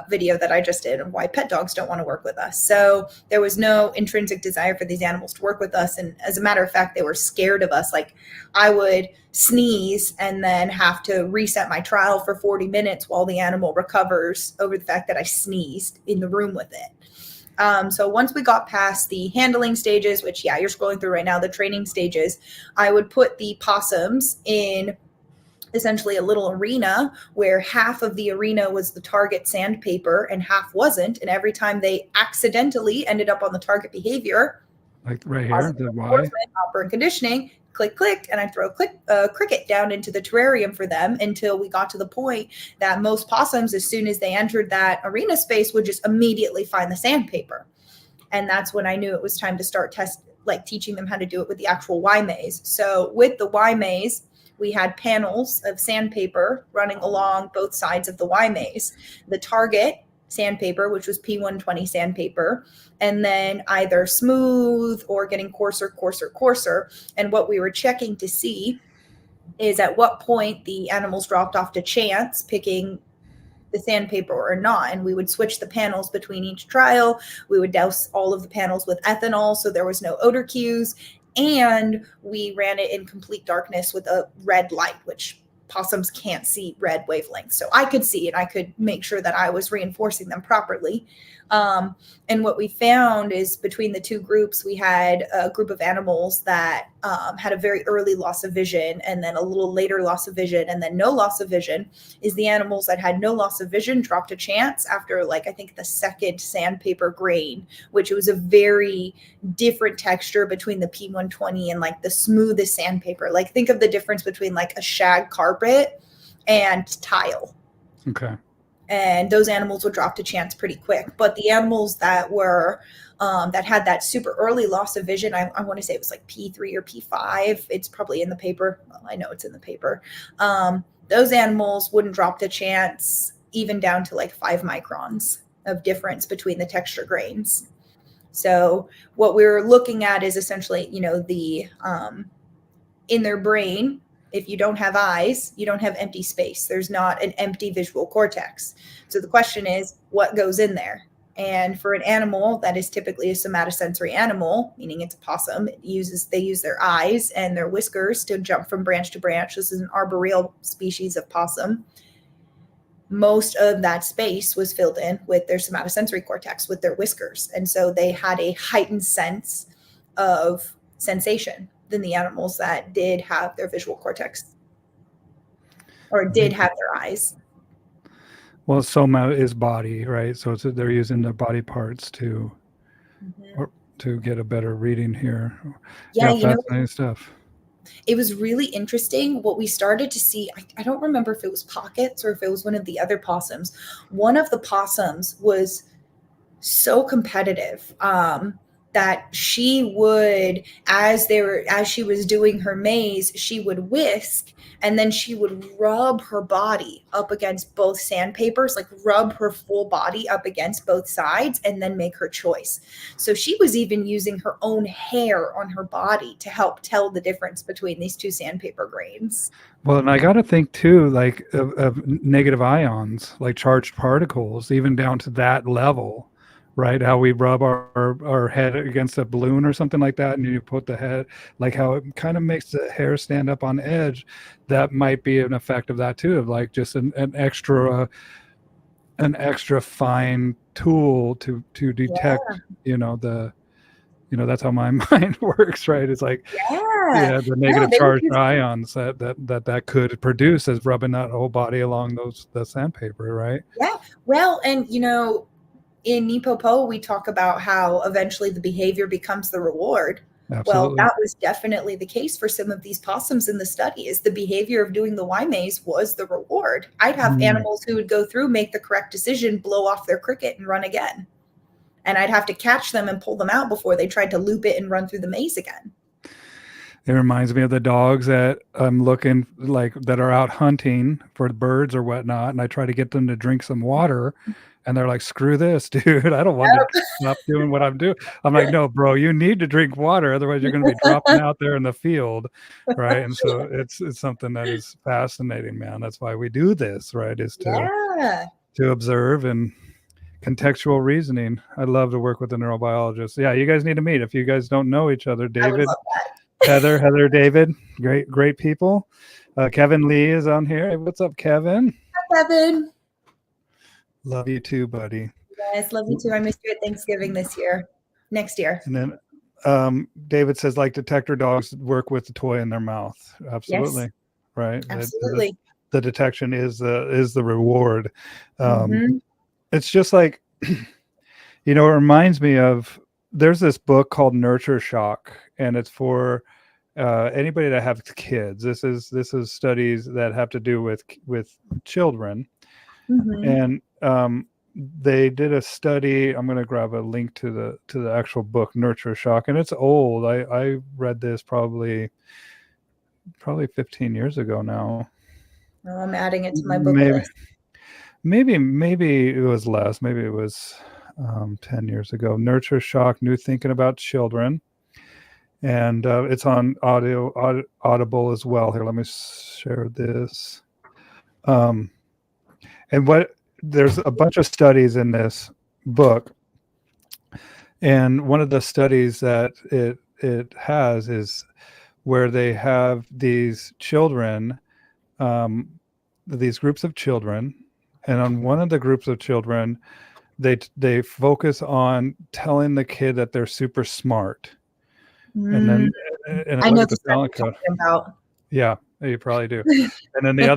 video that I just did of why pet dogs don't want to work with us. So there was no intrinsic desire for these animals to work with us. And as a matter of fact, they were scared of us. Like I would sneeze and then have to reset my trial for 40 minutes while the animal recovers over the fact that I sneezed in the room with it. So once we got past the handling stages, which, yeah, you're scrolling through right now, the training stages, I would put the possums in essentially a little arena where half of the arena was the target sandpaper and half wasn't. And every time they accidentally ended up on the target behavior, like right here, the Y, operant conditioning, click, click, and I throw a cricket down into the terrarium for them until we got to the point that most possums, as soon as they entered that arena space, would just immediately find the sandpaper. And that's when I knew it was time to start teaching them how to do it with the actual Y maze. So with the Y maze, we had panels of sandpaper running along both sides of the Y maze. The target sandpaper, which was P120 sandpaper, and then either smooth or getting coarser. And what we were checking to see is at what point the animals dropped off to chance picking the sandpaper or not. And we would switch the panels between each trial. We would douse all of the panels with ethanol so there was no odor cues. And we ran it in complete darkness with a red light, which possums can't see red wavelengths. So I could see it. I could make sure that I was reinforcing them properly. And what we found is between the two groups, we had a group of animals that had a very early loss of vision and then a little later loss of vision and then no loss of vision. Is the animals that had no loss of vision dropped a chance after I think the second sandpaper grain, which was a very different texture between the P120 and the smoothest sandpaper. Think of the difference between a shag carpet and tile. Okay. And those animals would drop to chance pretty quick. But the animals that were that had that super early loss of vision, I want to say it was P3 or P5. It's probably in the paper. Well, I know it's in the paper. Those animals wouldn't drop to chance even down to 5 microns of difference between the texture grains. So what we're looking at is essentially, the in their brain, if you don't have eyes, you don't have empty space. There's not an empty visual cortex. So the question is, what goes in there? And for an animal that is typically a somatosensory animal, meaning it's a possum, they use their eyes and their whiskers to jump from branch to branch. This is an arboreal species of possum. Most of that space was filled in with their somatosensory cortex, with their whiskers. And so they had a heightened sense of sensation than the animals that did have their visual cortex or did have their eyes. Well, soma is body, right? So they're using their body parts to get a better reading here. Yeah, fascinating stuff. It was really interesting. What we started to see, I don't remember if it was pockets or if it was one of the other possums. One of the possums was so competitive, that she would, as she was doing her maze, she would whisk, and then she would rub her body up against both sandpapers, like rub her full body up against both sides, and then make her choice. So she was even using her own hair on her body to help tell the difference between these two sandpaper grains. Well, and I got to think too, like of negative ions, like charged particles, even down to that level, right? How we rub our head against a balloon or something like that, and you put the head, like how it kind of makes the hair stand up on edge. That might be an effect of that too, of like just an extra fine tool to detect, that's how my mind works, right? It's like, Yeah. yeah, the No, negative they would charged just, ions that could produce as rubbing that whole body along the sandpaper, right? yeah. Well, and in Nipopo, we talk about how eventually the behavior becomes the reward. Well, Absolutely. that was definitely the case for some of these possums in the study. Is the behavior of doing the Y maze was the reward. I'd have Mm. animals who would go through, make the correct decision, blow off their cricket, and run again. And I'd have to catch them and pull them out before they tried to loop it and run through the maze again. It reminds me of the dogs that I'm looking like that are out hunting for birds or whatnot, and I try to get them to drink some water, and they're like, "Screw this, dude! I don't want to stop doing what I'm doing." I'm like, "No, bro, you need to drink water, otherwise you're going to be dropping out there in the field, right?" And so it's something that is fascinating, man. That's why we do this, right? Is Yeah. to observe and contextual reasoning. I love to work with a neurobiologist. Yeah, you guys need to meet if you guys don't know each other. I would David, love that. Heather, David, great people. Kevin Lee is on here. Hey, what's up, Kevin? Hi, Kevin. Love you too, buddy. Yes, love you too. I missed you at Thanksgiving this year. Next year. And then David says, like detector dogs work with the toy in their mouth. Absolutely, Yes, right. absolutely. The detection is the reward. Mm-hmm. It's just like, it reminds me of, there's this book called Nurture Shock, and it's for anybody that has kids. This is studies that have to do with children, Mm-hmm. and they did a study. I'm going to grab a link to the actual book, Nurture Shock, and it's old. I read this probably 15 years ago now. Well, I'm adding it to my book Maybe list. maybe it was less. Maybe it was 10 years ago. Nurture Shock: New Thinking About Children, and it's on Audible as well. Here, let me share this. And there's a bunch of studies in this book, and one of the studies that it has is where they have these children, these groups of children, and on one of the groups of children, they focus on telling the kid that they're super smart, and then and I I look know at the the stuff talent you're code. talking about. Yeah, you probably do. And then the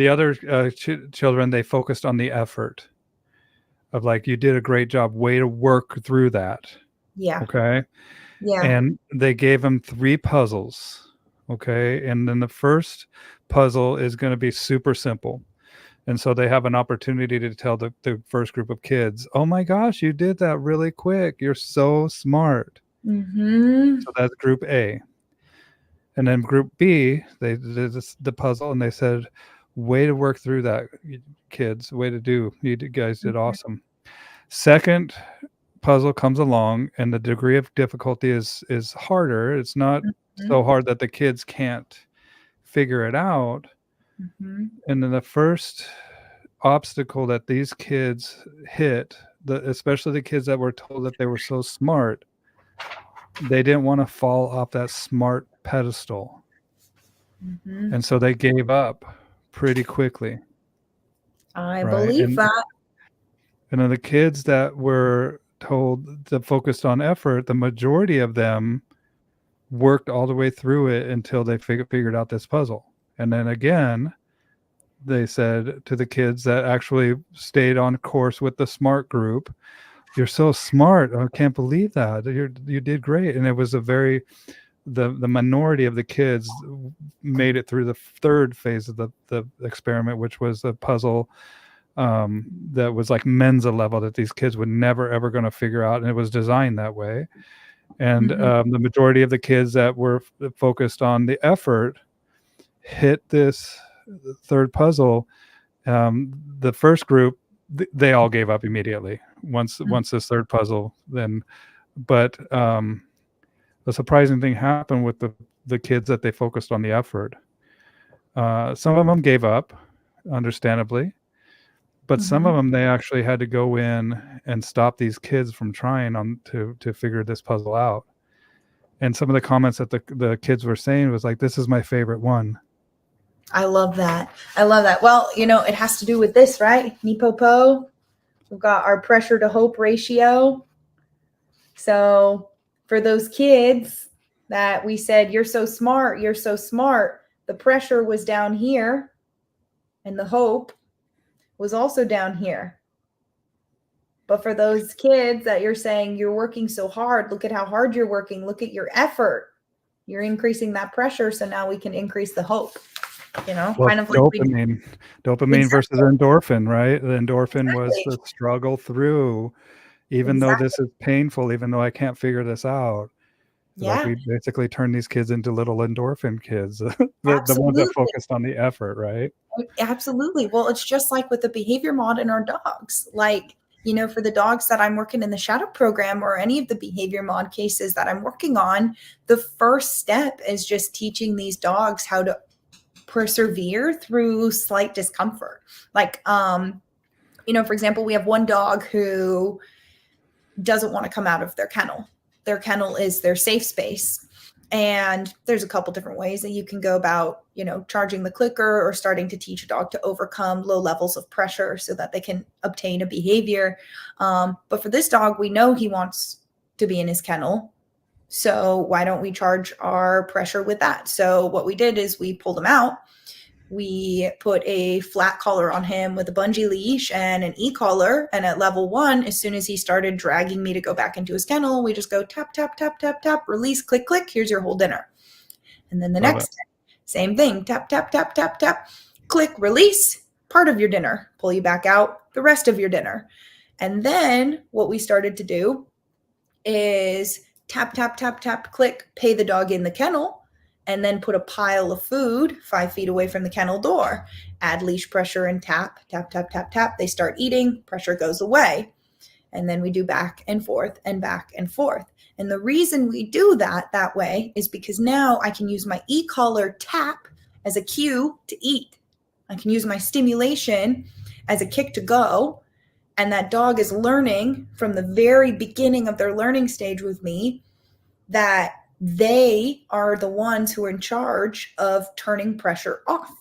other children, they focused on the effort of like, you did a great job, way to work through that. Yeah. Okay. Yeah. And they gave them 3 puzzles. Okay. And then the first puzzle is going to be super simple. And so they have an opportunity to tell the first group of kids, "Oh my gosh, you did that really quick. You're so smart." Mm-hmm. So that's group A. And then group B, they did the puzzle, and they said, "Way to work through that, kids. Way to do. You guys did awesome." Second puzzle comes along, and the degree of difficulty is harder. It's not Mm-hmm. so hard that the kids can't figure it out. Mm-hmm. And then the first obstacle that these kids hit, especially the kids that were told that they were so smart, they didn't want to fall off that smart pedestal. Mm-hmm. And so they gave up pretty quickly, I right? believe that. And then the kids that were told that focused on effort, the majority of them worked all the way through it until they figured out this puzzle. And then again, they said to the kids that actually stayed on course with the smart group, "You're so smart. I can't believe that. You did great." And it was the minority of the kids made it through the third phase of the experiment, which was the puzzle that was like Mensa level that these kids would never ever going to figure out, and it was designed that way. And the majority of the kids that were focused on the effort hit this third puzzle. The first group, they all gave up immediately once this third puzzle. Then, but the surprising thing happened with the kids that they focused on the effort. Some of them gave up, understandably. But some of them, they actually had to go in and stop these kids from trying to figure this puzzle out. And some of the comments that the kids were saying was like, "This is my favorite one." I love that. I love that. Well, it has to do with this, right? Nipopo. We've got our pressure to hope ratio. So for those kids that we said, you're so smart, the pressure was down here and the hope was also down here. But for those kids that you're saying, you're working so hard, look at how hard you're working, look at your effort, you're increasing that pressure, so now we can increase the hope. Well, kind of like dopamine versus endorphin, right? The endorphin was the struggle through, even though this is painful, even though I can't figure this out. Like we basically turn these kids into little endorphin kids, the ones that focused on the effort, right? Absolutely. Well, it's just like with the behavior mod in our dogs. Like, for the dogs that I'm working in the shadow program or any of the behavior mod cases that I'm working on, the first step is just teaching these dogs how to persevere through slight discomfort. Like, for example, we have one dog who doesn't want to come out of their kennel. Their kennel is their safe space. And there's a couple different ways that you can go about, charging the clicker or starting to teach a dog to overcome low levels of pressure so that they can obtain a behavior. But for this dog, we know he wants to be in his kennel. So why don't we charge our pressure with that? So what we did is we pulled him out. We put a flat collar on him with a bungee leash and an e-collar. And at level 1, as soon as he started dragging me to go back into his kennel, we just go tap, tap, tap, tap, tap, release, click, click. Here's your whole dinner. And then the next day, same thing. Tap, tap, tap, tap, tap, click, release, part of your dinner. Pull you back out, the rest of your dinner. And then what we started to do is tap, tap, tap, tap, click, pay the dog in the kennel, and then put a pile of food 5 feet away from the kennel door. Add leash pressure and tap, tap, tap, tap, tap. They start eating, pressure goes away. And then we do back and forth and back and forth. And the reason we do that way is because now I can use my e-collar tap as a cue to eat. I can use my stimulation as a kick to go. And that dog is learning from the very beginning of their learning stage with me that they are the ones who are in charge of turning pressure off.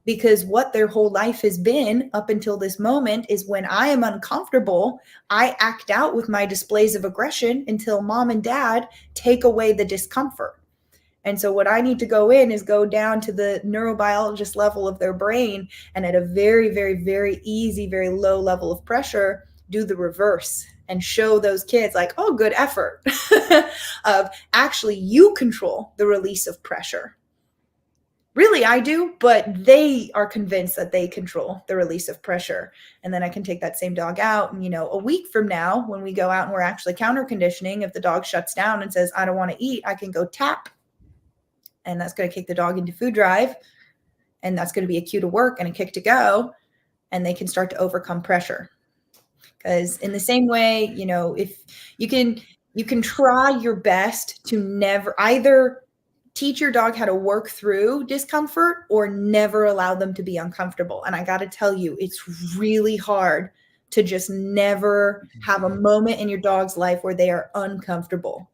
Because what their whole life has been up until this moment is when I am uncomfortable, I act out with my displays of aggression until mom and dad take away the discomfort. And so what I need to go in is go down to the neurobiologist level of their brain and at a very, very, very easy, very low level of pressure, do the reverse and show those kids like, oh, good effort of actually you control the release of pressure. Really, I do, but they are convinced that they control the release of pressure. And then I can take that same dog out. And, a week from now, when we go out and we're actually counter conditioning, if the dog shuts down and says, I don't want to eat, I can go tap. And that's going to kick the dog into food drive. And that's going to be a cue to work and a kick to go. And they can start to overcome pressure. Because in the same way, if you can try your best to never either teach your dog how to work through discomfort or never allow them to be uncomfortable. And I got to tell you, it's really hard to just never have a moment in your dog's life where they are uncomfortable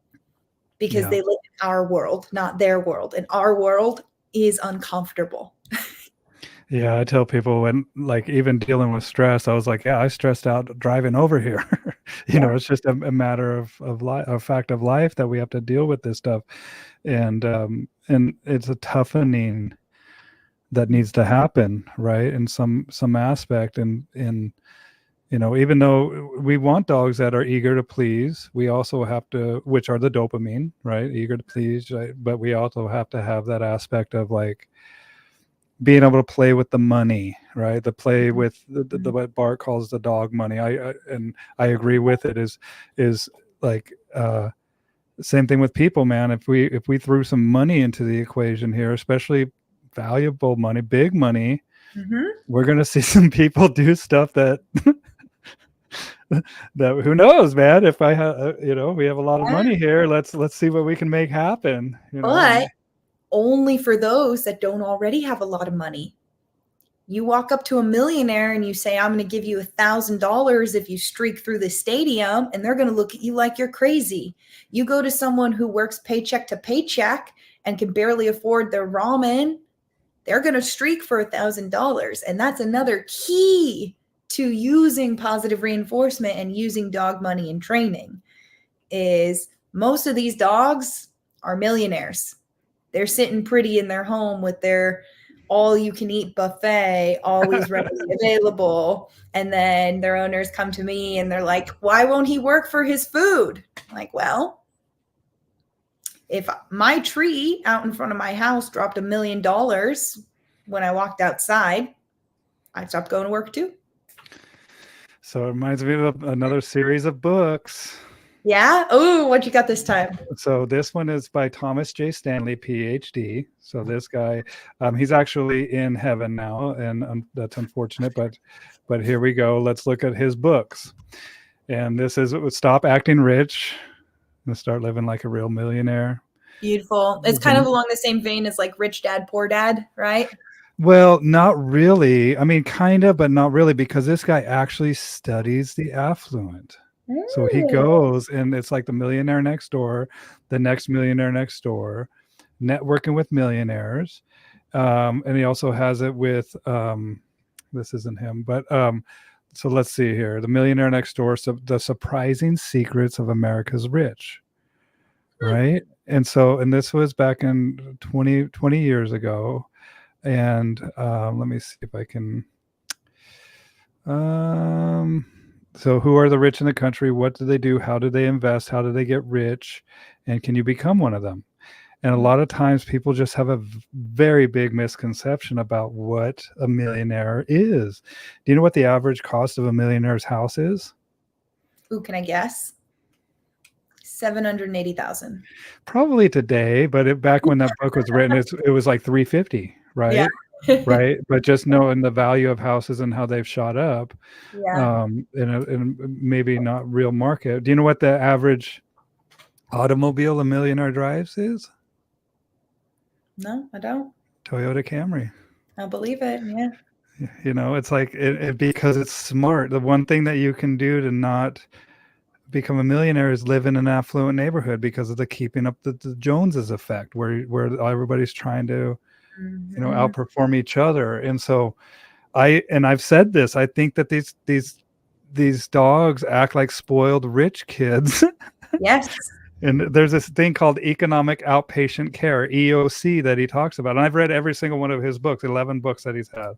because they live in our world, not their world. And our world is uncomfortable. Yeah, I tell people when, like, even dealing with stress, I was like, I stressed out driving over here. It's just a matter of life, a fact of life that we have to deal with this stuff. And it's a toughening that needs to happen, right? In some aspect. And even though we want dogs that are eager to please, we also have to, which are the dopamine, right? Eager to please, right? But we also have to have that aspect of like, being able to play with the money, right? The play with what Bart calls the dog money. And I agree with it. Is like same thing with people, man. If we threw some money into the equation here, especially valuable money, big money, we're gonna see some people do stuff that that who knows, man. If I have, we have a lot of money here. Let's see what we can make happen. But only for those that don't already have a lot of money. You walk up to a millionaire and you say, I'm going to give you $1,000 if you streak through the stadium, and they're going to look at you like you're crazy. You go to someone who works paycheck to paycheck and can barely afford their ramen, they're going to streak for $1,000. And that's another key to using positive reinforcement and using dog money in training is most of these dogs are millionaires. They're sitting pretty in their home with their all-you-can-eat buffet, always readily available. And then their owners come to me and they're like, why won't he work for his food? I'm like, well, if my tree out in front of my house dropped $1 million when I walked outside, I'd stop going to work too. So it reminds me of another series of books. Yeah? Oh, what you got this time? So this one is by Thomas J. Stanley, PhD. So this guy, he's actually in heaven now, and that's unfortunate, but here we go. Let's look at his books. And this is Stop Acting Rich and Start Living Like a Real Millionaire. Beautiful. It's kind of along the same vein as like Rich Dad, Poor Dad, right? Well, not really. I mean, kind of, but not really, because this guy actually studies the affluent. So he goes, and it's like the millionaire next door, the next millionaire next door, networking with millionaires. And he also has it with, this isn't him, but so let's see here. The millionaire next door, so the surprising secrets of America's rich. Right. And this was back in 20 years ago. And let me see if I can. So who are the rich in the country? What do they do? How do they invest? How do they get rich? And can you become one of them? And a lot of times people just have a very big misconception about what a millionaire is. Do you know what the average cost of a millionaire's house is? Ooh, can I guess? $780,000. Probably today, but back when that book was written, it was like $350, right? Yeah. Right. But just knowing the value of houses and how they've shot up, Yeah. in maybe not real market. Do you know what the average automobile a millionaire drives is? No, I don't. Toyota Camry. I believe it. Yeah. It's like because it's smart. The one thing that you can do to not become a millionaire is live in an affluent neighborhood because of the keeping up the Joneses effect, where everybody's trying to outperform each other. And so I've said this, I think that these dogs act like spoiled rich kids. Yes. And there's this thing called economic outpatient care, EOC, that he talks about. And I've read every single one of his books, 11 books that he's had.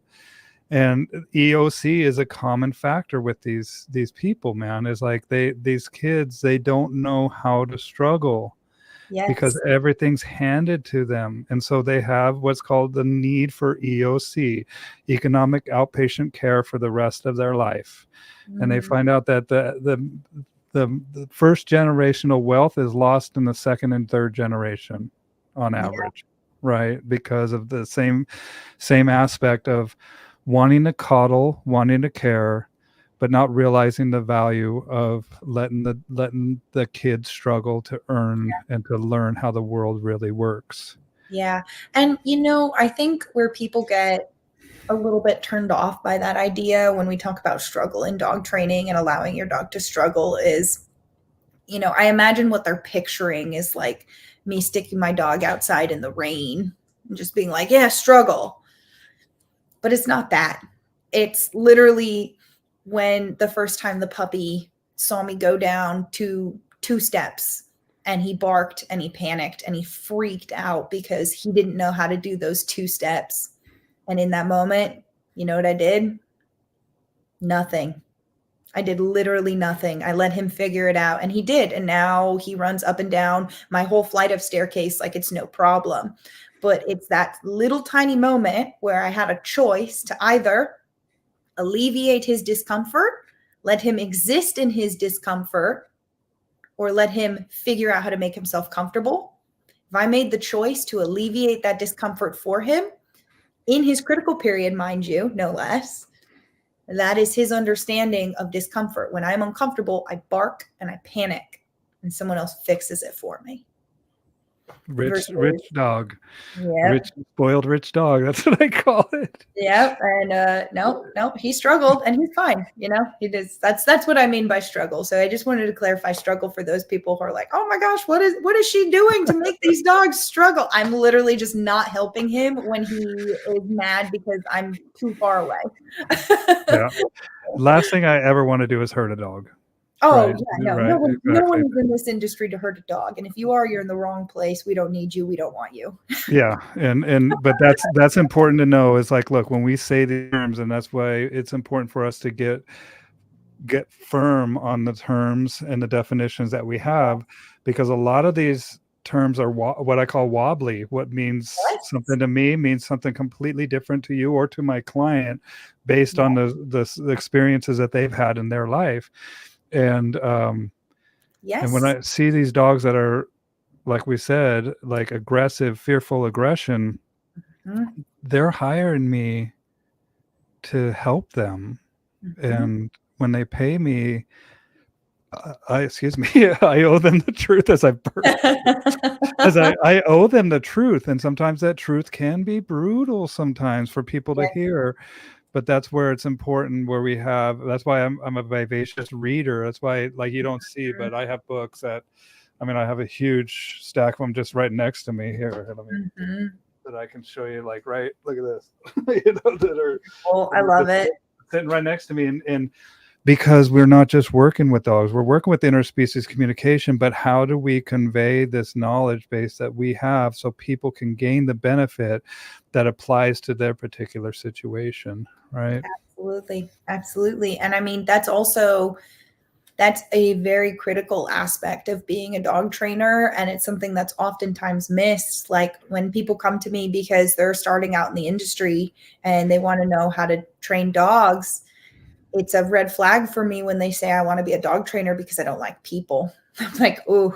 And EOC is a common factor with these people, man. Is like these kids, they don't know how to struggle. Yes. Because everything's handed to them. And so they have what's called the need for EOC, economic outpatient care, for the rest of their life. And they find out that the first generational wealth is lost in the second and third generation on average, right? Because of the same aspect of wanting to coddle, wanting to care, but not realizing the value of letting the kids struggle to earn and to learn how the world really works. Yeah. And, I think where people get a little bit turned off by that idea when we talk about struggle in dog training and allowing your dog to struggle is, I imagine what they're picturing is like me sticking my dog outside in the rain and just being like, yeah, struggle. But it's not that. It's literally when the first time the puppy saw me go down two steps and he barked and he panicked and he freaked out because he didn't know how to do those 2 steps. And in that moment, you know what I did? Nothing. I did literally nothing. I let him figure it out, and he did. And now he runs up and down my whole flight of staircase like it's no problem. But it's that little tiny moment where I had a choice to either alleviate his discomfort, let him exist in his discomfort, or let him figure out how to make himself comfortable. If I made the choice to alleviate that discomfort for him in his critical period, mind you, no less, that is his understanding of discomfort. When I'm uncomfortable, I bark and I panic, and someone else fixes it for me. Rich dog. Yep. Spoiled rich dog. That's what I call it. Yep. And no, he struggled, and he's fine. You know, he does. That's what I mean by struggle. So I just wanted to clarify struggle for those people who are like, oh my gosh, what is she doing to make these dogs struggle? I'm literally just not helping him when he is mad because I'm too far away. Yeah. Last thing I ever want to do is hurt a dog. Oh, right, yeah, no, right, no one exactly. is in this industry to hurt a dog. And if you are, you're in the wrong place. We don't need you. We don't want you. Yeah. But that's important to know, is like, look, when we say the terms, and that's why it's important for us to get firm on the terms and the definitions that we have, because a lot of these terms are what I call wobbly. What means something to me means something completely different to you or to my client based on the experiences that they've had in their life. And and when I see these dogs that are, like we said, like aggressive, fearful aggression, they're hiring me to help them. And when they pay me, I owe them the truth as I owe them the truth. And sometimes that truth can be brutal sometimes for people to hear. But that's where it's important, that's why I'm a vivacious reader. That's why, like, you don't see, but I have books I have a huge stack of them just right next to me here. That I can show you, like, right, look at this. That are, I love it. Sitting right next to me. And because we're not just working with dogs, we're working with interspecies communication, but how do we convey this knowledge base that we have so people can gain the benefit that applies to their particular situation, right? Absolutely. And I mean, that's a very critical aspect of being a dog trainer. And it's something that's oftentimes missed. Like when people come to me because they're starting out in the industry and they want to know how to train dogs, it's a red flag for me when they say, I want to be a dog trainer because I don't like people. I'm like, ooh.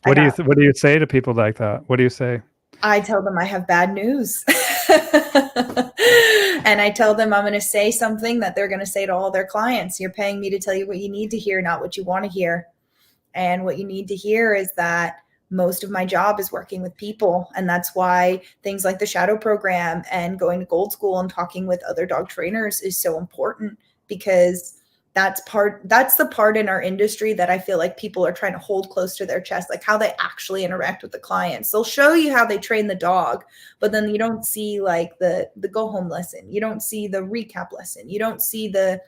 What do you say to people like that? What do you say? I tell them I have bad news. And I tell them I'm going to say something that they're going to say to all their clients. You're paying me to tell you what you need to hear, not what you want to hear. And what you need to hear is that most of my job is working with people. And that's why things like the shadow program and going to Gold School and talking with other dog trainers is so important, because that's the part in our industry that I feel like people are trying to hold close to their chest, like how they actually interact with the clients. They'll show you how they train the dog, but then you don't see like the go home lesson. You don't see the recap lesson. You don't see the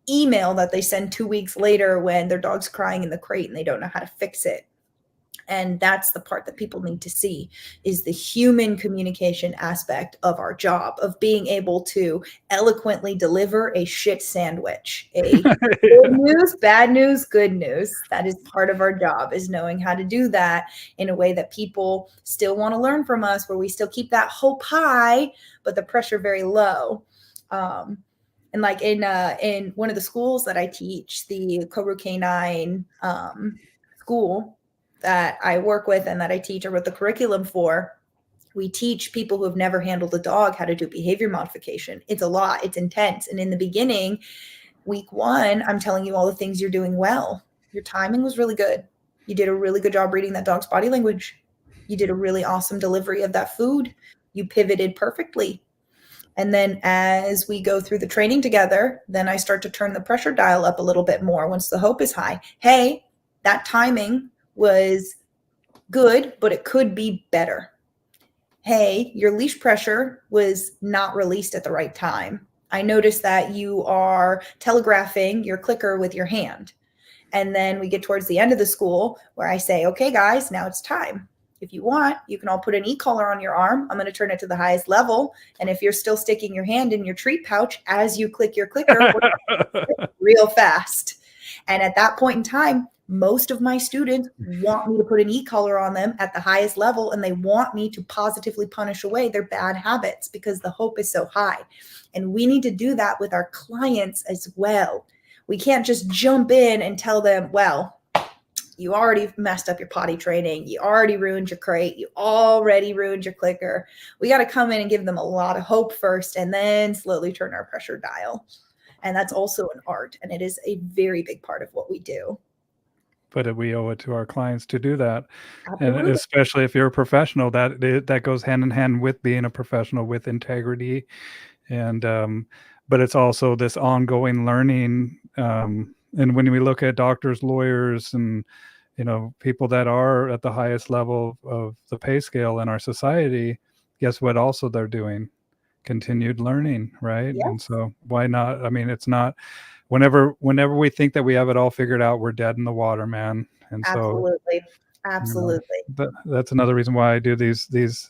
email that they send 2 weeks later when their dog's crying in the crate and they don't know how to fix it. And that's the part that people need to see, is the human communication aspect of our job, of being able to eloquently deliver a shit sandwich, a good news, bad news, good news. That is part of our job, is knowing how to do that in a way that people still want to learn from us, where we still keep that hope high, but the pressure very low. And like in one of the schools that I teach, the Cobra Canine school that I work with and that I teach or wrote the curriculum for, we teach people who have never handled a dog how to do behavior modification. It's a lot. It's intense. And in the beginning, week 1, I'm telling you all the things you're doing well. Your timing was really good. You did a really good job reading that dog's body language. You did a really awesome delivery of that food. You pivoted perfectly. And then as we go through the training together, then I start to turn the pressure dial up a little bit more once the hope is high. Hey, that timing was good, but it could be better. Hey, your leash pressure was not released at the right time. I noticed that you are telegraphing your clicker with your hand. And then we get towards the end of the school where I say, okay, guys, now it's time. If you want, you can all put an e-collar on your arm. I'm going to turn it to the highest level. And if you're still sticking your hand in your treat pouch as you click your clicker, real fast. And at that point in time, most of my students want me to put an e-collar on them at the highest level, and they want me to positively punish away their bad habits because the hope is so high. And we need to do that with our clients as well. We can't just jump in and tell them, well, you already messed up your potty training. You already ruined your crate. You already ruined your clicker. We got to come in and give them a lot of hope first and then slowly turn our pressure dial. And that's also an art. And it is a very big part of what we do. But we owe it to our clients to do that. And Absolutely. especially if you're a professional, that goes hand in hand with being a professional with integrity. And but it's also this ongoing learning. And when we look at doctors, lawyers, and people that are at the highest level of the pay scale in our society, guess what also they're doing? Continued learning, right? Yes. And so why not? I mean, it's not whenever we think that we have it all figured out, we're dead in the water, man. And so Absolutely. that's another reason why I do these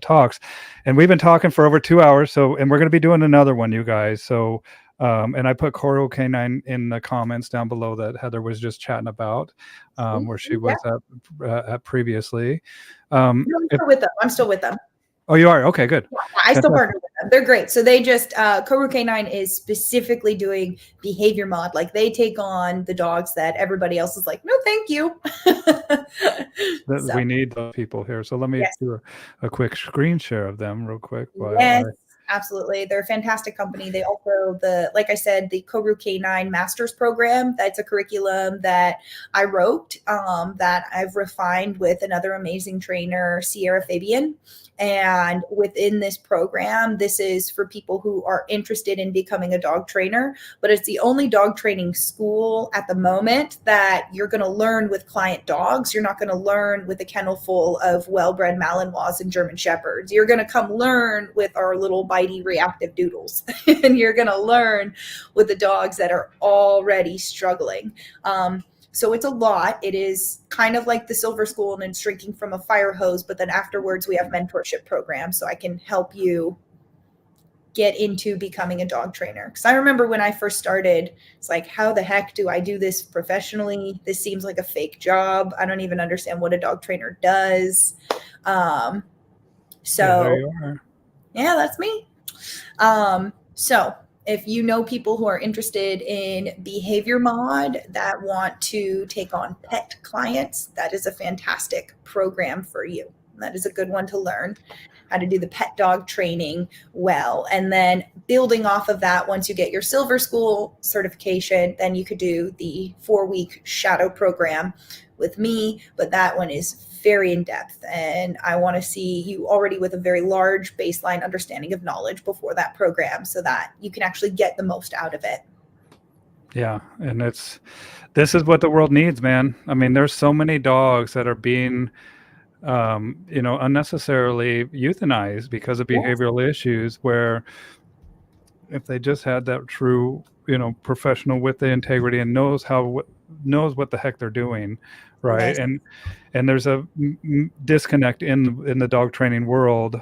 talks. And we've been talking for over 2 hours, and we're going to be doing another one, you guys. So and I put Coral Canine in the comments down below that Heather was just chatting about, where she was at previously. I'm still with them. Oh, you are? Okay, good. Yeah, I still partner with them. They're great. So they just, Koru K9 is specifically doing behavior mod. Like they take on the dogs that everybody else is like, no, thank you. We need those people here. So let me do a quick screen share of them real quick. Yes, absolutely. They're a fantastic company. They also, like I said, the Koru K9 Master's Program. That's a curriculum that I wrote that I've refined with another amazing trainer, Sierra Fabian. And within this program, this is for people who are interested in becoming a dog trainer, but it's the only dog training school at the moment that you're going to learn with client dogs. You're not going to learn with a kennel full of well-bred Malinois and German Shepherds. You're going to come learn with our little bitey reactive doodles, and you're going to learn with the dogs that are already struggling. So it's a lot. It is kind of like the Silver School and it's drinking from a fire hose, but then afterwards we have mentorship programs so I can help you get into becoming a dog trainer. Because I remember when I first started, it's like, how the heck do I do this professionally? This seems like a fake job. I don't even understand what a dog trainer does. Yeah, there you are. Yeah, that's me. So if you know people who are interested in behavior mod that want to take on pet clients, that is a fantastic program for you. That is a good one to learn how to do the pet dog training well. And then building off of that, once you get your Silver School certification, then you could do the 4-week shadow program with me. But that one is very in depth. And I want to see you already with a very large baseline understanding of knowledge before that program so that you can actually get the most out of it. Yeah. And this is what the world needs, man. I mean, there's so many dogs that are being unnecessarily euthanized because of behavioral issues, where if they just had that true, professional with the integrity and knows what the heck they're doing, right? Yes. And there's a disconnect in the dog training world,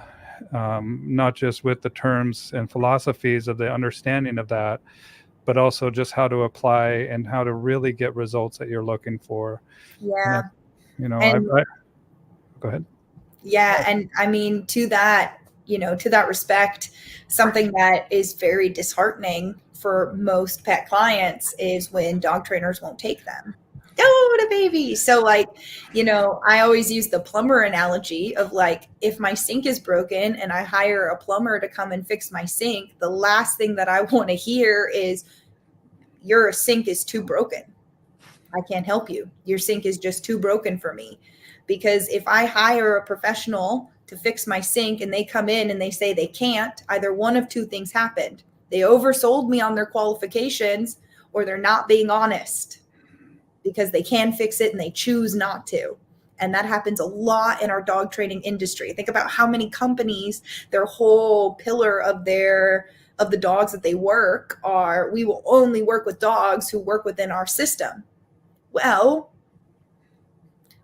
not just with the terms and philosophies of the understanding of that, but also just how to apply and how to really get results that you're looking for. Yeah. Go ahead. Yeah. And I mean, to that respect, something that is very disheartening for most pet clients is when dog trainers won't take them. Oh, the baby. So I always use the plumber analogy of like, if my sink is broken and I hire a plumber to come and fix my sink, the last thing that I want to hear is your sink is too broken. I can't help you. Your sink is just too broken for me. Because if I hire a professional to fix my sink and they come in and they say they can't, either one of two things happened. They oversold me on their qualifications, or they're not being honest because they can fix it and they choose not to. And that happens a lot in our dog training industry. Think about how many companies, their whole pillar of the dogs that they work are, we will only work with dogs who work within our system. Well,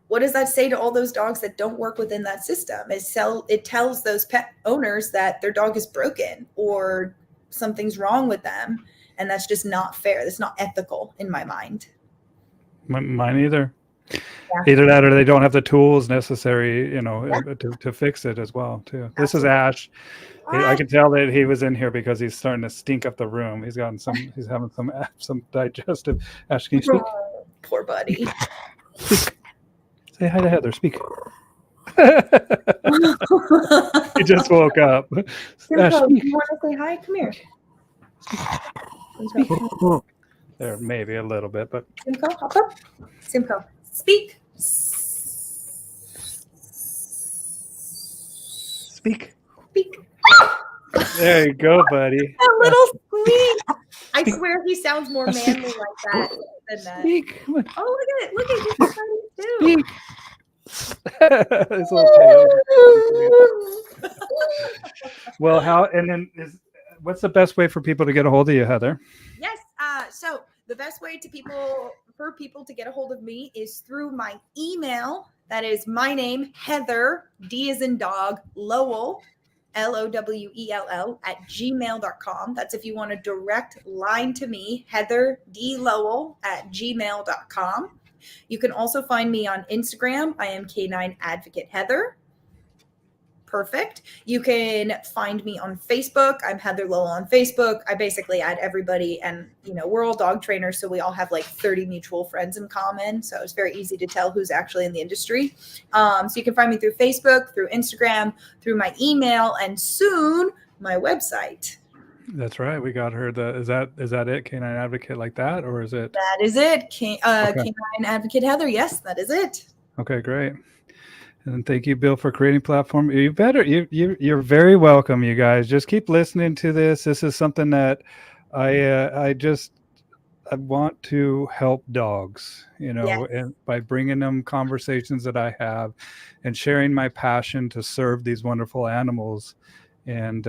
what does that say to all those dogs that don't work within that system? It tells those pet owners that their dog is broken or something's wrong with them. And that's just not fair. That's not ethical in my mind. Mine either. Yeah. Either that or they don't have the tools necessary, to fix it as well, too. This is Ash. I can tell that he was in here because he's starting to stink up the room. He's having some digestive. Ash, can you speak? Oh, poor buddy. Speak. Say hi to Heather. Speak. He just woke up. Simcoe, do you want to say hi? Come here. Speak. There, maybe a little bit, but Simcoe, hop up. Simcoe, speak. Speak. Speak. There you go, buddy. A little squeak. I swear he sounds more manly like that than that. Speak. Oh, look at it. Look at it. He's tiny too. Speak. His little tail. Well, what's the best way for people to get a hold of you, Heather? Yes. So the best way for people to get a hold of me is through my email. That is my name, Heather, D as in dog, Lowell, Lowell @gmail.com. That's if you want a direct line to me, Heather D Lowell @gmail.com. You can also find me on Instagram. I am Canine Advocate Heather. Perfect. You can find me on Facebook. I'm Heather Lowell on Facebook. I basically add everybody, and we're all dog trainers, so we all have like 30 mutual friends in common. So it's very easy to tell who's actually in the industry. So you can find me through Facebook, through Instagram, through my email, and soon my website. That's right. We got her. Is that it? Canine Advocate like that, or is it? That is it. Canine Advocate Heather. Yes, that is it. Okay, great. And thank you, Bill, for creating a platform. You're very welcome, you guys. Just keep listening to this. This is something that I want to help dogs, Yes. and by bringing them conversations that I have and sharing my passion to serve these wonderful animals. And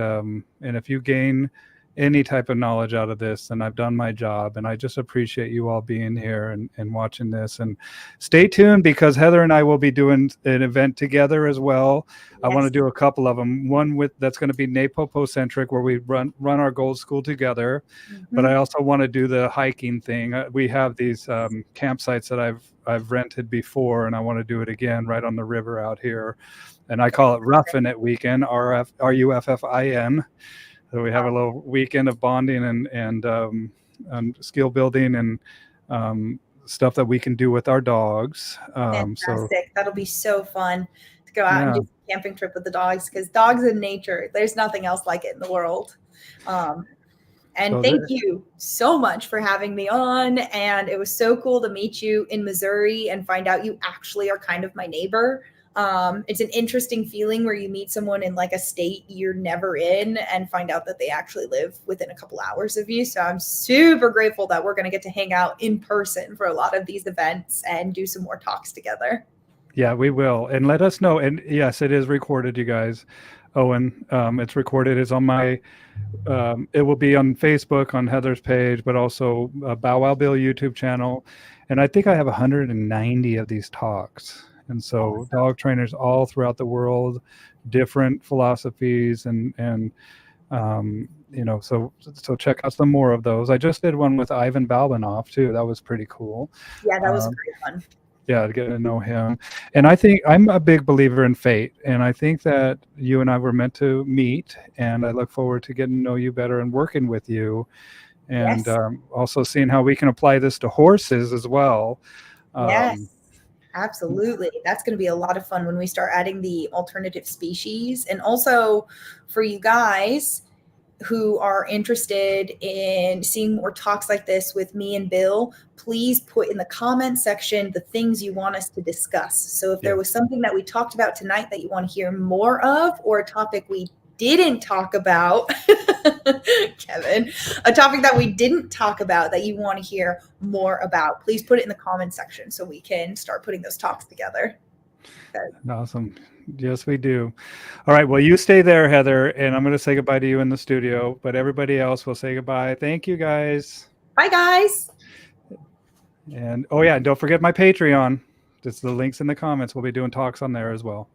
if you gain any type of knowledge out of this, then I've done my job. And I just appreciate you all being here and watching this. And stay tuned, because Heather and I will be doing an event together as well. Yes. I want to do a couple of them. One that's going to be Napopo-centric, where we run our Gold School together. Mm-hmm. But I also want to do the hiking thing. We have these campsites that I've rented before, and I want to do it again right on the river out here. And I call it Ruffin' It Weekend, RUFFIN. So we have a little weekend of bonding and skill building and stuff that we can do with our dogs. Fantastic. That'll be so fun to go out and do a camping trip with the dogs, because dogs in nature, there's nothing else like it in the world. And thank you so much for having me on. And it was so cool to meet you in Missouri and find out you actually are kind of my neighbor. It's an interesting feeling where you meet someone in like a state you're never in and find out that they actually live within a couple hours of you. So I'm super grateful that we're going to get to hang out in person for a lot of these events and do some more talks together. Yeah, we will. And let us know. And yes, it is recorded, you guys. Owen, it's recorded. It's on my, it will be on Facebook on Heather's page, but also Bow Wow Bill YouTube channel. And I think I have 190 of these talks. And so dog trainers all throughout the world, different philosophies and so check out some more of those. I just did one with Ivan Balbinoff too. That was pretty cool. Yeah, that was a great one. Yeah, to get to know him. And I think I'm a big believer in fate. And I think that you and I were meant to meet. And I look forward to getting to know you better and working with you. And also seeing how we can apply this to horses as well. Yes. Absolutely. That's going to be a lot of fun when we start adding the alternative species. And also for you guys who are interested in seeing more talks like this with me and Bill, please put in the comment section the things you want us to discuss. So if there was something that we talked about tonight that you want to hear more of, or a topic we didn't talk about, Kevin, a topic that we didn't talk about that you want to hear more about, please put it in the comment section so we can start putting those talks together. Awesome. Yes, we do. All right. Well, you stay there, Heather, and I'm going to say goodbye to you in the studio, but everybody else will say goodbye. Thank you, guys. Bye, guys. And and don't forget my Patreon. Just the links in the comments. We'll be doing talks on there as well.